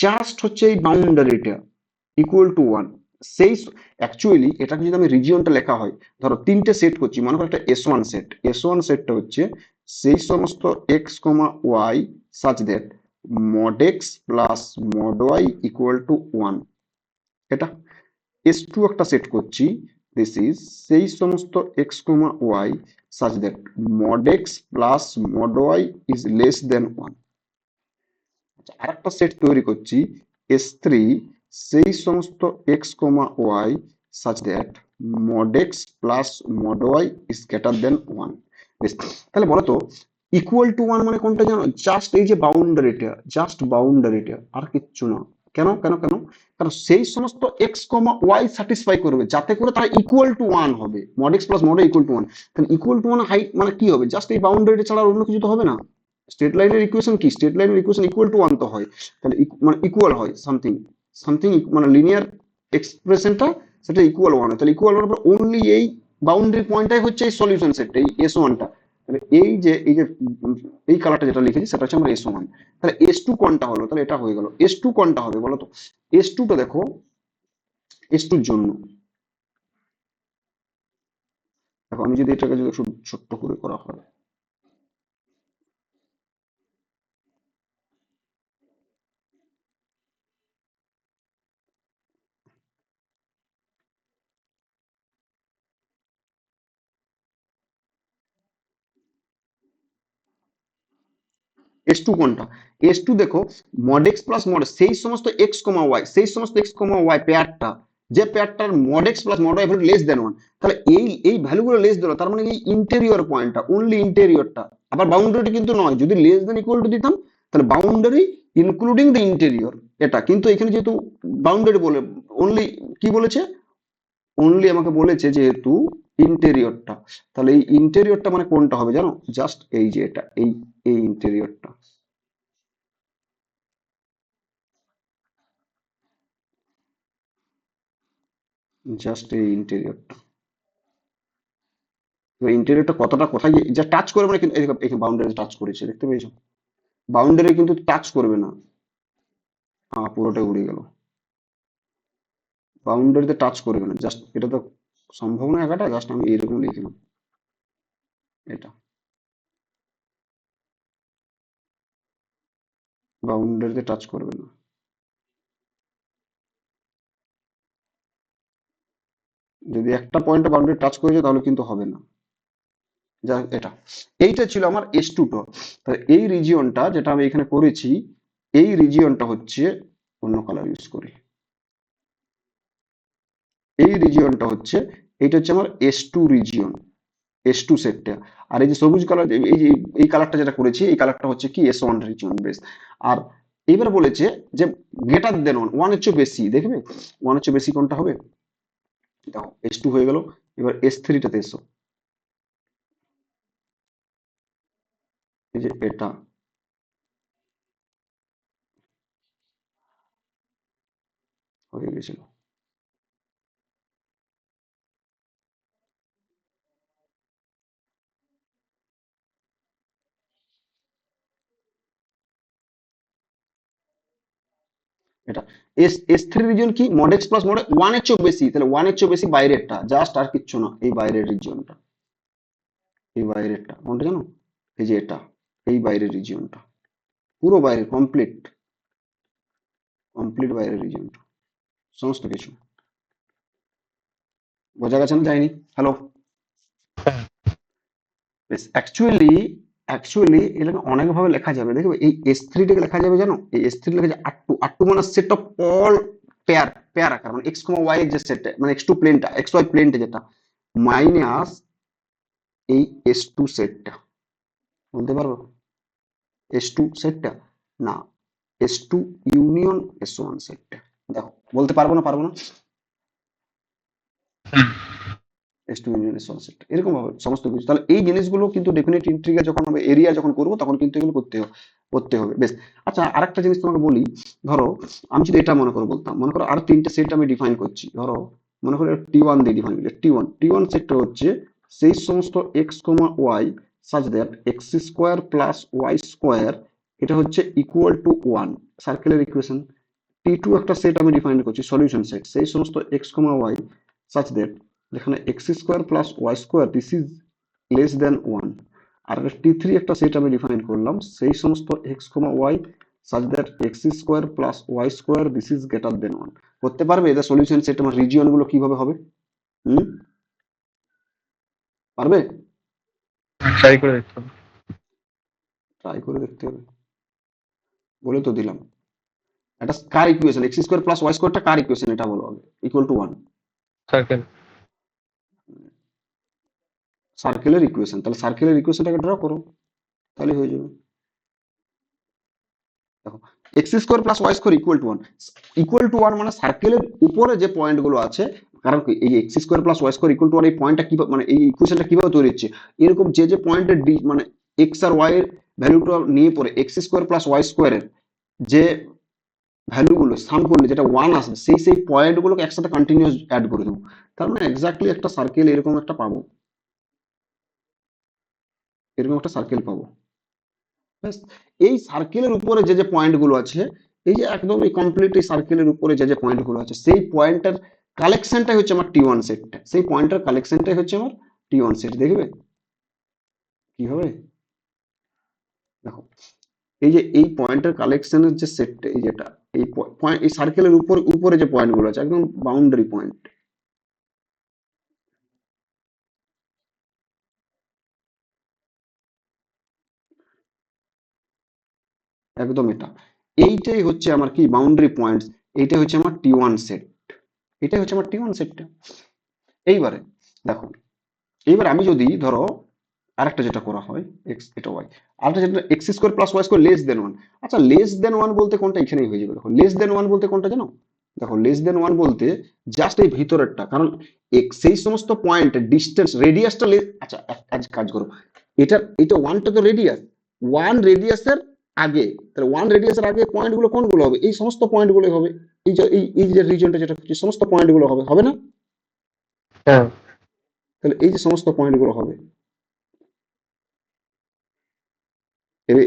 জাস্ট হচ্ছে এই বাউন্ডারিটা ইকুয়াল টু ওয়ান। সেই অ্যাকচুয়ালি এটাকে যদি আমি রিজিয়নটা লেখা হয়, ধরো তিনটে সেট করছি, মনে করো একটা S1 সেট। S1 সেটটা হচ্ছে সেই সমস্ত x comma y such that mod x plus mod y equal to one. এটা S2 একটা সেট করছি, দিস ইজ সেই সমস্ত x comma y such that mod x plus mod y is less than one. আর একটা সেট তৈরি করছি, S3, সেই সমস্ত x comma y such that mod x plus mod y is greater than one. বেশ, তাহলে বলো তো ইকুয়াল টু ওয়ান মানে কোনটা জানো? জাস্ট এই যে বাউন্ডারিটা, জাস্ট বাউন্ডারিটা, আর কিচ্ছু না। কেন কেন কেন? কারণ সেই সমস্ত এক্স কমা ওয়াই স্যাটিসফাই করবে যাতে করে তারা ইকুয়াল টু ওয়ান হবে, mod x plus mod y equal to one. তাহলে ইকুয়াল টু ওয়ান হাইট মানে কি হবে? জাস্ট এই বাউন্ডারিটা ছাড়া আর অন্য কিছু তো হবে না। স্ট্রেট লাইনের ইকুয়েশন কি? স্ট্রেট লাইনের ইকুয়েশন ইকুয়াল টু ওয়ান তো হয়। তাহলে মানে ইকুয়াল হয় সামথিং, সামথিং মানে লিনিয়ার এক্সপ্রেশনটা, সেটা ইকুয়াল ওয়ান হয়। তাহলে ইকুয়াল ওয়ান পর অনলি এই বাউন্ডারি পয়েন্টটাই হচ্ছে এই সলিউশন সেটটা, এই S1টা। তাহলে এই যে এই কালারটা যেটা লিখেছি সেটা হচ্ছে আমার S1। তাহলে S2 কোনটা হলো? তাহলে এটা হয়ে গেল। S2 কোনটা হবে বলো তো? S2টা দেখো, S2 এর জন্য দেখো, আমি যদি এটাকে যদি একটু ছোট্ট করে করা হয়, S2 কোনটা? S2 দেখো, মড এক্স প্লাস মড সেই সমস্ত এক্স কমা ওয়াই, সেই সমস্ত এক্স কমা ওয়াই পেয়ারটা, যে পেয়ারটার mod x plus mod y value less than one. তাহলে এই ভ্যালুগুলো লেস দিল, তার মানে এই ইন্টেরিয়র পয়েন্টটা, অনলি ইন্টেরিয়রটা। আবার বাউন্ডারি কিন্তু নয়, যদি লেস দেন ইকুয়াল টু দিতাম তাহলে বাউন্ডারি ইনক্লুডিং দ্য ইন্টেরিয়র, এটা কিন্তু এখানে যেহেতু বাউন্ডারি বলে অনলি, কি বলেছে? অনলি আমাকে বলেছে যেহেতু ইন্টেরিয়রটা, তাহলে এই ইন্টেরিয়রটা মানে কোনটা হবে জানো? জাস্ট এই যে এটা, এই ইন্টেরিয়রটা, জাস্ট এই ইন্টেরিয়রটা। ইন্টেরিয়রটা কতটা কোথায় গিয়ে যা টাচ করবে না, কিন্তু এখানে বাউন্ডারি টাচ করেছে, দেখতে পেয়েছো? বাউন্ডারি কিন্তু টাচ করবে না। পুরোটা উড়ে গেল, বাউন্ডারিতে টাচ করবে না, জাস্ট এটা তো সম্ভব না একাটা, জাস্ট আমি এইরকম লিখলাম এটা, বাউন্ডারিতে টাচ করবে না। যদি একটা পয়েন্টে বাউন্ডারি টাচ করেছে তাহলে কিন্তু হবে না। যা এটা, এইটা ছিল আমার S2 টো। তাহলে এই রিজিয়নটা যেটা আমি এখানে করেছি, এই রিজিয়নটা হচ্ছে, অন্য কালার ইউজ করি, এই রিজিয়নটা হচ্ছে, এইটা হচ্ছে আমার S2 রিজিয়ন, S2 সেটটা। আর এই যে সবুজ কালার, এই যে এই কালারটা যেটা করেছি, এই কালারটা হচ্ছে কি S1 রিজিয়ন বেস। আর এবার বলেছে যে গ্রেটার দেন ওয়ান, ওয়ানের চেয়ে বেশি, দেখবে ওয়ানের চেয়ে বেশি কোনটা হবে? দেখো, S2 হয়ে গেল। এবার S3টাতে এসো, এই যে এটা, হয়ে গেছিল। এটা S3 রিজিয়ন কি? Mod x plus mod one এর চেয়ে বেশি, তাহলে ওয়ান এর চেয়ে বেশি বাইরেরটা, জাস্ট আর কিচ্ছু না, এই বাইরের রিজিয়নটা, এই বাইরেরটা কোনটা জানো? এই যে এটা, এই বাইরের রিজিয়নটা, পুরো বাইরে, কমপ্লিট, কমপ্লিট বাইরের রিজিয়নটা, সমস্ত কিছু। বোঝা গেছে না? যায়নি? হ্যালো? বেশ, অ্যাকচুয়ালি এটাকে অনেক ভাবে লেখা যাবে। দেখবে এই S3টাকে লেখা যাবে জানো, এই S3 লেখা যায় আর টু মানে set of all pair, pair আকার, মানে এক্স কমা ওয়াই এর যে সেটটা, মানে এক্স টু প্লেনটা, এক্স ওয়াই প্লেনটা যেটা, মাইনাস এই এস টু সেটটা, বলতে পারবো এস টু সেটটা, না S two union S one সেটটা। দেখো বলতে পারবো না, পারবো না, S two union S one set, এরকম ভাবে সমস্ত কিছু। তাহলে এই জিনিসগুলো কিন্তু ডেফিনেট ইন্টিগ্রাল যখন হবে, এরিয়া যখন করবো, তখন কিন্তু এগুলো করতে হবে বেশ। আচ্ছা আরেকটা জিনিস তোমাকে বলি, ধরো আমি যদি এটা মনে করো বলতাম, মনে করো আরো তিনটে সেট আমি ডিফাইন করছি, ধরো মনে করো টি ওয়ান দিয়ে ডিফাইন করি, টি ওয়ান সেটটা হচ্ছে সেই সমস্ত x comma y such that x square plus y square, এটা হচ্ছে ইকুয়াল টু ওয়ান, সার্কেলের ইকুয়েশন। টি টু একটা সেট আমি ডিফাইন করছি, সলিউশন সেট, সেই সমস্ত x comma y such that, যেখানে x square plus y square this is less than one. আর টি থ্রি একটা সেট আমি ডিফাইন করলাম, সেই সমস্ত x comma y such that x square plus y square this is greater than one. করতে পারবে এদের সলিউশন সেট, আমার রিজিয়ন গুলো কিভাবে হবে? হুম, পারবে? ট্রাই করে দেখতে হবে। ট্রাই করে দেখতে হবে, বলে তো দিলাম। এটা কার equation, x square plus y স্কোয়ারটা কার ইকুয়েশন, এটা বলো হবে ইকুয়াল টু ওয়ান, সার্কেল। সার্কেলের ইকুয়েশন। তাহলে সার্কেলের ইকুয়েশনটাকে ড্র করো, তাহলে হয়ে যাবে। দেখো x square plus y square equal to one মানে সার্কেলের উপরে যে পয়েন্ট গুলো আছে, কারণ কি এই x square plus y square equal to one, এই পয়েন্টটা কি মানে এই ইকুয়েশনটা কিভাবে তৈরি হচ্ছে, এরকম যে যে পয়েন্টের ডি মানে এক্স আর ওয়াই এর ভ্যালুটা নিয়ে পরে এক্স স্কোয়ার প্লাস ওয়াই স্কোয়ারের যে ভ্যালু গুলো সাম করলে যেটা ওয়ান আসবে, সেই পয়েন্ট গুলোকে একসাথে কন্টিনিউয়াস অ্যাড করে দেবো, তার মানে এক্স্যাক্টলি একটা সার্কেল এরকম একটা পাবো, এরকম একটা সার্কেল পাবো। ব্যাস, এই সার্কেলের উপরে যে যে পয়েন্ট গুলো আছে, এই যে একদম এই কমপ্লিট এই সার্কেলের উপরে যে যে পয়েন্ট গুলো আছে, সেই পয়েন্টের কালেকশনটাই হচ্ছে আমার টি ওয়ান সেটটা, সেই পয়েন্টের কালেকশনটাই হচ্ছে আমার টি ওয়ান সেট। দেখবে কি হবে, দেখো এই যে এই পয়েন্টের কালেকশনের যে সেটটা, এই যেটা এই পয়েন্ট, এই সার্কেলের উপরে উপরে যে পয়েন্ট গুলো আছে একদম বাউন্ডারি পয়েন্ট, একদম এটা, এইটাই হচ্ছে আমার কি বাউন্ডারি পয়েন্টস, এইটাই হচ্ছে আমার টি ওয়ান সেট, এটাই হচ্ছে আমার টি ওয়ান সেটটা। এইবারে দেখো, এইবার আমি যদি ধরো আরেকটা যেটা করা হয় এক্স এটা ওয়াই, আরেকটা যেটা x square plus y square less than one. আচ্ছা লেস দেন ওয়ান বলতে কোনটা, এখানেই হয়ে যাবে। দেখো লেস দেন ওয়ান বলতে কোনটা জানো, দেখো লেস দেন ওয়ান বলতে জাস্ট এই ভিতরেরটা, কারণ সেই সমস্ত পয়েন্ট ডিস্টেন্স রেডিয়াসটা আচ্ছা এক কাজ করো, এটা ওয়ানটা তো রেডিয়াস, ওয়ান রেডিয়াসের আগে, তাহলে ওয়ান রেডিয়াসের আগে পয়েন্ট গুলো কোনগুলো হবে, এই সমস্ত পয়েন্ট গুলো হবে, এই যে এই যে রিজনটা যেটা সমস্ত পয়েন্ট গুলো হবে, হবে না? হ্যাঁ। তাহলে এই যে সমস্ত পয়েন্ট গুলো হবে,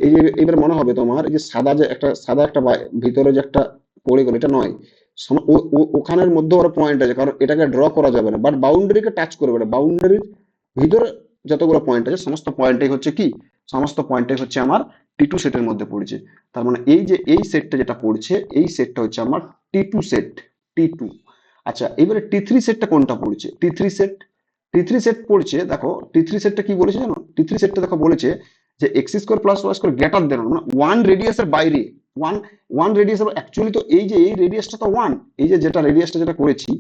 এই যে এবার মনে হবে তোমার এই যে সাদা একটা ভিতরে যে একটা পড়ে গেল, এটা নয়, ওখানের মধ্যে ওরা পয়েন্ট আছে, কারণ এটাকে ড্র করা যাবে না, বাট বাউন্ডারিকে টাচ করবে না, বাউন্ডারির ভিতরে যতগুলো পয়েন্ট আছে সমস্ত পয়েন্টই হচ্ছে কি, সমস্ত পয়েন্টই হচ্ছে আমার টি টু সেটের মধ্যে পড়ছে। তার মানে এই যে এই সেটটা যেটা পড়ছে, এই সেটটা হচ্ছে আমার টি টু সেট, টি টু। আচ্ছা এবারে টি থ্রি সেটটা কোনটা পড়ছে, টি থ্রি সেট পড়ছে, দেখো টি থ্রি সেটটা কি বলেছে জানো, টি থ্রি সেটটা দেখো বলেছে যে x square plus y square greater than মানে ওয়ান রেডিয়াসের বাইরে, ওয়ান ওয়ান রেডিয়াস, অ্যাকচুয়ালি তো এই যে এই রেডিয়াসটা তো ওয়ান, এই যে যেটা রেডিয়াসটা যেটা করেছি,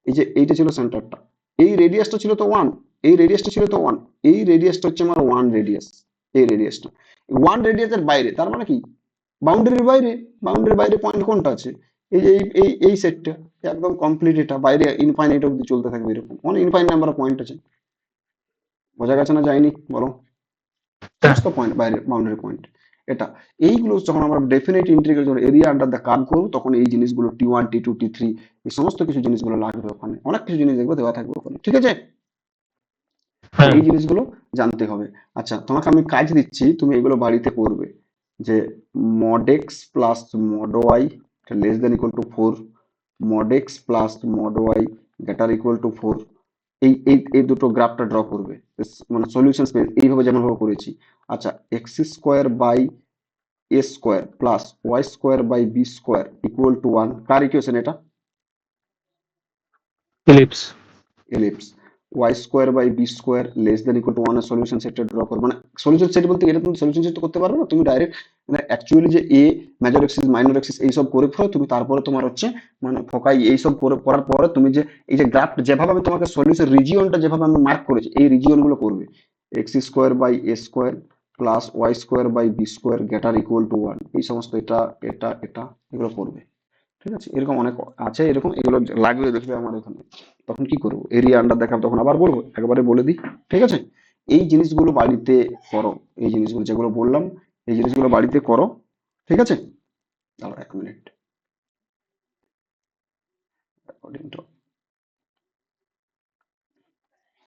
এই যে এইটা ছিল সেন্টারটা, এই রেডিয়াসটা ছিল তো ওয়ান, এই রেডিয়াসটা ছিল তো ওয়ান, এই রেডিয়াসটা হচ্ছে আমার ওয়ান রেডিয়াস, এই রেডিয়াসটা ওয়ান রেডিয়াসের বাইরে, তার মানে কি বাউন্ডারির বাইরে, বাউন্ডারির বাইরে পয়েন্ট কোনটা আছে, এই যে এই সেটটা একদম কমপ্লিট, এটা বাইরে ইনফাইনাইট অব্দি চলতে থাকবে, এরকম অনেক ইনফাইনাইট নাম্বার অফ পয়েন্ট আছে। বোঝা গেছে না, যায়নি বলো? হ্যাঁ। সমস্ত পয়েন্ট বাইরে বাউন্ডারি পয়েন্ট, এটা এইগুলো যখন আমরা ডেফিনেট ইন্টিগ্রাল যখন এরিয়া আন্ডার দ্য কার্ভ করবো, তখন এই জিনিসগুলো T one T two T three এই সমস্ত কিছু জিনিসগুলো লাগবে, ওখানে অনেক কিছু জিনিস দেখবো দেওয়া থাকবে ওখানে, ঠিক আছে? তো হ্যাঁ। এই জিনিসগুলো জানতে হবে। আচ্ছা তোমাকে আমি কাজ দিচ্ছি, তুমি এগুলো বাড়িতে করবে, যে mod x plus mod y less than equal to four, mod x plus mod y greater equal to four, এই দুটো গ্রাফটা ড্র করবে, মানে সলিউশন স্পেস এইভাবে যেমন ভাবে করেছি। আচ্ছা x square by A square plus y square by B square equal to one, কার ইকুয়েশন এটা? Ellipse. Ellipse. Y square by B square less than equal to one এর সলিউশন সেটটা ড্র করো, মানে সলিউশন সেট বলতে এটা তুমি সলিউশন সেট করতে পারবে না, তুমি ডাইরেক্ট মানে অ্যাকচুয়ালি যে a major axis minor axis এইসব করে ফেলো তুমি, তারপরে তোমার হচ্ছে মানে ফোকাই এইসব করার পরে তুমি যে এই যে গ্রাফ যেভাবে আমি তোমাকে সলিউশন রিজিয়নটা যেভাবে আমি মার্ক করেছি এই রিজিয়ন গুলো করবে। X square by A square plus y square by B square greater equal to one, এই সমস্ত এটা এটা এটা এগুলো করবে। ঠিক আছে, এরকম অনেক আছে, এরকম এগুলো লাগবে দেখবে আমার এখানে। তখন কি করবো, এরিয়া আন্ডার দেখাবো, তখন আবার বলবো, একবারে বলে দিই। ঠিক আছে, এই জিনিসগুলো বাড়িতে করো, এই জিনিসগুলো যেগুলো বললাম এই জিনিসগুলো বাড়িতে করো। ঠিক আছে, দাঁড়াও 1 মিনিট।